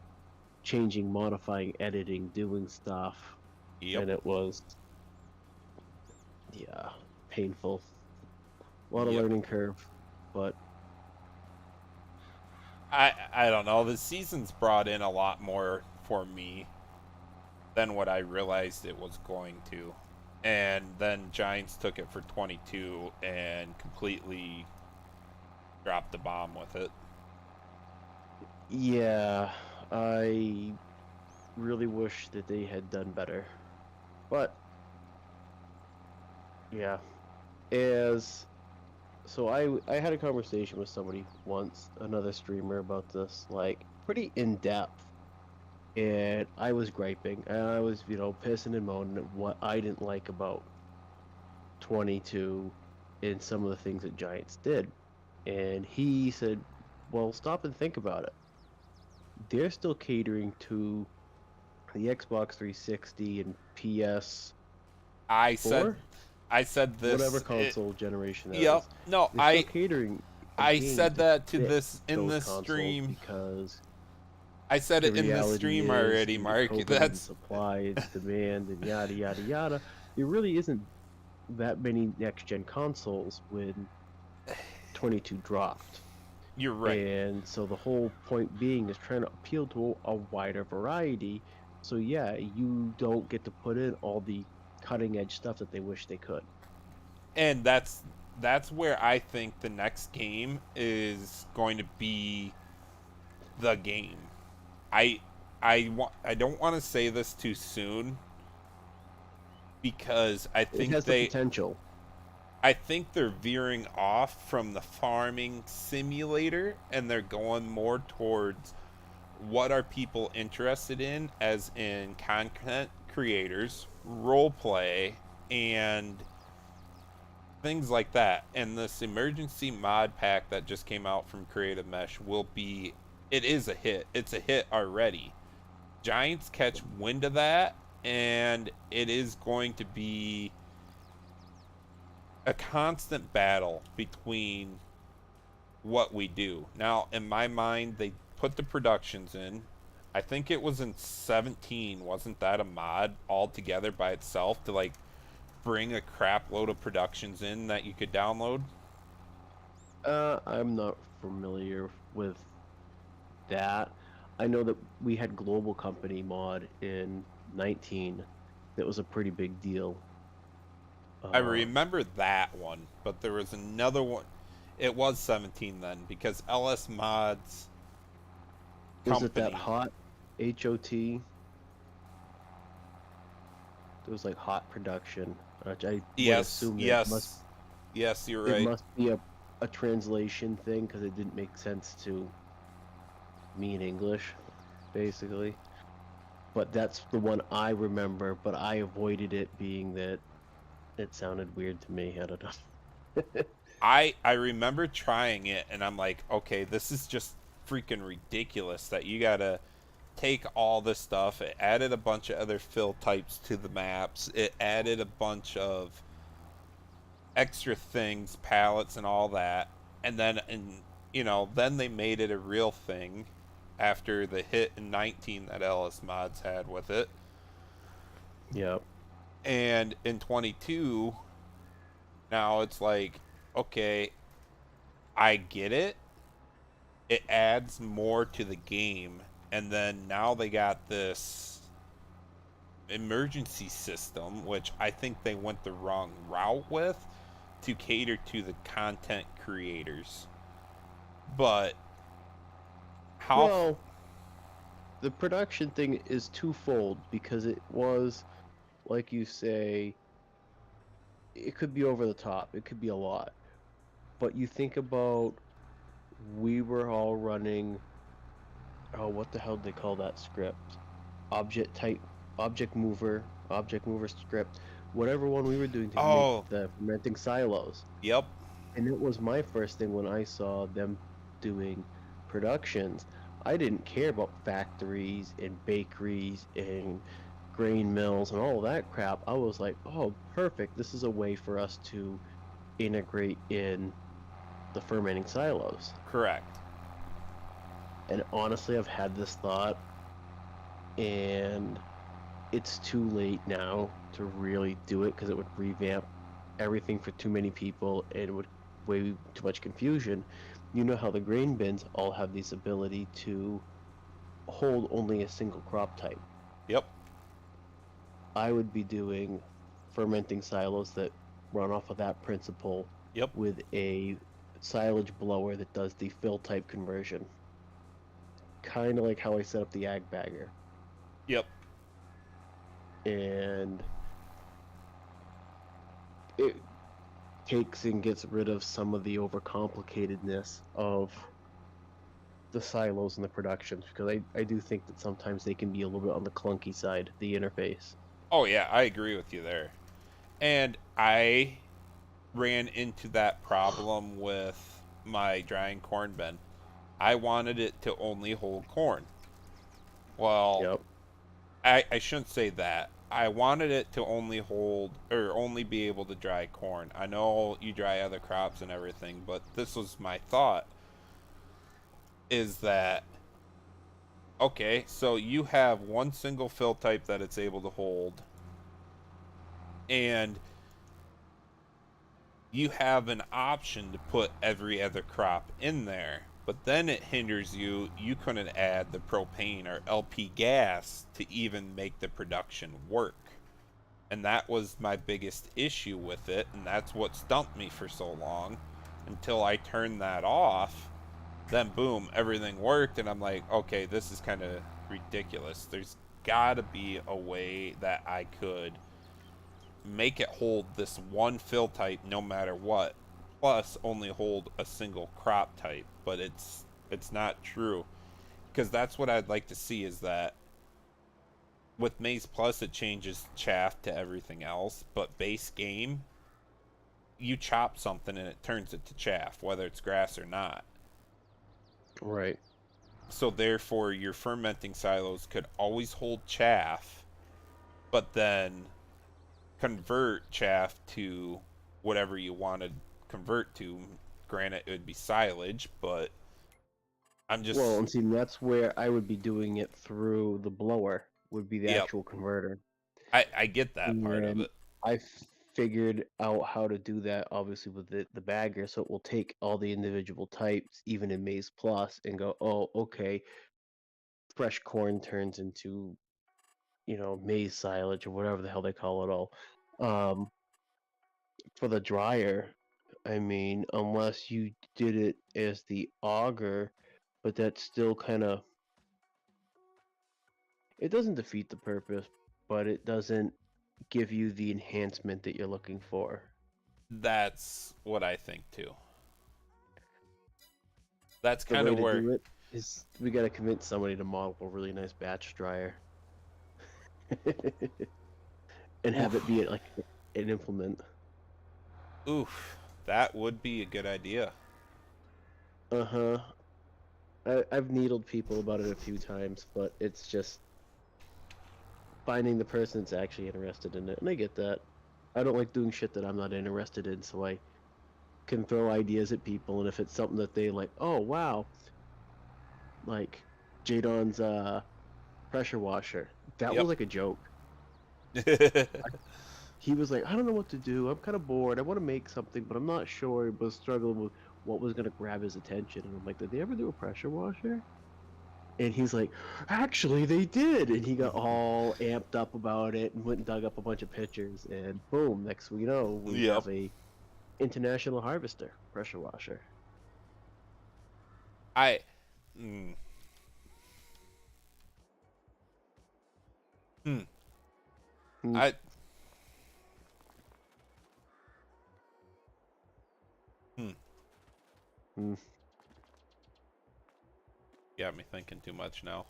changing, modifying, editing, doing stuff. Yep. And it was painful. A lot of learning curve, but I don't know. The seasons brought in a lot more for me than what I realized it was going to. And then Giants took it for 22 and completely dropped the bomb with it. yeah, I really wish that they had done better. But yeah, so I had a conversation with somebody once, another streamer, about this, like pretty in depth, and I was griping, and I was pissing and moaning at what I didn't like about 22 and some of the things that Giants did, and he said, "Well, stop and think about it. They're still catering to the Xbox 360 and PS." I said this. Whatever console generation that yep. is. No, They're still catering. I said that to this in this stream because I said it in this stream already, Mark. That's supply, it's demand, and yada yada yada. There really isn't that many next gen consoles when 22 dropped. You're right. And so the whole point being is trying to appeal to a wider variety. So yeah, you don't get to put in all the cutting edge stuff that they wish they could. And that's where I think the next game is going to be the game. I I don't want to say this too soon because It has the potential. I think they're veering off from the farming simulator and they're going more towards what are people interested in, as in content creators, role play, and things like that. And this emergency mod pack that just came out from Creative Mesh will be, it is a hit. It's a hit already. Giants catch wind of that, and it is going to be a constant battle between what we do. Now, in my mind, they put the productions in. I think it was in 17, wasn't that a mod altogether by itself to like bring a crap load of productions in that you could download? I'm not familiar with that. I know that we had Global Company mod in 19. That was a pretty big deal. I Uh, remember that one, but there was another one. It was 17 then because LS Mods was it that Company. Hot HOT? It was like Hot Production, which I would Yes, assume that yes, yes, you're it right. must be a translation thing because it didn't make sense to me in English, basically. But that's the one I remember, but I avoided it being that it sounded weird to me. I don't know. I remember trying it and I'm like, okay, this is just freaking ridiculous that you gotta take all this stuff. It added a bunch of other fill types to the maps. It added a bunch of extra things, palettes and all that. And then they made it a real thing after the hit in 19 that LS Mods had with it. Yeah. And in 22, now it's like, okay, I get it. It adds more to the game. And then now they got this emergency system, which I think they went the wrong route with to cater to the content creators. But how? Well, the production thing is twofold because it was, like you say, it could be over the top. It could be a lot. But you think about we were all running, oh, what the hell do they call that script? Object type, object mover script, whatever one we were doing to make Oh, the fermenting silos. yep, And it was my first thing when I saw them doing productions. I didn't care about factories and bakeries and grain mills and all of that crap. I was like, oh, perfect. This is a way for us to integrate in the fermenting silos. correct. And honestly, I've had this thought, and it's too late now to really do it because it would revamp everything for too many people and it would way too much confusion. You know how the grain bins all have this ability to hold only a single crop type. Yep, I would be doing fermenting silos that run off of that principle yep, with a silage blower that does the fill type conversion. Kind of like how I set up the ag bagger. yep. And it takes and gets rid of some of the overcomplicatedness of the silos and the productions because I do think that sometimes they can be a little bit on the clunky side, the interface. Oh yeah, I agree with you there. And I ran into that problem with my drying corn bin. I wanted it to only hold corn. Well, Yep. I shouldn't say that. I wanted it to only hold or only be able to dry corn. I know you dry other crops and everything, but this was my thought is that okay, so you have one single fill type that it's able to hold and you have an option to put every other crop in there, but then it hinders you. You couldn't add the propane or LP gas to even make the production work. And that was my biggest issue with it, and that's what stumped me for so long until I turned that off. Then boom, everything worked, and I'm like, okay, this is kind of ridiculous. There's gotta be a way that I could make it hold this one fill type no matter what, plus only hold a single crop type. But it's not true, because that's what I'd like to see, is that with Maze Plus it changes chaff to everything else, but base game, you chop something and it turns it to chaff, whether it's grass or not. Right. So therefore your fermenting silos could always hold chaff, but then convert chaff to whatever you want to convert to. Granted, it would be silage, but I'm Well, just, and see, that's where I would be doing it through the blower, would be the yep, actual converter. I get that part of And it. I figured out how to do that, obviously, with the bagger, so it will take all the individual types, even in Maize Plus, and go, oh, okay, fresh corn turns into, maize silage or whatever the hell they call it all. For the dryer, I mean, unless you did it as the auger, but that's still kind of, it doesn't defeat the purpose, but it doesn't give you the enhancement that you're looking for. That's what I think too. That's The kind way of to where, do it is we got to convince somebody to model a really nice batch dryer and have it oof, be like an implement. oof, that would be a good idea. Uh-huh. I've needled people about it a few times, but it's just finding the person that's actually interested in it, and I get that. I don't like doing shit that I'm not interested in, so I can throw ideas at people, and if it's something that they like, oh wow, like Jadon's pressure washer, that Yep. was like a joke. I, he was like, I don't know what to do. I'm kind of bored. I want to make something, but I'm not sure. But struggling with what was gonna grab his attention. And I'm like, did they ever do a pressure washer? And he's like, actually, they did. And he got all amped up about it and went and dug up a bunch of pictures. And boom, next we know, we Yep. have a international harvester pressure washer. I, mm, hmm, Hmm. I, hmm, Hmm. got me thinking too much now.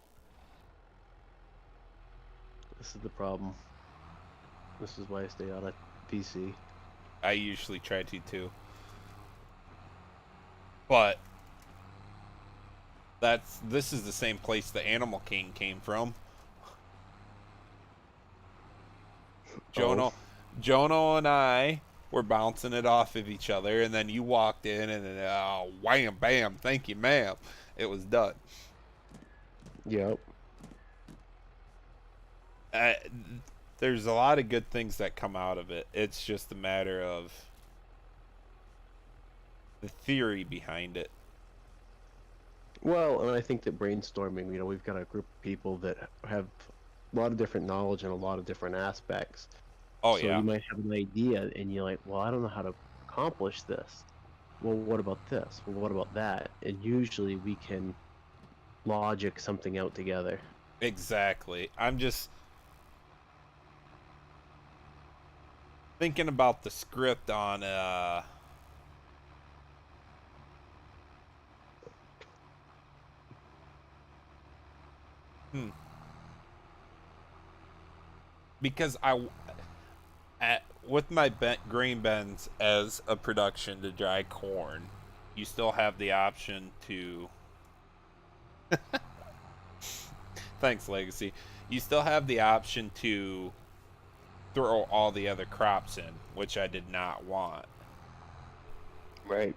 This is the problem. This is why I stay on a PC. I usually try to too, but this is the same place the Animal King came from. Oh, Jono, Jono and I were bouncing it off of each other, and then you walked in, and then wham, bam, thank you, ma'am. It was done. yep. Uh, there's a lot of good things that come out of it. It's just a matter of the theory behind it. Well, and I think that brainstorming, we've got a group of people that have a lot of different knowledge in a lot of different aspects. Oh So yeah, you might have an idea and you're like, well, I don't know how to accomplish this. Well, what about this? Well, what about that? And usually we can logic something out together. exactly. I'm just thinking about the script on hmm, because with my grain bins as a production to dry corn, you still have the option to. Thanks, Legacy. You still have the option to throw all the other crops in, which I did not want. Right.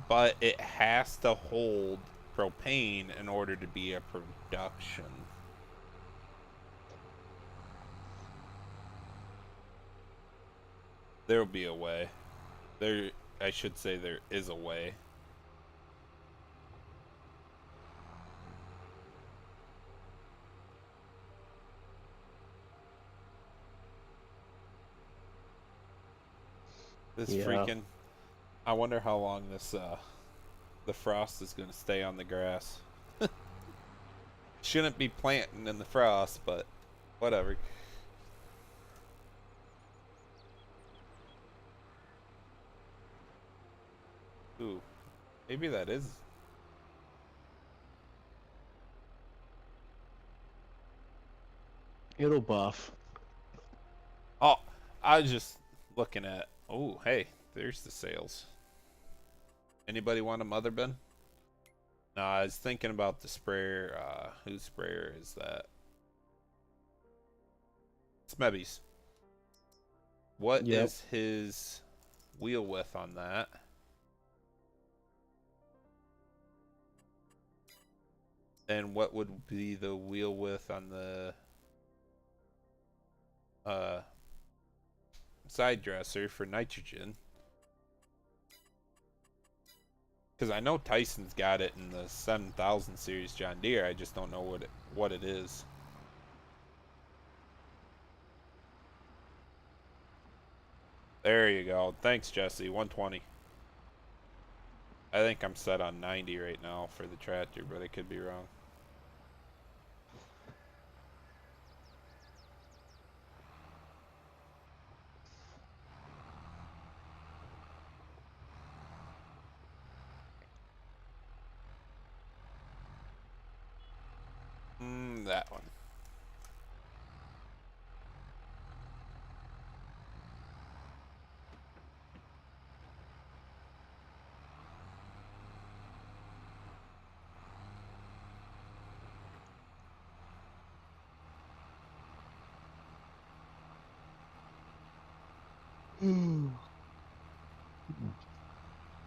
But it has to hold propane in order to be a production. There'll be a way. There, I should say there is a way. This Yeah, freaking. I wonder how long this the frost is gonna stay on the grass. Shouldn't be planting in the frost, but whatever. Ooh, maybe that is. it'll buff. Oh, I was just looking at. Oh, hey, there's the sales. Anybody want a mother bin? No, I was thinking about the sprayer. Whose sprayer is that? Smebby's. What Yep. is his wheel width on that? And what would be the wheel width on the uh, side dresser for nitrogen? Because I know Tyson's got it in the 7000 series John Deere. I just don't know what it is. There you go. Thanks, Jesse. 120. I think I'm set on 90 right now for the tractor, but I could be wrong. That one.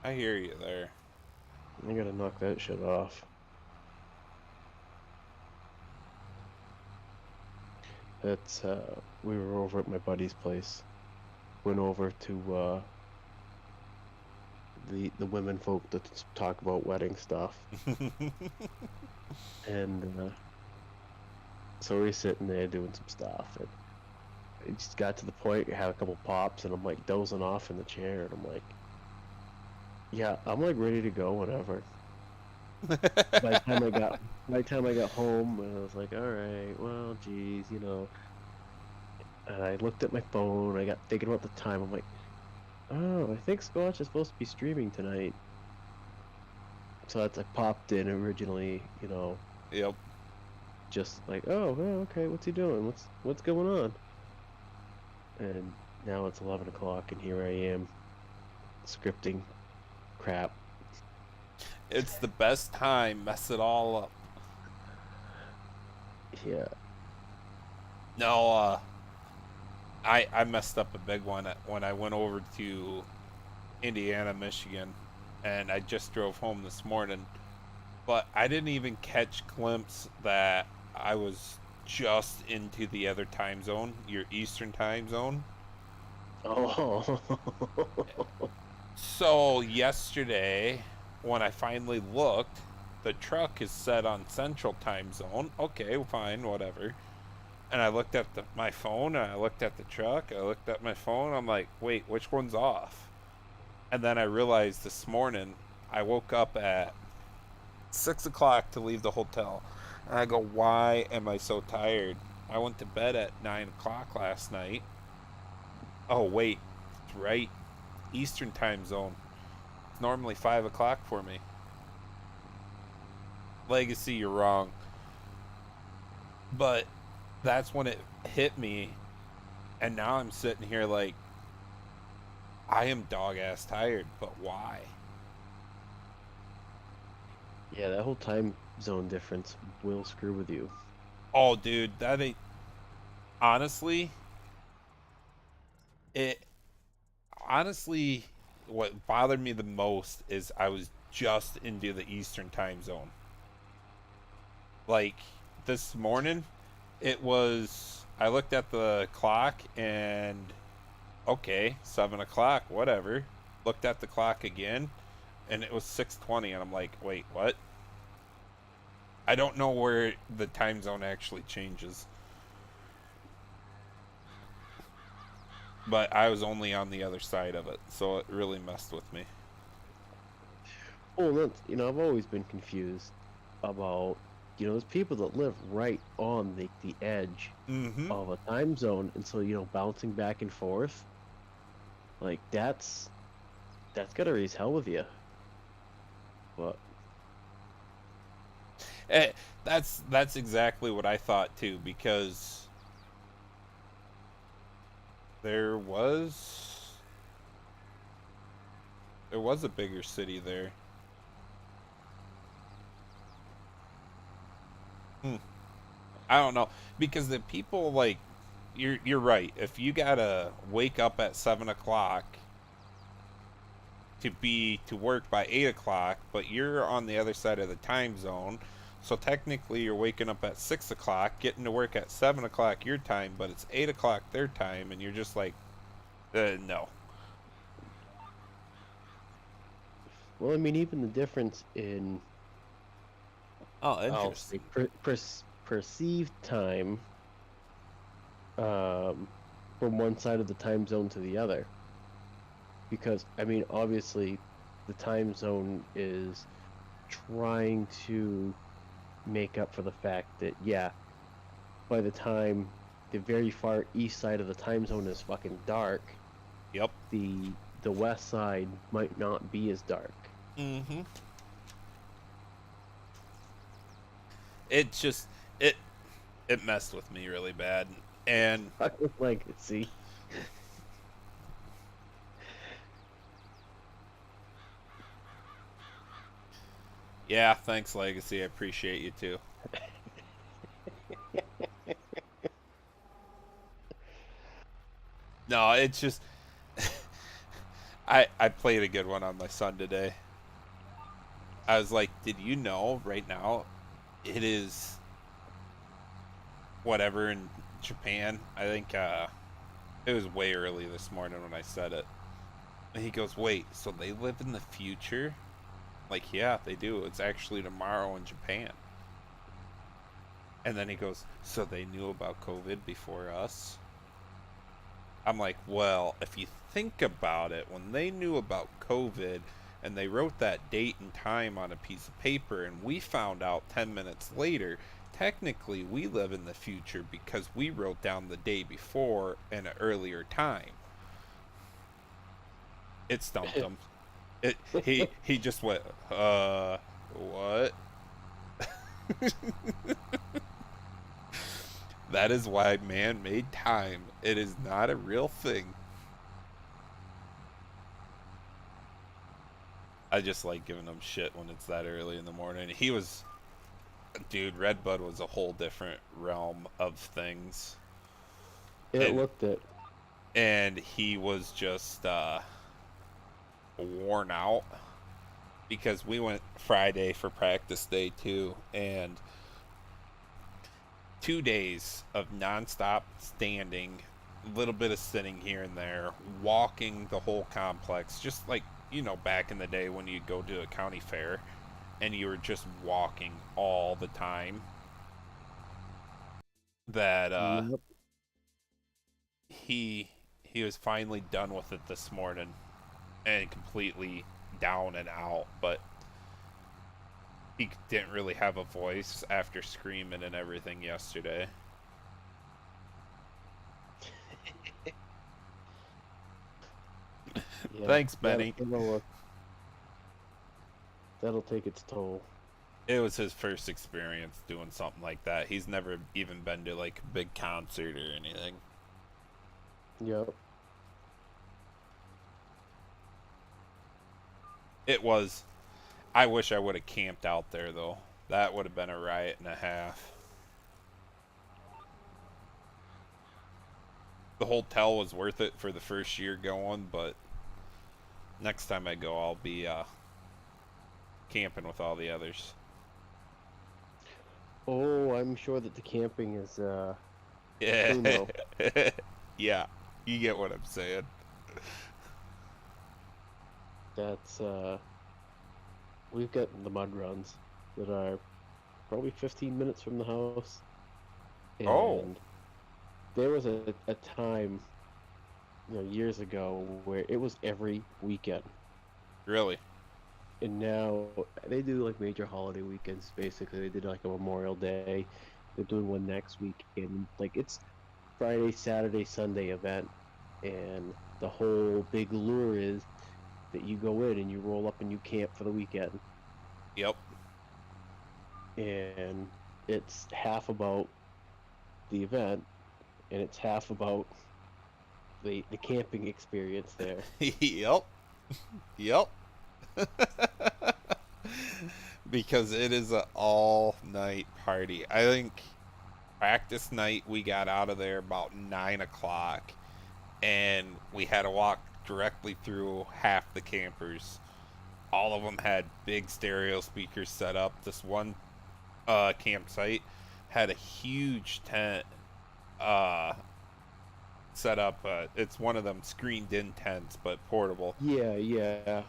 I hear you there. I gotta knock that shit off. That's we were over at my buddy's place. Went over to the women folk that talk about wedding stuff, and so we're sitting there doing some stuff, and it just got to the point. I had a couple pops, and I'm like dozing off in the chair, and I'm like, yeah, I'm like ready to go whenever. By the time I got by the time I got home, I was like, all right, well, geez, you know. And I looked at my phone. I got thinking about the time. I'm like, oh, I think Squatch is supposed to be streaming tonight. So that's I popped in originally, you know, Yep. just like, oh, okay, what's he doing? What's going on? And now it's 11 o'clock, and here I am, scripting crap. It's the best time. Mess it all up. Yeah. No, I messed up a big one when I went over to Indiana, Michigan, and I just drove home this morning. But I didn't even catch glimpse that I was just into the other time zone, your Eastern time zone. Oh. So yesterday, when I finally looked, the truck is set on Central time zone. Okay, fine, whatever. And I looked at my phone, and I looked at the truck, I looked at my phone, I'm like, wait, which one's off? And then I realized this morning, I woke up at 6 o'clock to leave the hotel. And I go, why am I so tired? I went to bed at 9 o'clock last night. Oh, wait, it's right. Eastern time zone. It's normally 5 o'clock for me. Legacy, you're wrong. But that's when it hit me. And now I'm sitting here like, I am dog ass tired, but why? Yeah, that whole time zone difference will screw with you. Oh, dude, that ain't. Honestly, it. Honestly, what bothered me the most is I was just into the Eastern time zone. Like, this morning, it was. I looked at the clock and Okay, 7 o'clock, whatever. Looked at the clock again, and it was 6:20, and I'm like, wait, what? I don't know where the time zone actually changes, but I was only on the other side of it, so it really messed with me. Well, that's, I've always been confused about, there's people that live right on the edge Mm-hmm. of a time zone, and so, bouncing back and forth, like that's gotta raise hell with you. But Eh, that's exactly what I thought too, because there was there was a bigger city there. Hmm. I don't know, because the people like you're right. If you gotta wake up at 7 o'clock to be to work by 8 o'clock, but you're on the other side of the time zone, so technically you're waking up at 6 o'clock, getting to work at 7 o'clock your time, but it's 8 o'clock their time, and you're just like, no. well, I mean, even the difference in, Oh, I'll say, interesting. perceived time, um, from one side of the time zone to the other. Because, I mean, obviously, the time zone is trying to make up for the fact that, yeah, by the time the very far east side of the time zone is fucking dark, Yep. the west side might not be as dark. Mm-hmm. It just it it messed with me really bad, and I was like, see, yeah, thanks, Legacy. I appreciate you too. No, it's just I played a good one on my son today. I was like, did you know right now it is whatever in Japan? I think it was way early this morning when I said it. And he goes, wait, so they live in the future? Like, yeah, they do. It's actually tomorrow in Japan. And then he goes, so they knew about COVID before us? I'm like, well, if you think about it, when they knew about COVID and they wrote that date and time on a piece of paper and we found out 10 minutes later, technically we live in the future because we wrote down the day before in an earlier time. It stumped him. He just went, what? That is why man made time. It is not a real thing. I just like giving him shit when it's that early in the morning. He was, dude, Redbud was a whole different realm of things. it And looked it. he was just worn out because we went Friday for practice day too, and 2 days of nonstop standing, a little bit of sitting here and there, walking the whole complex, just like back in the day when you go to a county fair and you were just walking all the time. That Yep. he was finally done with it this morning and completely down and out, but he didn't really have a voice after screaming and everything yesterday. Yeah, Thanks, Benny. that'll take its toll. It was his first experience doing something like that. He's never even been to like a big concert or anything. Yep. It was. I wish I would have camped out there though. That would have been a riot and a half. The hotel was worth it for the first year going, but next time I go, I'll be camping with all the others. Oh, I'm sure that the camping is Yeah, primo. yeah. You get what I'm saying. That's we've got the mud runs that are probably 15 minutes from the house, Oh, and there was a time, years ago where it was every weekend, really? and now they do like major holiday weekends. Basically, they did like a Memorial Day. They're doing one next weekend. Like it's Friday, Saturday, Sunday event, and the whole big lure is that you go in and you roll up and you camp for the weekend, Yep. and it's half about the event and it's half about the camping experience there. Yep. Yep. Because it is an all night party. I think practice night we got out of there about 9 o'clock, and we had to walk directly through half the campers. All of them had big stereo speakers set up. This one campsite had a huge tent uh, set up. It's one of them screened in tents, but portable. Yeah, yeah.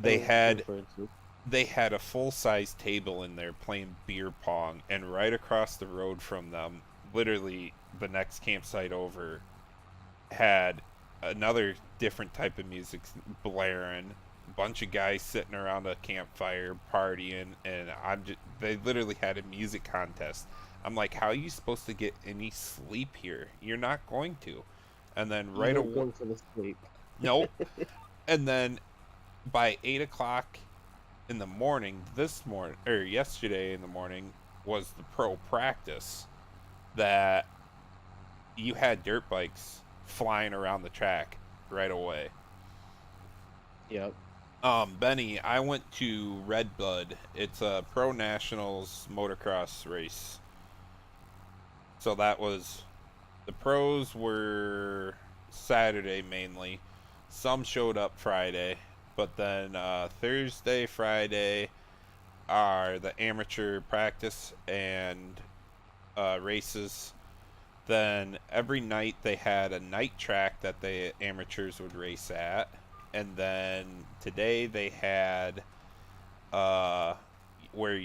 I They know what you're had referring to. they had a full size table in there playing beer pong, and right across the road from them, literally the next campsite over, had another different type of music blaring. A bunch of guys sitting around a campfire partying, and they literally had a music contest. I'm like, how are you supposed to get any sleep here? You're not going to. And then You right don't away, go for the sleep. nope. And then by 8 o'clock in the morning, this morning or yesterday in the morning, was the pro practice that you had dirt bikes flying around the track right away. Yep. Benny, I went to Redbud. It's a pro nationals motocross race. So that was the pros were Saturday mainly. Some showed up Friday, but then Thursday, Friday are the amateur practice and races. Then every night they had a night track that the amateurs would race at, and then today they had uh, where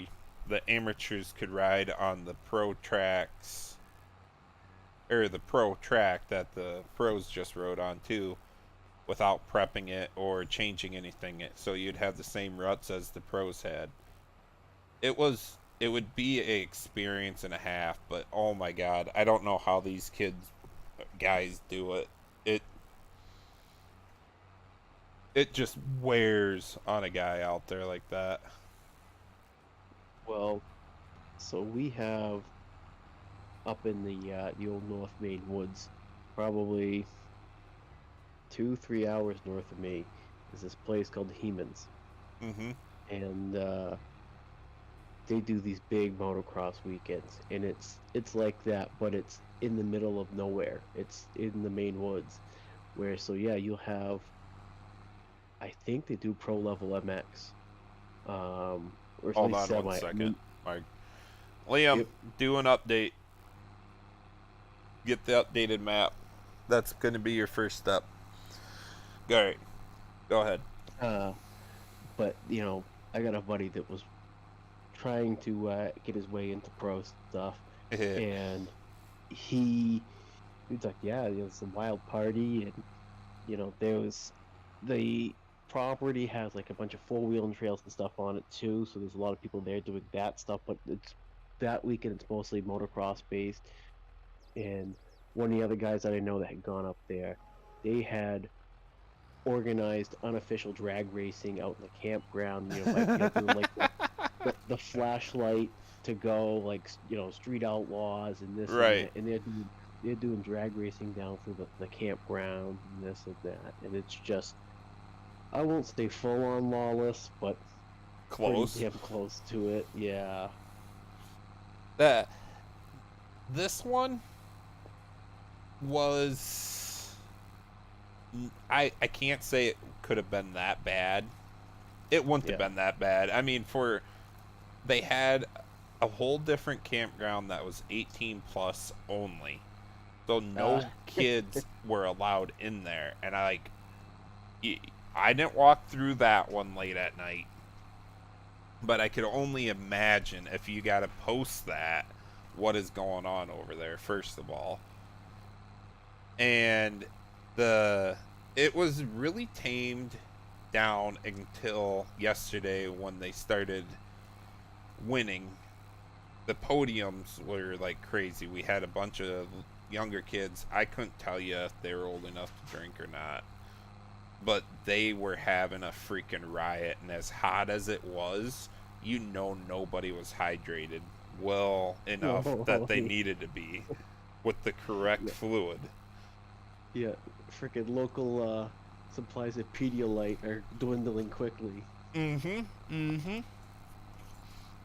the amateurs could ride on the pro tracks or the pro track that the pros just rode on too, without prepping it or changing anything. So you'd have the same ruts as the pros had. It would be a experience and a half, but oh my god, I don't know how these kids guys do it. It it just wears on a guy out there like that. Well, so we have up in the old North Maine woods, probably 2-3 hours north of me, is this place called Hemans, Mm-hmm. and they do these big motocross weekends, and it's like that, but it's in the middle of nowhere. It's in the Maine woods, where so yeah, you'll have. I think they do pro level MX, or at Hold least on one semi. I second, mean, Mike. Liam, yep. do an update. Get the updated map. That's going to be your first step. All right, go ahead. Uh, but I got a buddy that was trying to get his way into pro stuff, and he's like, yeah, it's a wild party, and there was the property has like a bunch of four-wheeling trails and stuff on it too, so there's a lot of people there doing that stuff, but it's that weekend it's mostly motocross based. And one of the other guys that I know that had gone up there, they had organized unofficial drag racing out in the campground, by doing like the flashlight to go, like street outlaws and this and Right. that, and they're doing drag racing down through the campground and this and that, and it's just, I won't say full on lawless, but pretty Close. damn close to it. Yeah. That this one was I can't say it could have been that bad. It wouldn't have Yeah. been that bad. I mean, for they had a whole different campground that was 18 plus only. so Uh, no kids were allowed in there. And I didn't walk through that one late at night, but I could only imagine if you got to post that, what is going on over there, first of all. And the it was really tamed down until yesterday when they started winning. The podiums were like crazy. We had a bunch of younger kids. I couldn't tell you if they were old enough to drink or not, but they were having a freaking riot. And as hot as it was, nobody was hydrated well enough that whoa, they needed to be with the correct yeah, fluid. yeah, freaking local supplies of Pedialyte are dwindling quickly. Mm-hmm. Mm-hmm.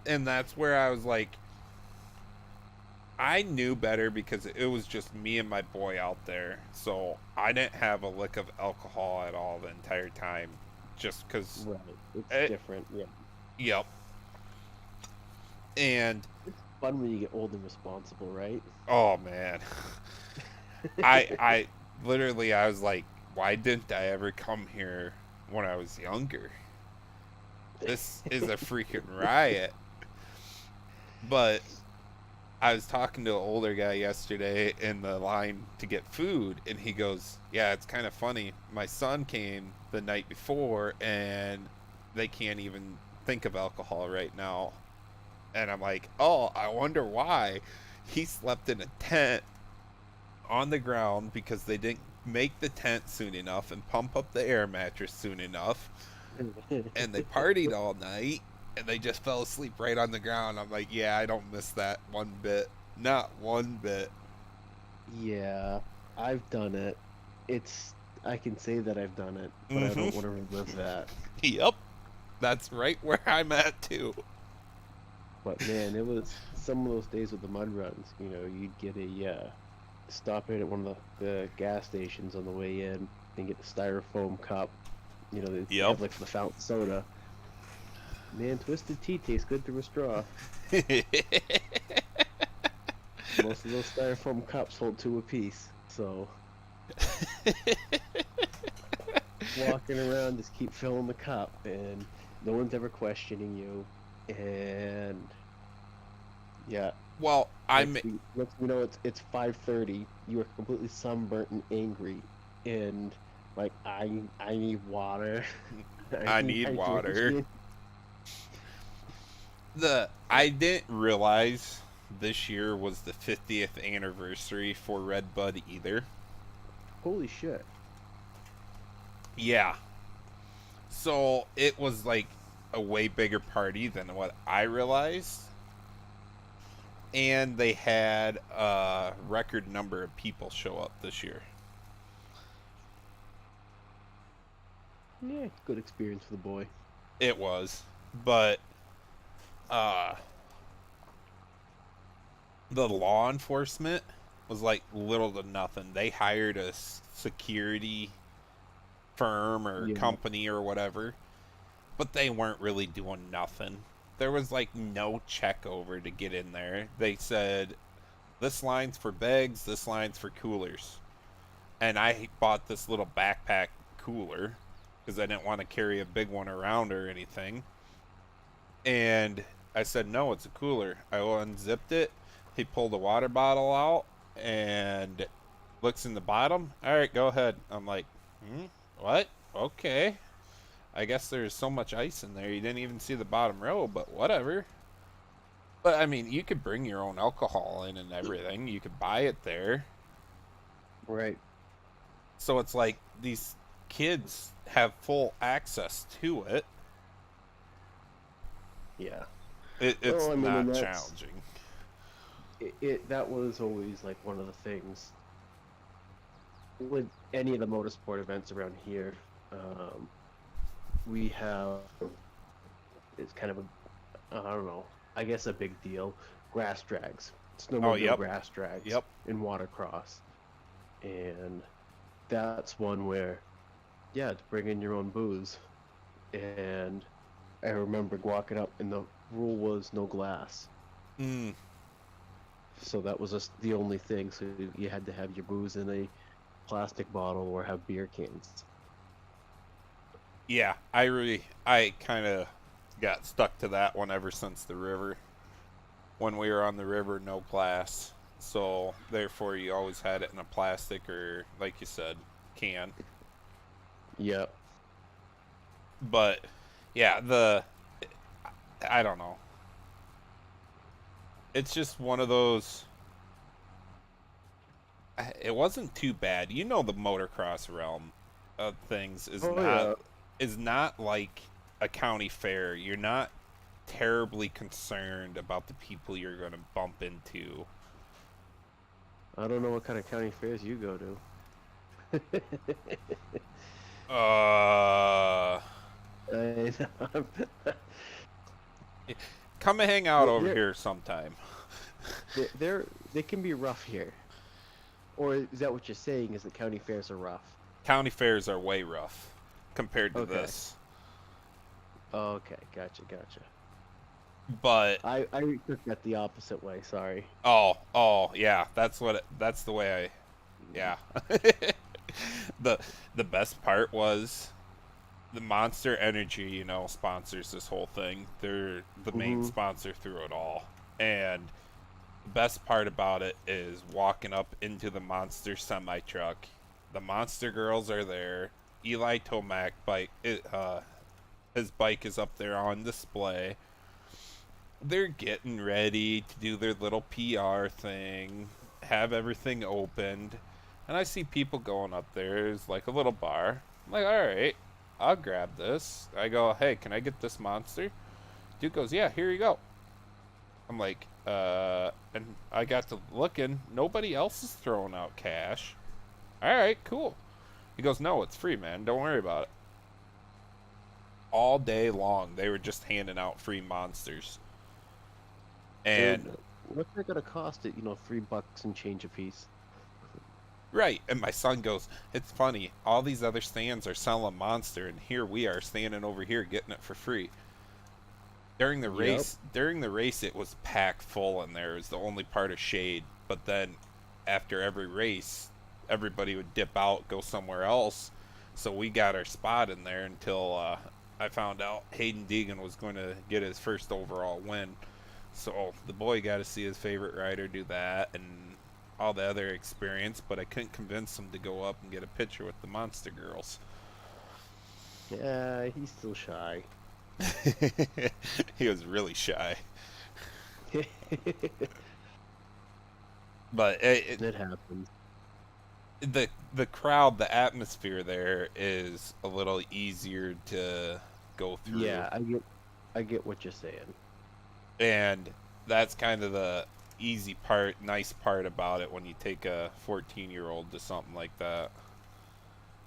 And that's where I was like, I knew better because it was just me and my boy out there. So I didn't have a lick of alcohol at all the entire time. Just because. Right, it's It, different. Yeah, yep. And, it's fun when you get old and responsible, right? oh man. I literally, I was like, why didn't I ever come here when I was younger? This is a freaking riot. But I was talking to an older guy yesterday in the line to get food, and he goes, "Yeah, it's kind of funny. My son came the night before, and they can't even think of alcohol right now." And I'm like, "Oh, I wonder why." He slept in a tent on the ground because they didn't make the tent soon enough and pump up the air mattress soon enough, and they partied all night and they just fell asleep right on the ground. I'm like, yeah, I don't miss that one bit. Not one bit. Yeah, I've done it. It's I can say that I've done it, but I Mm-hmm. don't want to relive that. Yep. That's right where I'm at too. But man, it was some of those days with the mud runs. You know, you'd get a stop in at one of the gas stations on the way in and get the styrofoam cup. You know, they Yep. have like for the fountain soda. Man, twisted tea tastes good through a straw. Most of those styrofoam cups hold two apiece, so walking around just keep filling the cup, and no one's ever questioning you. And yeah, Well, I'm next you know it's 5:30. You are completely sunburnt and angry, and like I need water. I I need need water. hydration. I didn't realize this year was the 50th anniversary for Red Bud either. Holy shit! Yeah. So it was like a way bigger party than what I realized. And they had a record number of people show up this year. Yeah, good experience for the boy. It was. But uh the law enforcement was like little to nothing. They hired a security firm or Yeah, company or whatever, but they weren't really doing nothing. There was like no check over to get in there. They said this line's for bags, this line's for coolers. And I bought this little backpack cooler because I didn't want to carry a big one around or anything. And I said, no, it's a cooler. I unzipped it. He pulled a water bottle out and looks in the bottom. All right, go ahead. I'm like, what? Okay. I guess there's so much ice in there you didn't even see the bottom row, but whatever. But I mean, you could bring your own alcohol in and everything. You could buy it there. right. So it's like these kids have full access to it. Yeah. It's Well, I mean, and not that's challenging. it. That was always like one of the things with any of the motorsport events around here. Um, we have it's kind of a I don't know, I guess a big deal. Grass drags, Oh, snowmobile yep. grass drags Yep. in watercross, and that's one where yeah, to bring in your own booze. And I remember walking up, and the rule was no glass. Mm. so that was just the only thing. So you had to have your booze in a plastic bottle or have beer cans. Yeah, I kind of got stuck to that one ever since the river. When we were on the river, no glass. So therefore, you always had it in a plastic or, like you said, can. Yep. But yeah, I don't know. It's just one of those. It wasn't too bad. You know, the motocross realm of things Oh yeah. is not like a county fair. You're not terribly concerned about the people you're going to bump into. I don't know what kind of county fairs you go to. Uh, I know. come and hang out They- over They're, here sometime. they can be rough here. Or is that what you're saying? Is that county fairs are rough? County fairs are way rough compared to Okay. this. Okay, gotcha. But I took that the opposite way. Sorry. oh, yeah, that's the way I yeah. the the best part was the Monster Energy, sponsors this whole thing. They're the main Mm-hmm. sponsor through it all. And the best part about it is walking up into the Monster semi truck. The Monster girls are there. Eli Tomac his bike is up there on display. They're getting ready to do their little PR thing, have everything opened, and I see people going up there. There's like a little bar. I'm like, all right, I'll grab this. I go, hey, can I get this monster? Dude goes, yeah, here you go. I'm like, and I got to looking. Nobody else is throwing out cash. All right, cool. He goes, no, it's free, man. Don't worry about it. All day long, they were just handing out free monsters. So And what's that gonna cost it? $3 and change a piece. right, and my son goes, it's funny, all these other stands are selling Monster, and here we are standing over here getting it for free. Yep. During the race, it was packed full in there. It was the only part of shade. But then, after every race, everybody would dip out, go somewhere else. So we got our spot in there until I found out Hayden Deegan was going to get his first overall win. So the boy got to see his favorite rider do that and all the other experience, but I couldn't convince him to go up and get a picture with the Monster Girls. Yeah, he's still shy. He was really shy. It But happens. the crowd, the atmosphere there is a little easier to go through, Yeah, I get what you're saying. and that's kind of the easy part, nice part about it when you take a 14-year-old to something like that.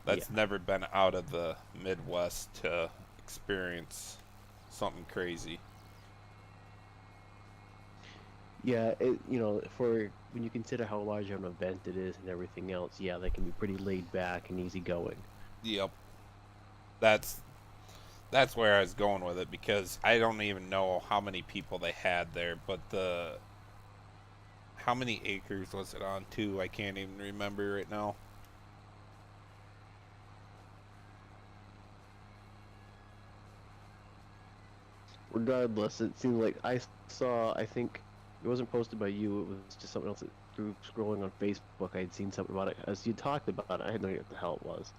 Yeah. That's never been out of the Midwest to experience something crazy. Yeah, for when you consider how large of an event it is and everything else, yeah, they can be pretty laid back and easygoing. Yep, that's that's where I was going with it because I don't even know how many people they had there, but the how many acres was it on too? I can't even remember right now. Regardless, it seemed like I think it wasn't posted by you, it was just something else that through scrolling on Facebook, I had seen something about it. As you talked about it, I had no idea what the hell it was.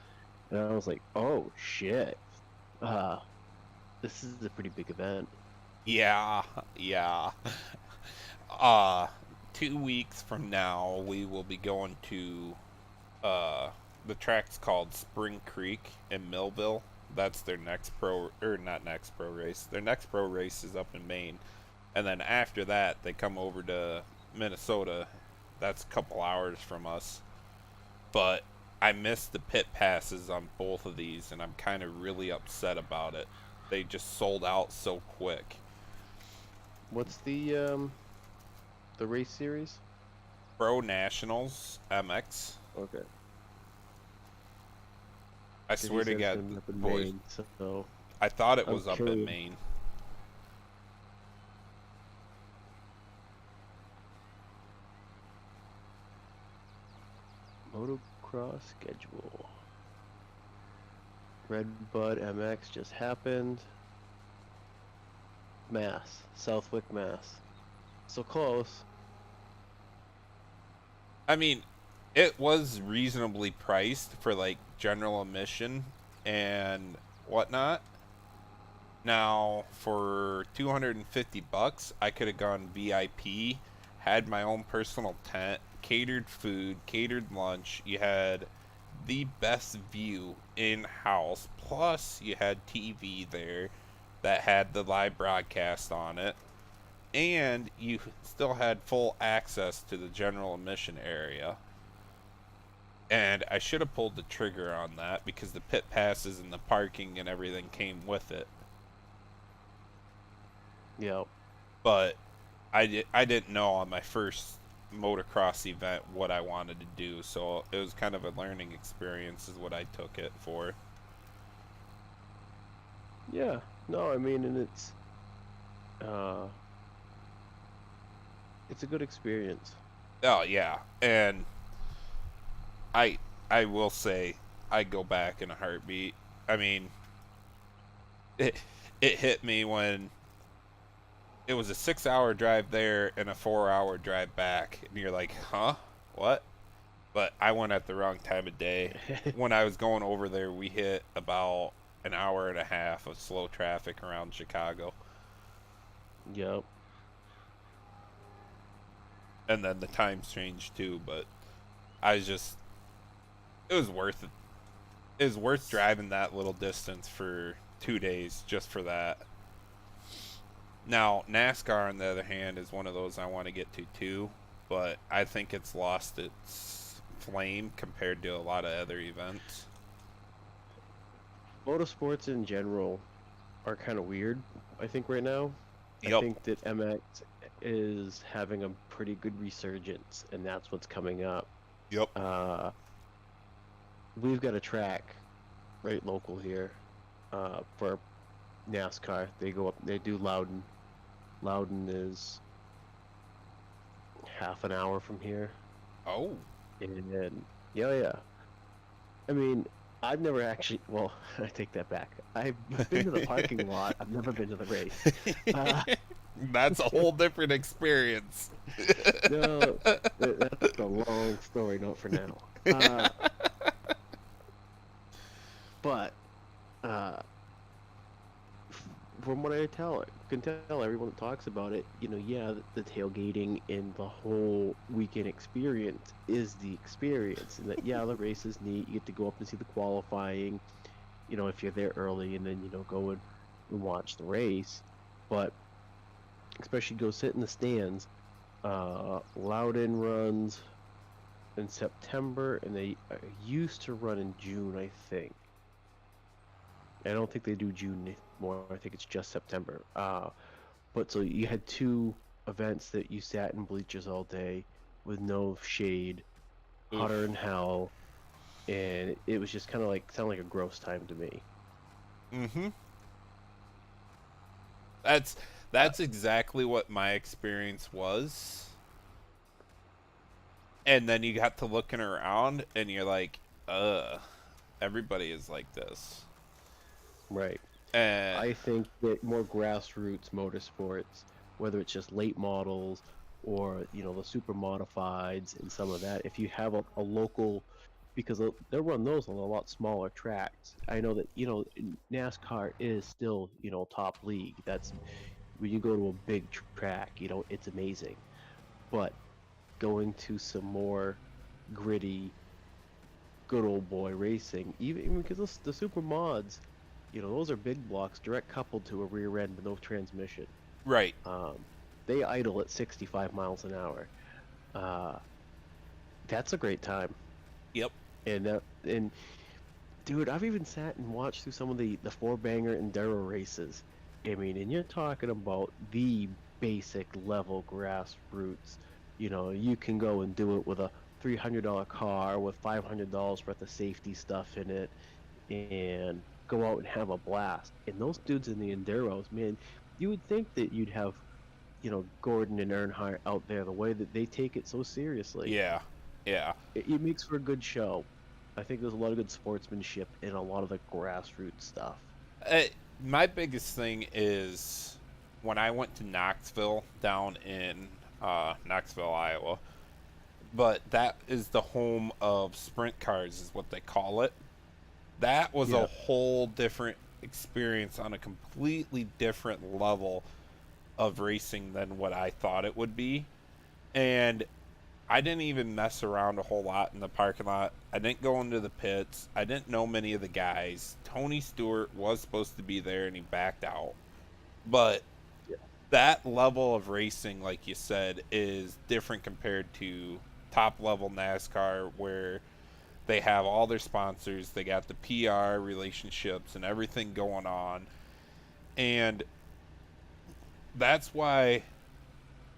And I was like, oh shit. Uh, this is a pretty big event. Yeah, yeah. Uh 2 weeks from now we will be going to uh the track's called Spring Creek in Millville. That's their next pro or not next pro race. Their next pro race is up in Maine. And then after that they come over to Minnesota. That's a couple hours from us. But I missed the pit passes on both of these and I'm kind of really upset about it. They just sold out so quick. What's the race series? Pro Nationals MX. Okay. I 'Cause you swear to said it's God, gonna be up in boys, Maine, so I thought it I'm was up in curious. Maine. Motocross schedule. Red Bud MX just happened. Mass, Southwick, Mass. So close. I mean, it was reasonably priced for like general admission and whatnot. Now, for 250 bucks, I could have gone VIP, had my own personal tent, catered food, catered lunch. You had the best view in house, plus you had TV there that had the live broadcast on it, and you still had full access to the general admission area. And I should have pulled the trigger on that because the pit passes and the parking and everything came with it. Yep. But I didn't know on my first motocross event what I wanted to do, so it was kind of a learning experience is what I took it for. Yeah. No, I mean, and uh, it's a good experience. Oh yeah, and I I will say I go back in a heartbeat. I mean, it it hit me when it was a 6 hour drive there and a 4 hour drive back, and you're like, huh, what? But I went at the wrong time of day. When I was going over there, we hit about an hour and a half of slow traffic around Chicago, Yep. and then the times changed too. But I was just, it was worth it. It was worth driving that little distance for 2 days just for that. Now NASCAR, on the other hand, is one of those I want to get to too, but I think it's lost its flame compared to a lot of other events. Motorsports in general are kind of weird, I think, right now. I Yep. think that MX is having a pretty good resurgence, and that's what's coming up. Yep. Uh, we've got a track right local here for NASCAR. They go up, they do Loudon. Loudon is half an hour from here. Oh. And yeah, yeah. I mean, I've never actually. Well, I take that back. I've been to the parking lot. I've never been to the race. Uh, That's a whole different experience. no, that's a long story. Not for now. But uh, from what I can tell everyone that talks about it, yeah, the tailgating and the whole weekend experience is the experience, and that yeah, the race is neat. You get to go up and see the qualifying, if you're there early, and then go and watch the race. But especially go sit in the stands. Loudon runs in September, and they used to run in June, I think. I don't think they do June anymore. I think it's just September. But so you had two events that you sat in bleachers all day with no shade, hotter than hell, and it was just kind of like sounded like a gross time to me. Mm-hmm. That's exactly what my experience was. And then you got to looking around and you're like, everybody is like this. Right. And I think that more grassroots motorsports, whether it's just late models or the super modifieds and some of that, if you have a local, because they'll run those on a lot smaller tracks. I know that NASCAR is still top league. That's when you go to a big track, it's amazing. But going to some more gritty, good old boy racing, even because the super mods, those are big blocks direct coupled to a rear end with no transmission. right. They idle at 65 miles an hour. That's a great time. Yep. And dude, I've even sat and watched through some of the four banger enduro races. I mean, and you're talking about the basic level grassroots. You can go and do it with a $300 car with $500 worth of safety stuff in it, and go out and have a blast. And those dudes in the enduros, man, you would think that you'd have, Gordon and Earnhardt out there the way that they take it so seriously. Yeah. Yeah. It makes for a good show. I think there's a lot of good sportsmanship in a lot of the grassroots stuff. Uh, my biggest thing is when I went to Knoxville down in Knoxville, Iowa, but that is the home of sprint cars, is what they call it. That was a Yeah. whole different experience on a completely different level of racing than what I thought it would be. And I didn't even mess around a whole lot in the parking lot. I didn't go into the pits. I didn't know many of the guys. Tony Stewart was supposed to be there and he backed out. But Yeah. that level of racing, like you said, is different compared to top level NASCAR where they have all their sponsors, they got the PR relationships and everything going on. And that's why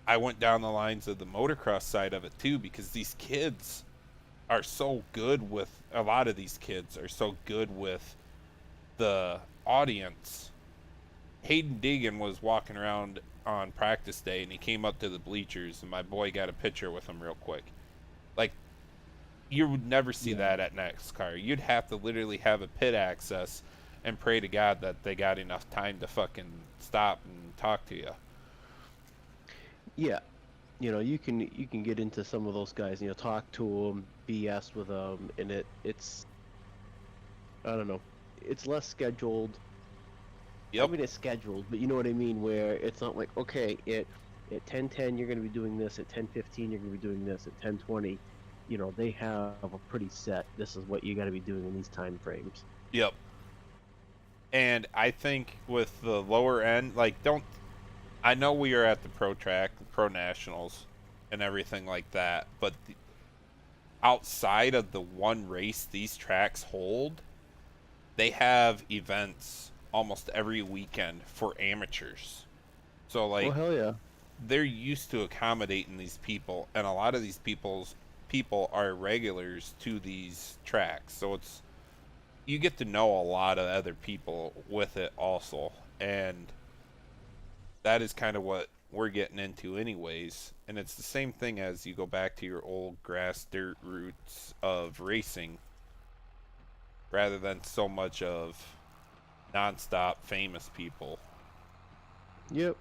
I went down the lines of the motocross side of it too, because these kids are so good with a lot of these kids are so good with the audience. Hayden Deegan was walking around on practice day and he came up to the bleachers and my boy got a picture with him real quick. Like, you would never see Yeah. that at NASCAR. You'd have to literally have a pit access and pray to God that they got enough time to fucking stop and talk to you. Yeah. You can get into some of those guys, talk to them, BS with them, and it's I don't know, it's less scheduled. I Yep. mean, it's scheduled, but you know what I mean, where it's not like, okay, at 10:10 you're going to be doing this, at 10:15 you're going to be doing this, at 10:20, they have a pretty set. This is what you got to be doing in these time frames. Yep. And I think with the lower end, like, don't. I know we are at the pro track, the pro nationals, and everything like that, but outside of the one race these tracks hold, they have events almost every weekend for amateurs. So, Oh like, hell yeah. they're used to accommodating these people, and a lot of these people are regulars to these tracks. So it's you get to know a lot of other people with it also, and that is kind of what we're getting into anyways. And it's the same thing as you go back to your old grass dirt roots of racing rather than so much of nonstop famous people. Yep.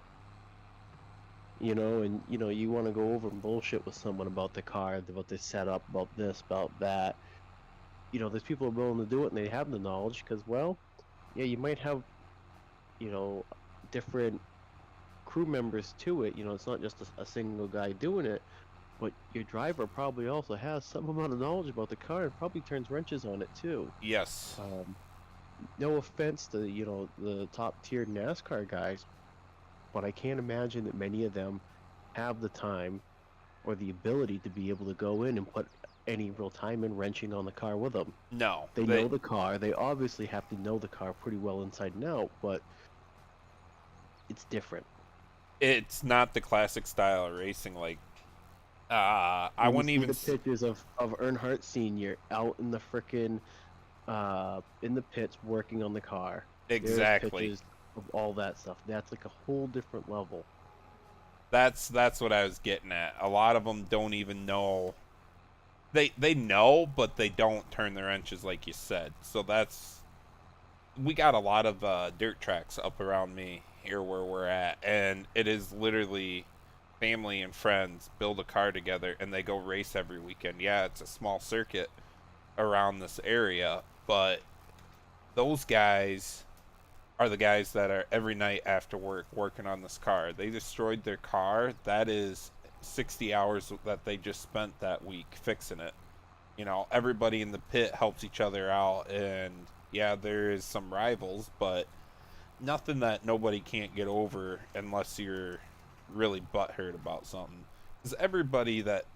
And you want to go over and bullshit with someone about the car, about the setup, about this, about that. There's people who are willing to do it and they have the knowledge because, well, yeah, you might have, you know, different crew members to it. It's not just a single guy doing it, but your driver probably also has some amount of knowledge about the car and probably turns wrenches on it too. Yes. Um, no offense to, the top tier NASCAR guys, but I can't imagine that many of them have the time or the ability to be able to go in and put any real time in wrenching on the car with them. No. They know the car. They obviously have to know the car pretty well inside and out, but it's different. It's not the classic style of racing. Like, I When you wouldn't see even. the pictures of Earnhardt Sr. out in the frickin' in the pits working on the car, there's Exactly. pictures of all that stuff. That's like a whole different level. That's what I was getting at. A lot of them don't even know. They know, but they don't turn their wrenches like you said. So that's we got a lot of dirt tracks up around me here where we're at, and it is literally family and friends build a car together and they go race every weekend. Yeah, it's a small circuit around this area, but those guys are the guys that are every night after work working on this car. They destroyed their car. That is 60 hours that they just spent that week fixing it. Everybody in the pit helps each other out, and yeah, there is some rivals, but nothing that nobody can't get over unless you're really butthurt about something. Because everybody that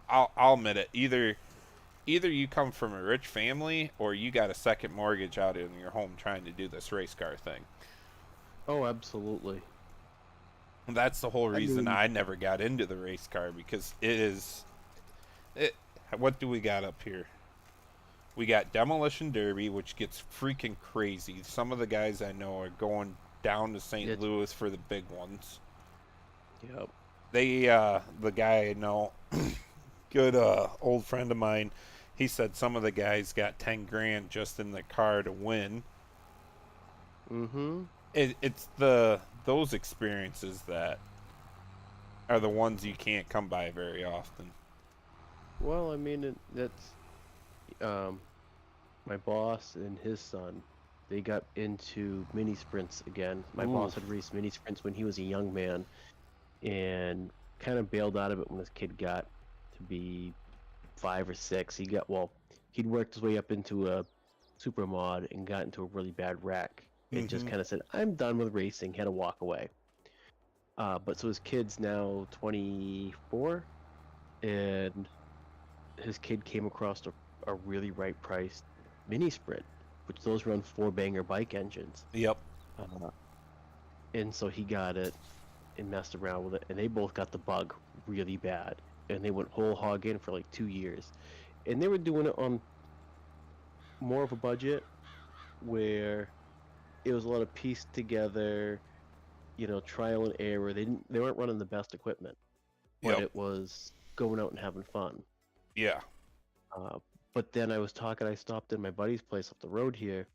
I'll admit it, either you come from a rich family or you got a second mortgage out in your home trying to do this race car thing. Oh, absolutely. And that's the whole I reason mean, I never got into the race car because it is it. What do we got up here? We got Demolition Derby, which gets freaking crazy. Some of the guys I know are going down to St. it's Louis for the big ones. yep. The guy I know good old friend of mine. He said some of the guys got 10 grand just in the car to win. Mm-hmm. It's the those experiences that are the ones you can't come by very often. Well, I mean, that's um, my boss and his son. They got into mini sprints again. My Ooh, boss had raced mini sprints when he was a young man, and kind of bailed out of it when his kid got to be 5 or 6. He'd worked his way up into a super mod and got into a really bad wreck, and just mm-hmm. kind of said, "I'm done with racing." Had to walk away. But so his kid's now 24, and his kid came across a really right priced mini sprint, which those run 4 banger bike engines. Yep. Uh, and so he got it and messed around with it, and they both got the bug really bad. And they went whole hog in for like 2 years. And they were doing it on more of a budget where it was a lot of pieced together, trial and error. They weren't running the best equipment, but Yep. it was going out and having fun. Yeah. Uh, but then I stopped in my buddy's place up the road here.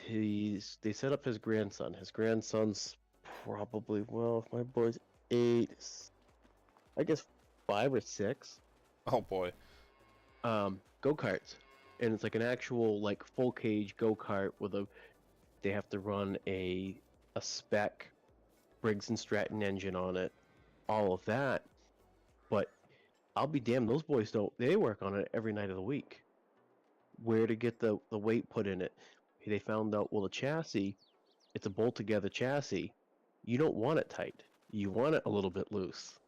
They set up his grandson. His grandson's probably, well, if my boy's 8, I guess 5 or 6. Oh boy. Go-karts. And it's like an actual like full cage go-kart they have to run a spec Briggs and Stratton engine on it, all of that. But I'll be damned, those boys they work on it every night of the week. Where to get the weight put in it. They found out, well, the chassis, it's a bolt together chassis. You don't want it tight. You want it a little bit loose.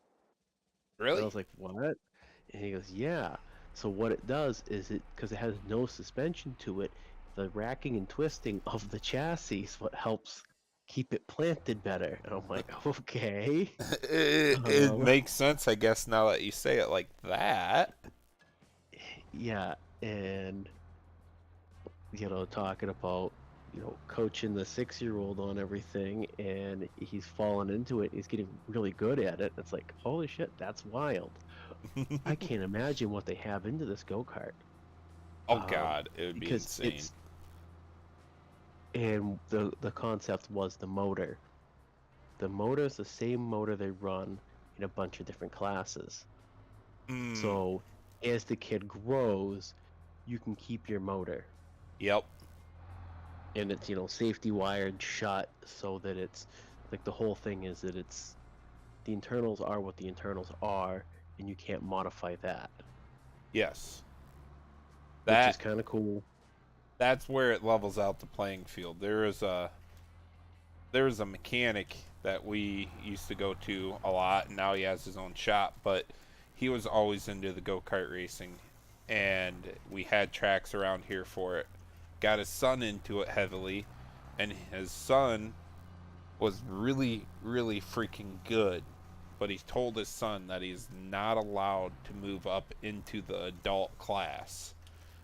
And I Really? was like, what? And he goes, yeah. So what it does is because it has no suspension to it, the racking and twisting of the chassis is what helps keep it planted better. And I'm like, okay. It Um, makes sense, I guess, now that you say it like that. yeah, and talking about coaching the 6-year-old on everything, and he's fallen into it. He's getting really good at it. It's like, holy shit, that's wild. I can't imagine what they have into this go-kart. Oh god, it would be Because insane. and the concept was the motor. The motor is the same motor they run in a bunch of different classes. Mm, So as the kid grows, you can keep your motor. yep. And it's safety wired shut, so that it's like, the whole thing is that the internals are what the internals are, and you can't modify that, Yes. which is That kind of cool. that's where it levels out the playing field. There was a mechanic that we used to go to a lot, and now he has his own shop, but he was always into the go-kart racing, and we had tracks around here for it. Got his son into it heavily, and his son was really, really freaking good. But he's told his son that he's not allowed to move up into the adult class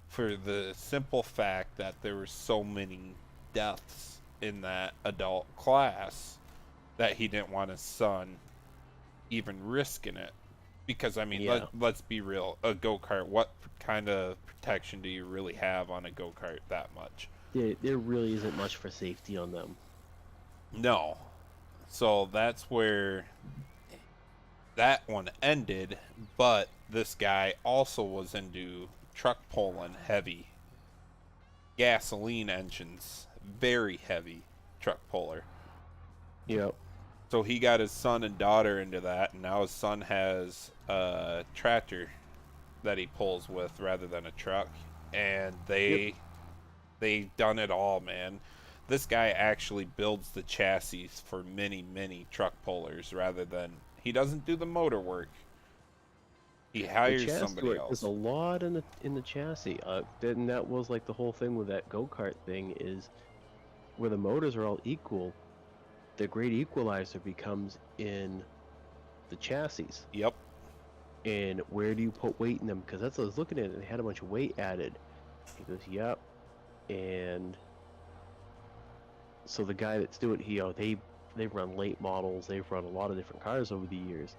for the simple fact that there were so many deaths in that adult class that he didn't want his son even risking it. Because I mean, Yeah, let's be real. A go kart, what kind of protection do you really have on a go kart that much? there really isn't much for safety on them. No. So that's where that one ended. But this guy also was into truck pulling heavy gasoline engines, very heavy truck puller. Yep. So he got his son and daughter into that, and now his son has a tractor that he pulls with rather than a truck, and Yep. they done it all, man. This guy actually builds the chassis for many truck pullers rather than he doesn't do the motor work. He The hires chassis somebody work, there's a else. lot in the chassis. Then that was like the whole thing with that go-kart thing, is where the motors are all equal. The great equalizer becomes in the chassis. Yep. And where do you put weight in them? Because that's what I was looking at. They had a bunch of weight added. He goes, yep. And so the guy that's doing it, they've run late models. They've run a lot of different cars over the years.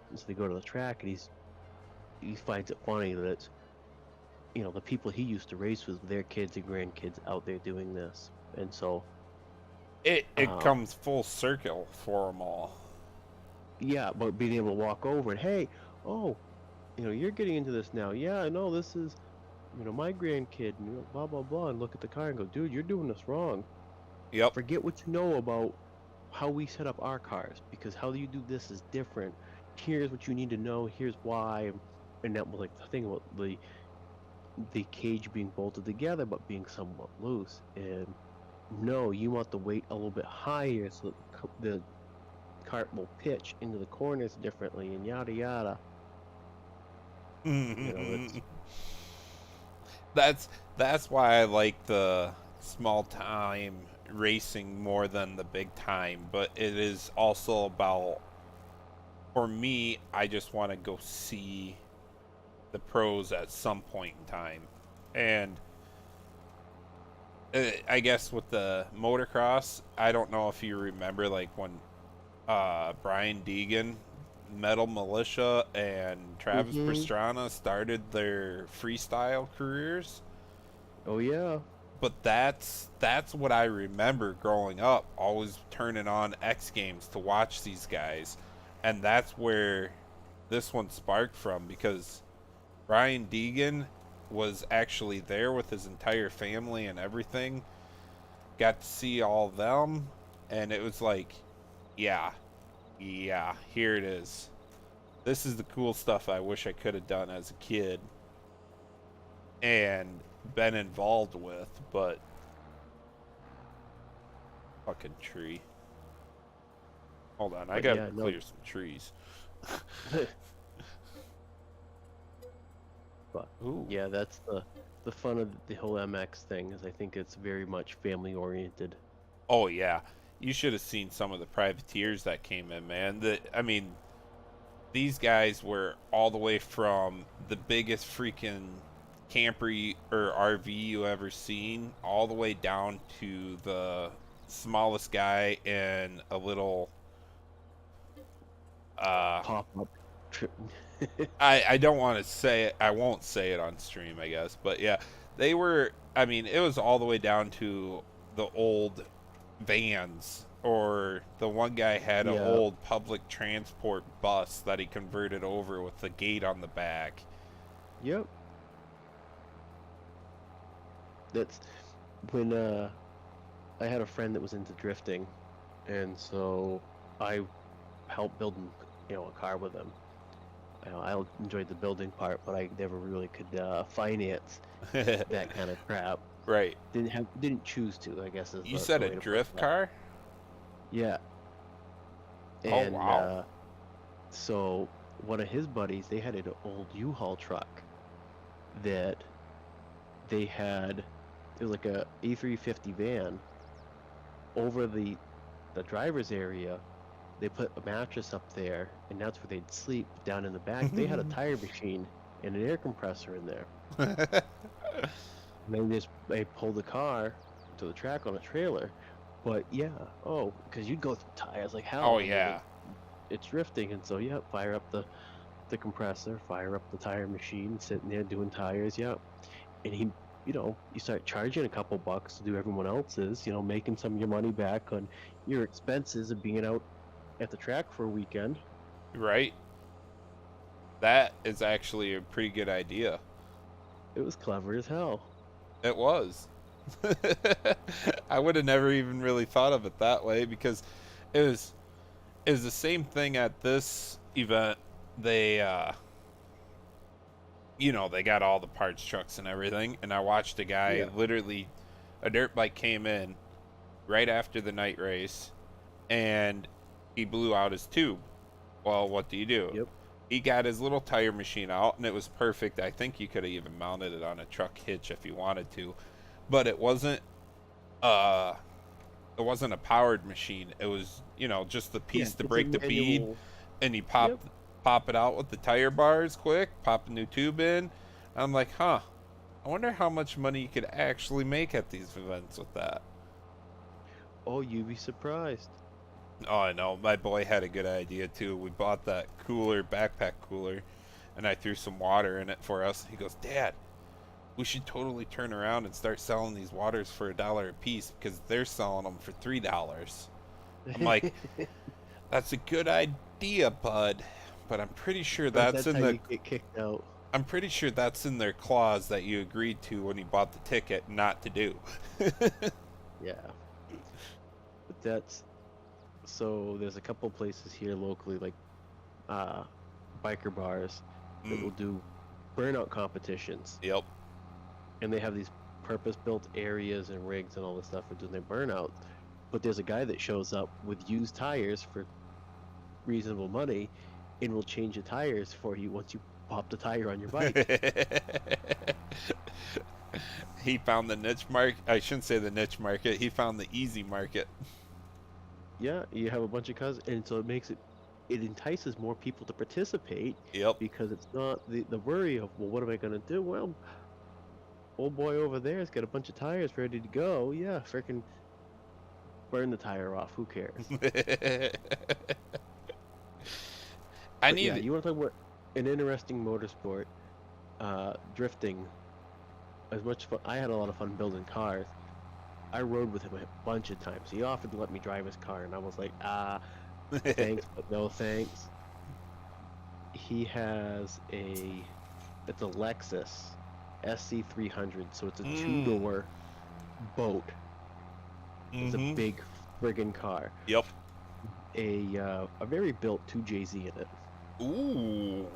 And so they go to the track, and he finds it funny that the people he used to race with their kids and grandkids out there doing this, and so It um, comes full circle for them all. yeah, but being able to walk over and hey, oh, you're getting into this now. Yeah, I know this is my grandkid, and blah blah blah, and look at the car and go, dude, you're doing this wrong. Yep. Forget what you know about how we set up our cars, because how you do this is different. Here's what you need to know. Here's why, and that was like the thing about the cage being bolted together but being somewhat loose. And no, you want the weight a little bit higher so that the cart will pitch into the corners differently, and yada yada. It's That's why I like the small time racing more than the big time, but it is also about, for me, I just want to go see the pros at some point in time. And I guess with the motocross, I don't know if you remember, like when Brian Deegan, Metal Militia, and Travis mm-hmm. Pastrana started their freestyle careers. Oh yeah. But that's what I remember growing up, always turning on X Games to watch these guys. And that's where this one sparked from, because Brian Deegan was actually there with his entire family and everything. Got to see all of them, and it was like, yeah, here it is. This is the cool stuff I wish I could have done as a kid and been involved with, but fucking tree. Hold on, I But gotta yeah, no. clear some trees. But Ooh. yeah, that's the fun of the whole MX thing, is I think it's very much family oriented. Oh yeah. You should have seen some of the privateers that came in, man. I mean, these guys were all the way from the biggest freaking camper or RV you ever seen, all the way down to the smallest guy in a little uh Pop up trip. I don't want to say it. I won't say it on stream, I guess. But yeah, they were, I mean, it was all the way down to the old vans, or the one guy had an Yeah. old public transport bus that he converted over with the gate on the back. Yep. That's when I had a friend that was into drifting, and so I helped build a car with him. I enjoyed the building part, but I never really could finance that kind of crap. Right. Didn't choose to, I guess, is You the said a way to put drift that. car? Yeah. Oh And wow. so one of his buddies, they had an old U-Haul truck that they had. It was like a A350 van. Over the driver's area, they put a mattress up there, and that's where they'd sleep. Down in the back, they had a tire machine and an air compressor in there. And they pulled the car to the track on a trailer. But yeah, oh, because you'd go through tires like hell. Oh I mean, yeah. it's drifting, and so yeah, fire up the compressor, fire up the tire machine, sitting there doing tires. Yeah, and you start charging a couple bucks to do everyone else's. Making some of your money back on your expenses of being out at the track for a weekend. Right. That is actually a pretty good idea. It was clever as hell. It was. I would have never even really thought of it that way, because it was it was the same thing at this event. They they got all the parts trucks and everything, and I watched a guy, Yeah. literally, a dirt bike came in right after the night race, and he blew out his tube. Well, what do you do? Yep. He got his little tire machine out, and it was perfect. I think you could have even mounted it on a truck hitch if you wanted to, but uh it wasn't a powered machine. It was, just the Yeah. piece to It's a break the bead, manual. and you Yep. pop it out with the tire bars quick, pop a new tube in. I'm like, huh, I wonder how much money you could actually make at these events with that. Oh, you'd be surprised. Oh, I know. My boy had a good idea too. We bought that cooler, backpack cooler, and I threw some water in it for us. He goes, Dad, we should totally turn around and start selling these waters for $1 a piece because they're selling them for $3. I'm like, that's a good idea, bud, but I'm pretty sure But that's that's in how the you get kicked out. I'm pretty sure that's in their clause that you agreed to when you bought the ticket not to do. Yeah. But that's so there's a couple places here locally, like uh biker bars that will Mm, do burnout competitions, yep. and they have these purpose-built areas and rigs and all this stuff for doing their burnouts. But there's a guy that shows up with used tires for reasonable money and will change the tires for you once you pop the tire on your bike. He found the niche market. I shouldn't say the niche market. He found the easy market. Yeah, you have a bunch of cars, and so it entices more people to participate Yep. because it's not the worry of, well, what am I gonna do? Well, old boy over there's got a bunch of tires ready to go. Yeah, freaking burn the tire off. Who cares? I But yeah, need. you want to talk about an interesting motorsport, drifting. As much fun, I had a lot of fun building cars. I rode with him a bunch of times. He offered to let me drive his car, and I was like, thanks, but no thanks. He has it's a Lexus SC300, so it's a Mm. two-door boat. It's a Mm-hmm. big friggin' car. Yep. A very built 2JZ in it. Ooh.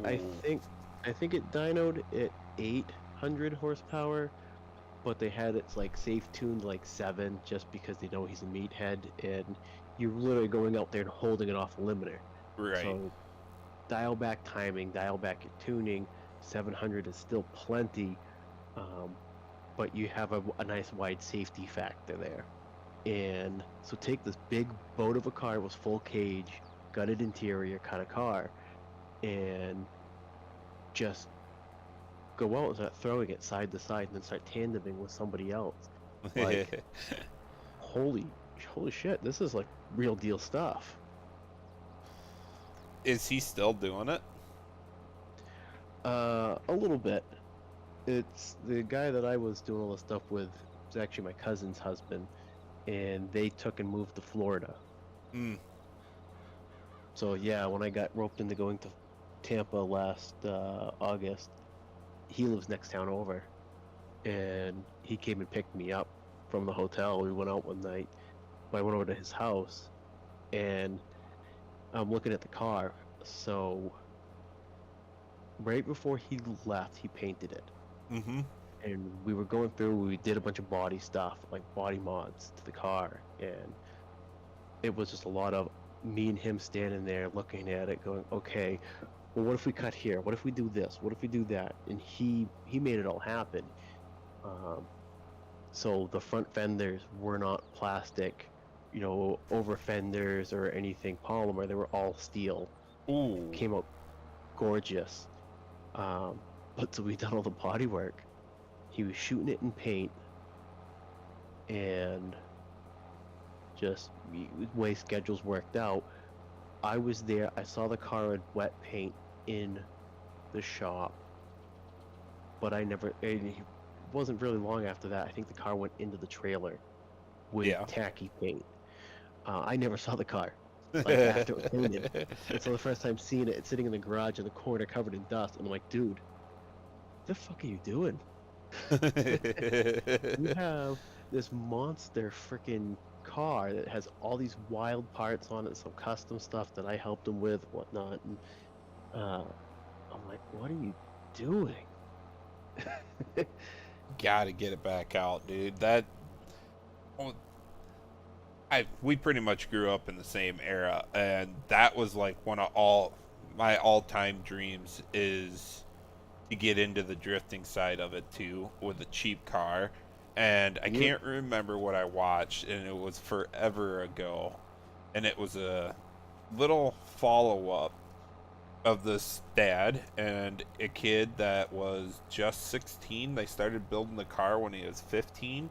I Ooh. think I think it dynoed at 800 horsepower, but they had it's like safe tuned like 7 just because they know he's a meathead, and you're literally going out there and holding it off the limiter. Right. So dial back timing, dial back your tuning. 700 is still plenty, um, but you have a nice wide safety factor there. And so take this big boat of a car, it was full cage, gutted interior kind of car, and just go out and start throwing it side to side and then start tandeming with somebody else. Like, holy holy shit, this is like real deal stuff. Is he still doing it? A little bit. It's the guy that I was doing all this stuff with was actually my cousin's husband, and they took and moved to Florida. Mm. So yeah, when I got roped into going to Tampa last August, he lives next town over, and he came and picked me up from the hotel. We went out one night. I went over to his house, and I'm looking at the car. So right before he left, he painted it. Mm-hmm. And we were going through, we did a bunch of body stuff, like body mods to the car, and it was just a lot of me and him standing there looking at it going, okay, well, what if we cut here? What if we do this? What if we do that? And he made it all happen. Um, so the front fenders were not plastic, over fenders or anything polymer. They were all steel. Ooh. Came out gorgeous. Um, but so we done all the body work. He was shooting it in paint, and just way schedules worked out. I was there. I saw the car had wet paint in the shop, but I never. It wasn't really long after that. I think the car went into the trailer with Yeah. tacky paint. I never saw the car, like after it was painted. And so the first time seeing it, it's sitting in the garage in the corner covered in dust, and I'm like, dude, what the fuck are you doing? You have this monster freaking car that has all these wild parts on it, some custom stuff that I helped him with, whatnot, and uh, I'm like, what are you doing? Gotta get it back out, dude. That well, we pretty much grew up in the same era, and that was like one of my all-time dreams is to get into the drifting side of it too with a cheap car. And I Yep. can't remember what I watched, and it was forever ago, and it was a little follow-up of this dad and a kid that was just 16. They started building the car when he was 15,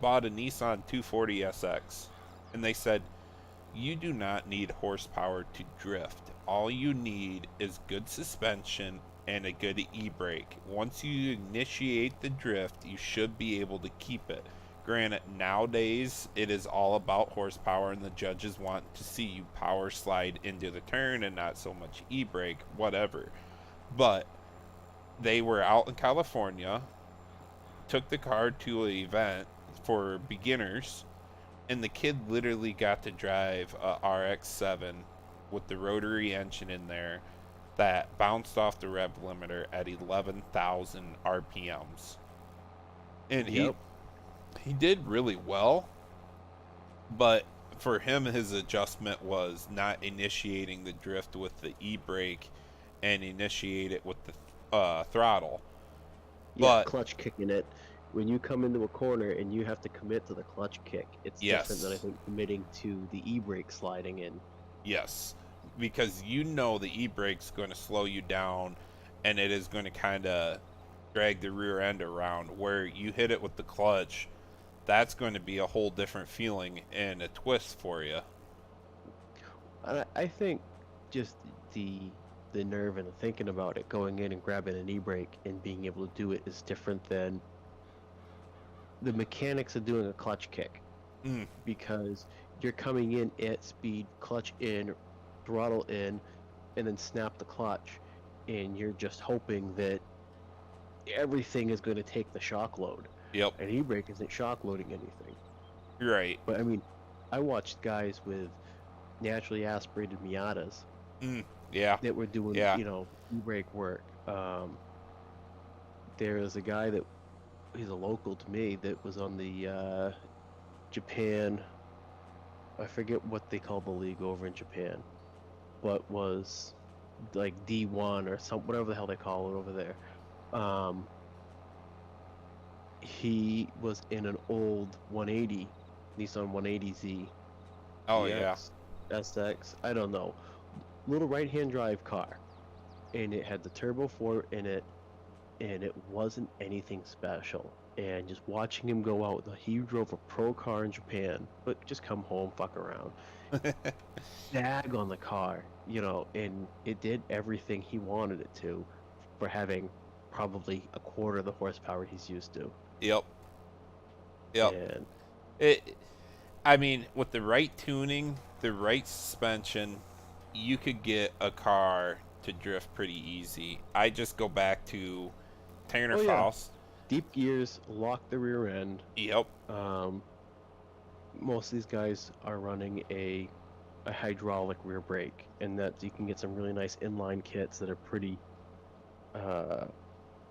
bought a Nissan 240 SX, and they said, you do not need horsepower to drift. All you need is good suspension and a good e-brake. Once you initiate the drift, you should be able to keep it. Granted, nowadays it is all about horsepower, and the judges want to see you power slide into the turn and not so much e-brake, whatever. But they were out in California, took the car to an event for beginners, and the kid literally got to drive a RX-7 with the rotary engine in there that bounced off the rev limiter at 11,000 RPMs. And he Yep. he did really well, but for him his adjustment was not initiating the drift with the e-brake and initiate it with the throttle. Yeah, But clutch kicking it. When you come into a corner and you have to commit to the clutch kick, it's different than I yes, think committing to the e-brake sliding in. yes, because you know the e-brake's going to slow you down, and it is going to kind of drag the rear end around. Where you hit it with the clutch, that's going to be a whole different feeling and a twist for you. And I think just the nerve and the thinking about it, going in and grabbing an e-brake and being able to do it is different than the mechanics of doing a clutch kick, Mm, because you're coming in at speed, clutch in, throttle in, and then snap the clutch, and you're just hoping that everything is going to take the shock load. yep, An e-brake isn't shock loading anything. you're right. But I mean, I watched guys with naturally aspirated Miatas Mm, yeah, that were doing, yeah. e-brake work. There is a guy that he's a local to me that was on the Japan. I forget what they call the league over in Japan, but was like D1 or some whatever the hell they call it over there. Um, he was in an old 180 Nissan 180Z Oh yeah. GX SX. I don't know, little right-hand drive car, and it had the turbo 4 in it, and it wasn't anything special. And just watching him go out, he drove a pro car in Japan, but just come home, fuck around, jag on the car, and it did everything he wanted it to for having probably a quarter of the horsepower he's used to. Yep, yep. And It. I mean, with the right tuning, the right suspension, you could get a car to drift pretty easy. I just go back to Tanner oh yeah, Faust. deep gears, lock the rear end. Yep. Um, Most of these guys are running a hydraulic rear brake, and that you can get some really nice inline kits that are pretty uh,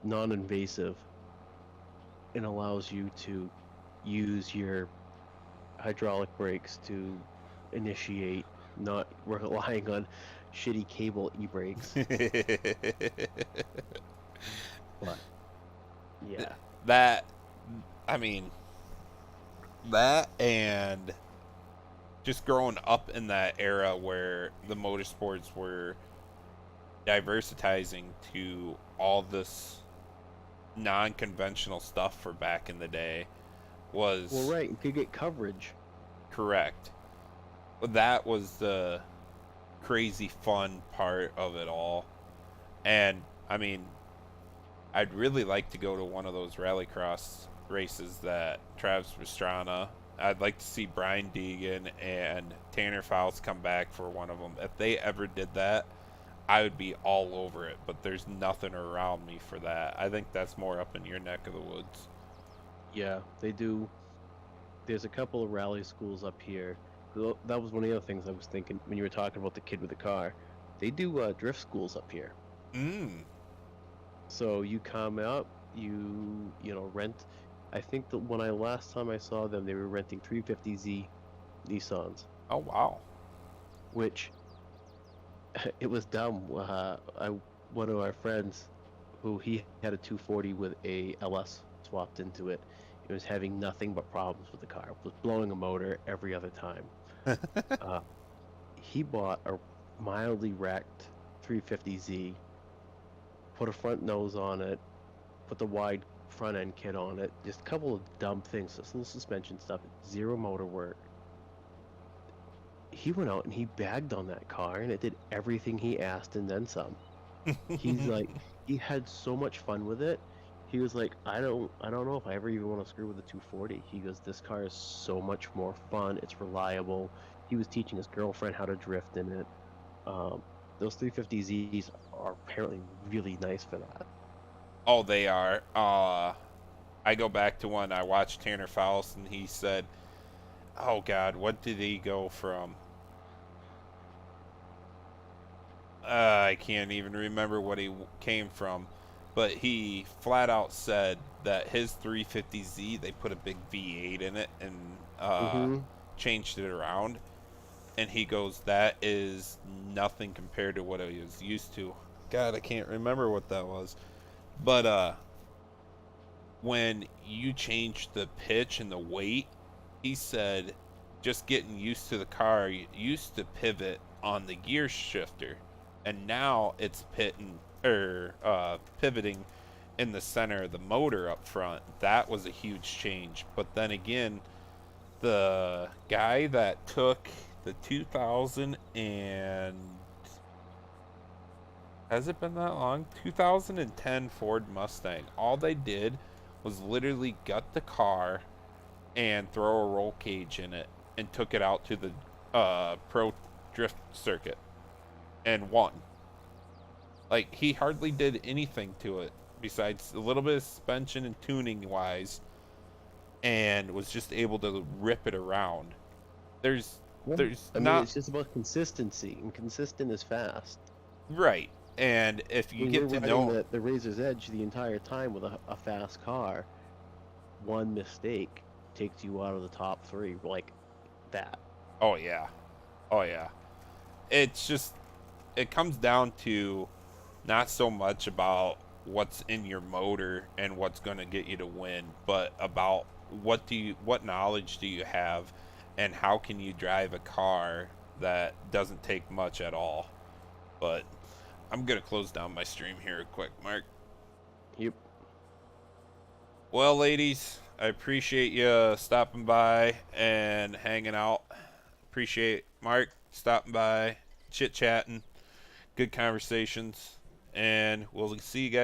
non-invasive and allows you to use your hydraulic brakes to initiate, not relying on shitty cable e-brakes. But yeah, that, I mean, that and just growing up in that era where the motorsports were diversitizing to all this non-conventional stuff for back in the day well, was right, you could get coverage. correct. That was the crazy fun part of it all. And I mean, I'd really like to go to one of those rallycross races that Travis Pastrana. I'd like to see Brian Deegan and Tanner Faust come back for one of them. If they ever did that, I would be all over it. But there's nothing around me for that. I think that's more up in your neck of the woods. Yeah, they do. There's a couple of rally schools up here. That was one of the other things I was thinking when you were talking about the kid with the car. They do drift schools up here. Mm. So you come up, rent. I think that when I last time I saw them, they were renting 350Z Nissans, Oh wow. which it was dumb. One of our friends, who he had a 240 with a LS swapped into it, he was having nothing but problems with the car. Was blowing a motor every other time. Uh, he bought a mildly wrecked 350Z, put a front nose on it, put the wide front end kit on it, just a couple of dumb things, just little suspension stuff, zero motor work. he went out and he bagged on that car, and it did everything he asked and then some. He's like, he had so much fun with it. He was like, I don't know if I ever even want to screw with the 240. He goes, this car is so much more fun. It's reliable. He was teaching his girlfriend how to drift in it. Um, those 350Zs are apparently really nice for that. Oh, they are. I go back to when I watched Tanner Faust, and he said, "Oh God, what did he go from?" I can't even remember what he came from, but he flat out said that his 350Z, they put a big V8 in it and Mm-hmm. changed it around, and he goes, "That is nothing compared to what I was used to." God, I can't remember what that was, but when you change the pitch and the weight, he said just getting used to the car, you used to pivot on the gear shifter, and now it's pivoting in the center of the motor up front. That was a huge change. But then again, the guy that took the 2000 and has it been that long? 2010 Ford Mustang. All they did was literally gut the car and throw a roll cage in it and took it out to the pro drift circuit and won. Like, he hardly did anything to it besides a little bit of suspension and tuning wise, and was just able to rip it around. There's Yeah. there's I mean, not it's just about consistency, and consistent is fast. right. And if I you mean, get we're to riding know, the Razor's Edge the entire time with a fast car. One mistake takes you out of the top three, like that. oh yeah, oh yeah, it's just it comes down to not so much about what's in your motor and what's going to get you to win, but about what knowledge do you have and how can you drive a car that doesn't take much at all. But I'm going to close down my stream here quick, Mark. Yep. Well, ladies, I appreciate you stopping by and hanging out. Appreciate Mark stopping by, chit chatting, good conversations, and we'll see you guys